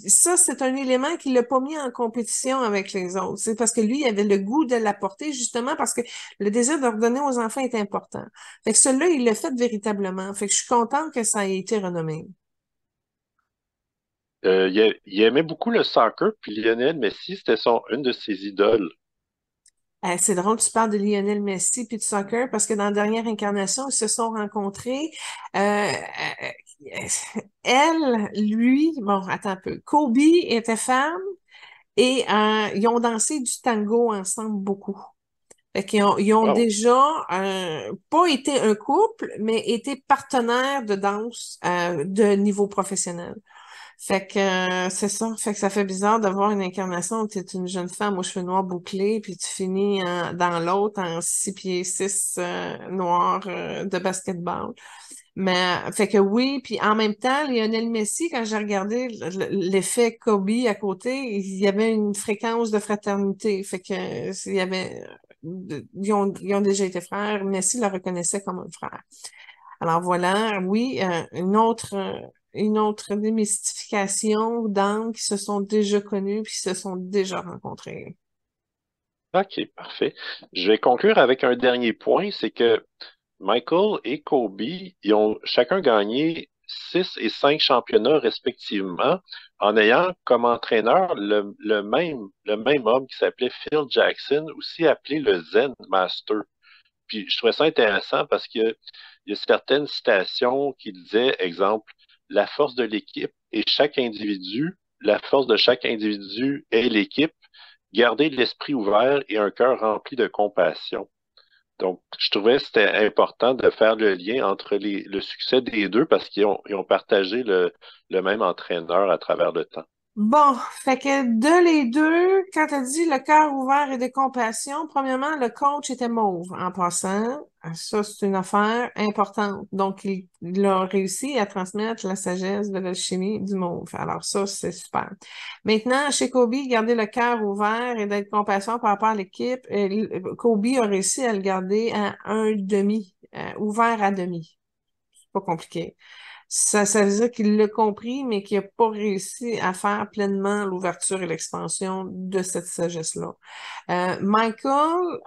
ça, c'est un élément qui l'a pas mis en compétition avec les autres. C'est parce que lui, il avait le goût de l'apporter, justement parce que le désir de redonner aux enfants est important. Fait que celui-là, il l'a fait véritablement. Fait que je suis contente que ça ait été renommé. Il aimait beaucoup le soccer, puis Lionel Messi, c'était une de ses idoles. C'est drôle, tu parles de Lionel Messi puis de soccer parce que dans la dernière incarnation, ils se sont rencontrés. Elle, lui, bon, attends un peu. Kobe était femme et ils ont dansé du tango ensemble beaucoup. Fait ils ont Wow. déjà pas été un couple, mais été partenaires de danse de niveau professionnel. Fait que c'est ça. Fait que ça fait bizarre de voir une incarnation où tu es une jeune femme aux cheveux noirs bouclés, puis tu finis dans l'autre en 6 pieds 6 noirs de basketball. Mais fait que oui, puis en même temps, Lionel Messi, quand j'ai regardé l'effet Kobe à côté, il y avait une fréquence de fraternité. Fait que il y avait ils ont déjà été frères. Messi le reconnaissait comme un frère. Alors voilà, oui, une autre démystification d'âmes qui se sont déjà connus puis qui se sont déjà rencontrés. OK, parfait. Je vais conclure avec un dernier point, c'est que Michael et Kobe, ils ont chacun gagné 6 et 5 championnats respectivement, en ayant comme entraîneur le même homme qui s'appelait Phil Jackson, aussi appelé le Zen Master. Puis je trouvais ça intéressant parce qu'il y a certaines citations qui disaient, exemple, la force de l'équipe et chaque individu, la force de chaque individu est l'équipe, garder l'esprit ouvert et un cœur rempli de compassion. Donc, je trouvais que c'était important de faire le lien entre le succès des deux parce ils ont partagé le même entraîneur à travers le temps. Bon, fait que de les deux, quand tu as dit le cœur ouvert et de compassion, premièrement, le coach était mauve en passant. Ça, c'est une affaire importante. Donc, il a réussi à transmettre la sagesse de l'alchimie du mauve. Alors, ça, c'est super. Maintenant, chez Kobe, garder le cœur ouvert et d'être compassion par rapport à l'équipe, Kobe a réussi à le garder à un demi, ouvert à demi. C'est pas compliqué. Ça veut dire qu'il l'a compris, mais qu'il n'a pas réussi à faire pleinement l'ouverture et l'expansion de cette sagesse-là. Michael,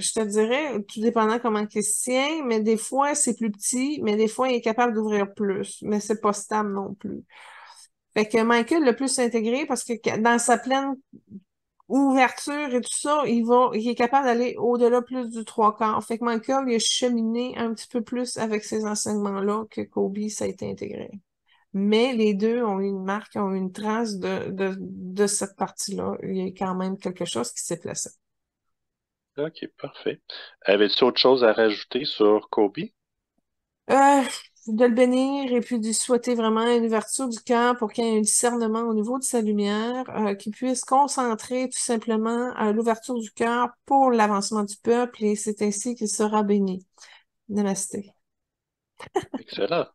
je te dirais, tout dépendant comment il se tient, mais des fois, c'est plus petit, mais des fois, il est capable d'ouvrir plus, mais c'est pas stable non plus. Fait que Michael le plus intégré parce que dans sa pleine ouverture et tout ça, il est capable d'aller au-delà plus du trois quarts. Fait que Michael, il a cheminé un petit peu plus avec ces enseignements-là que Kobe, ça a été intégré. Mais les deux ont eu une marque, ont eu une trace de cette partie-là. Il y a quand même quelque chose qui s'est placé. OK, parfait. Avais-tu autre chose à rajouter sur Kobe? Euh, de le bénir et puis de lui souhaiter vraiment une ouverture du cœur pour qu'il y ait un discernement au niveau de sa lumière, qu'il puisse concentrer tout simplement l'ouverture du cœur pour l'avancement du peuple et c'est ainsi qu'il sera béni. Namasté. Excellent.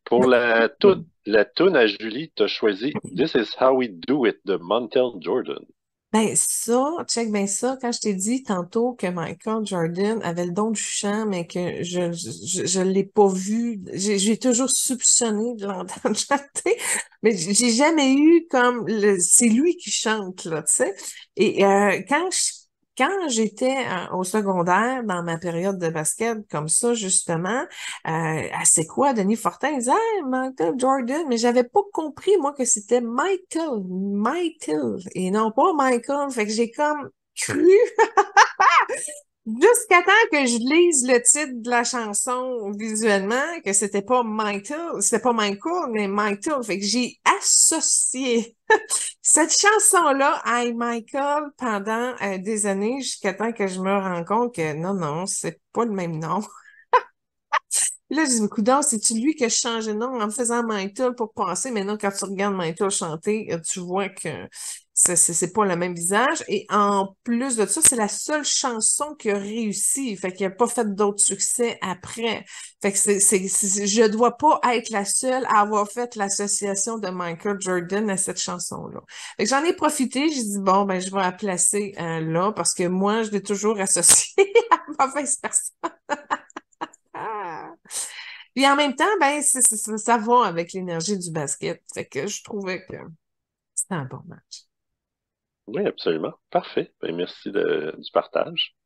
Pour la toune à Julie, tu as choisi This is How We Do It de Montel Jordan. Ben ça, check ben ça, quand je t'ai dit tantôt que Michael Jordan avait le don du chant, mais que je l'ai pas vu, j'ai toujours soupçonné de l'entendre chanter, mais j'ai jamais eu comme c'est lui qui chante, là, tu sais. Et quand j'étais au secondaire, dans ma période de basket, comme ça, justement, c'est quoi, Denis Fortin? Il disait, hey, Michael Jordan, mais j'avais pas compris, moi, que c'était Michael, et non pas Michael. Fait que j'ai comme cru jusqu'à temps que je lise le titre de la chanson visuellement, que c'était pas Michael, mais Michael. Fait que j'ai associé cette chanson-là à Michael pendant des années jusqu'à temps que je me rends compte que non, c'est pas le même nom. Puis là, je dis, coudonc, c'est-tu lui qui a changé de nom en me faisant Michael pour penser? Maintenant, quand tu regardes Michael chanter, tu vois que c'est pas le même visage. Et en plus de ça, c'est la seule chanson qui a réussi. Fait qu'il a pas fait d'autres succès après. Fait que je dois pas être la seule à avoir fait l'association de Michael Jordan à cette chanson-là. Fait que j'en ai profité. J'ai dit, bon, ben, je vais la placer là parce que moi, je l'ai toujours associé à mauvaise personne. Ah. Puis en même temps, ben, ça va avec l'énergie du basket. Fait que je trouvais que c'était un bon match. Oui, absolument. Parfait. Ben, merci du partage.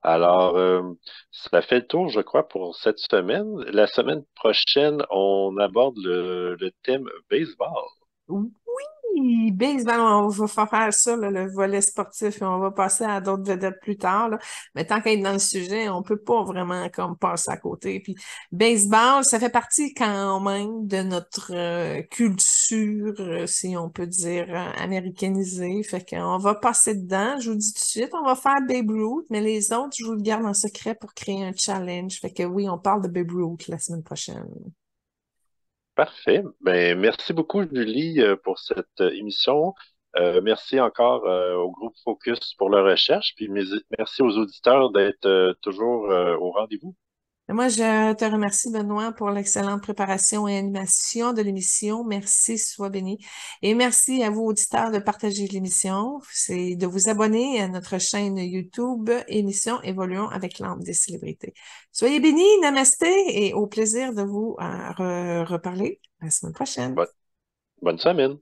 Alors, ça fait le tour, je crois, pour cette semaine. La semaine prochaine, on aborde le thème baseball. Oui, baseball, on va faire ça, là, le volet sportif, et on va passer à d'autres vedettes plus tard, là. Mais tant qu'à être dans le sujet, on peut pas vraiment comme passer à côté. Puis baseball, ça fait partie quand même de notre culture, si on peut dire, américanisée. Fait qu'on va passer dedans. Je vous dis tout de suite, on va faire Babe Ruth, mais les autres, je vous le garde en secret pour créer un challenge. Fait que oui, on parle de Babe Ruth la semaine prochaine. Parfait. Ben, merci beaucoup, Julie, pour cette émission. Merci encore au groupe Focus pour leur recherche, puis merci aux auditeurs d'être toujours au rendez-vous. Moi, je te remercie, Benoît, pour l'excellente préparation et animation de l'émission. Merci, sois béni. Et merci à vous, auditeurs, de partager l'émission. C'est de vous abonner à notre chaîne YouTube, Émission Évoluons avec l'âme des célébrités. Soyez bénis, namasté, et au plaisir de vous reparler la semaine prochaine. Bonne, bonne semaine.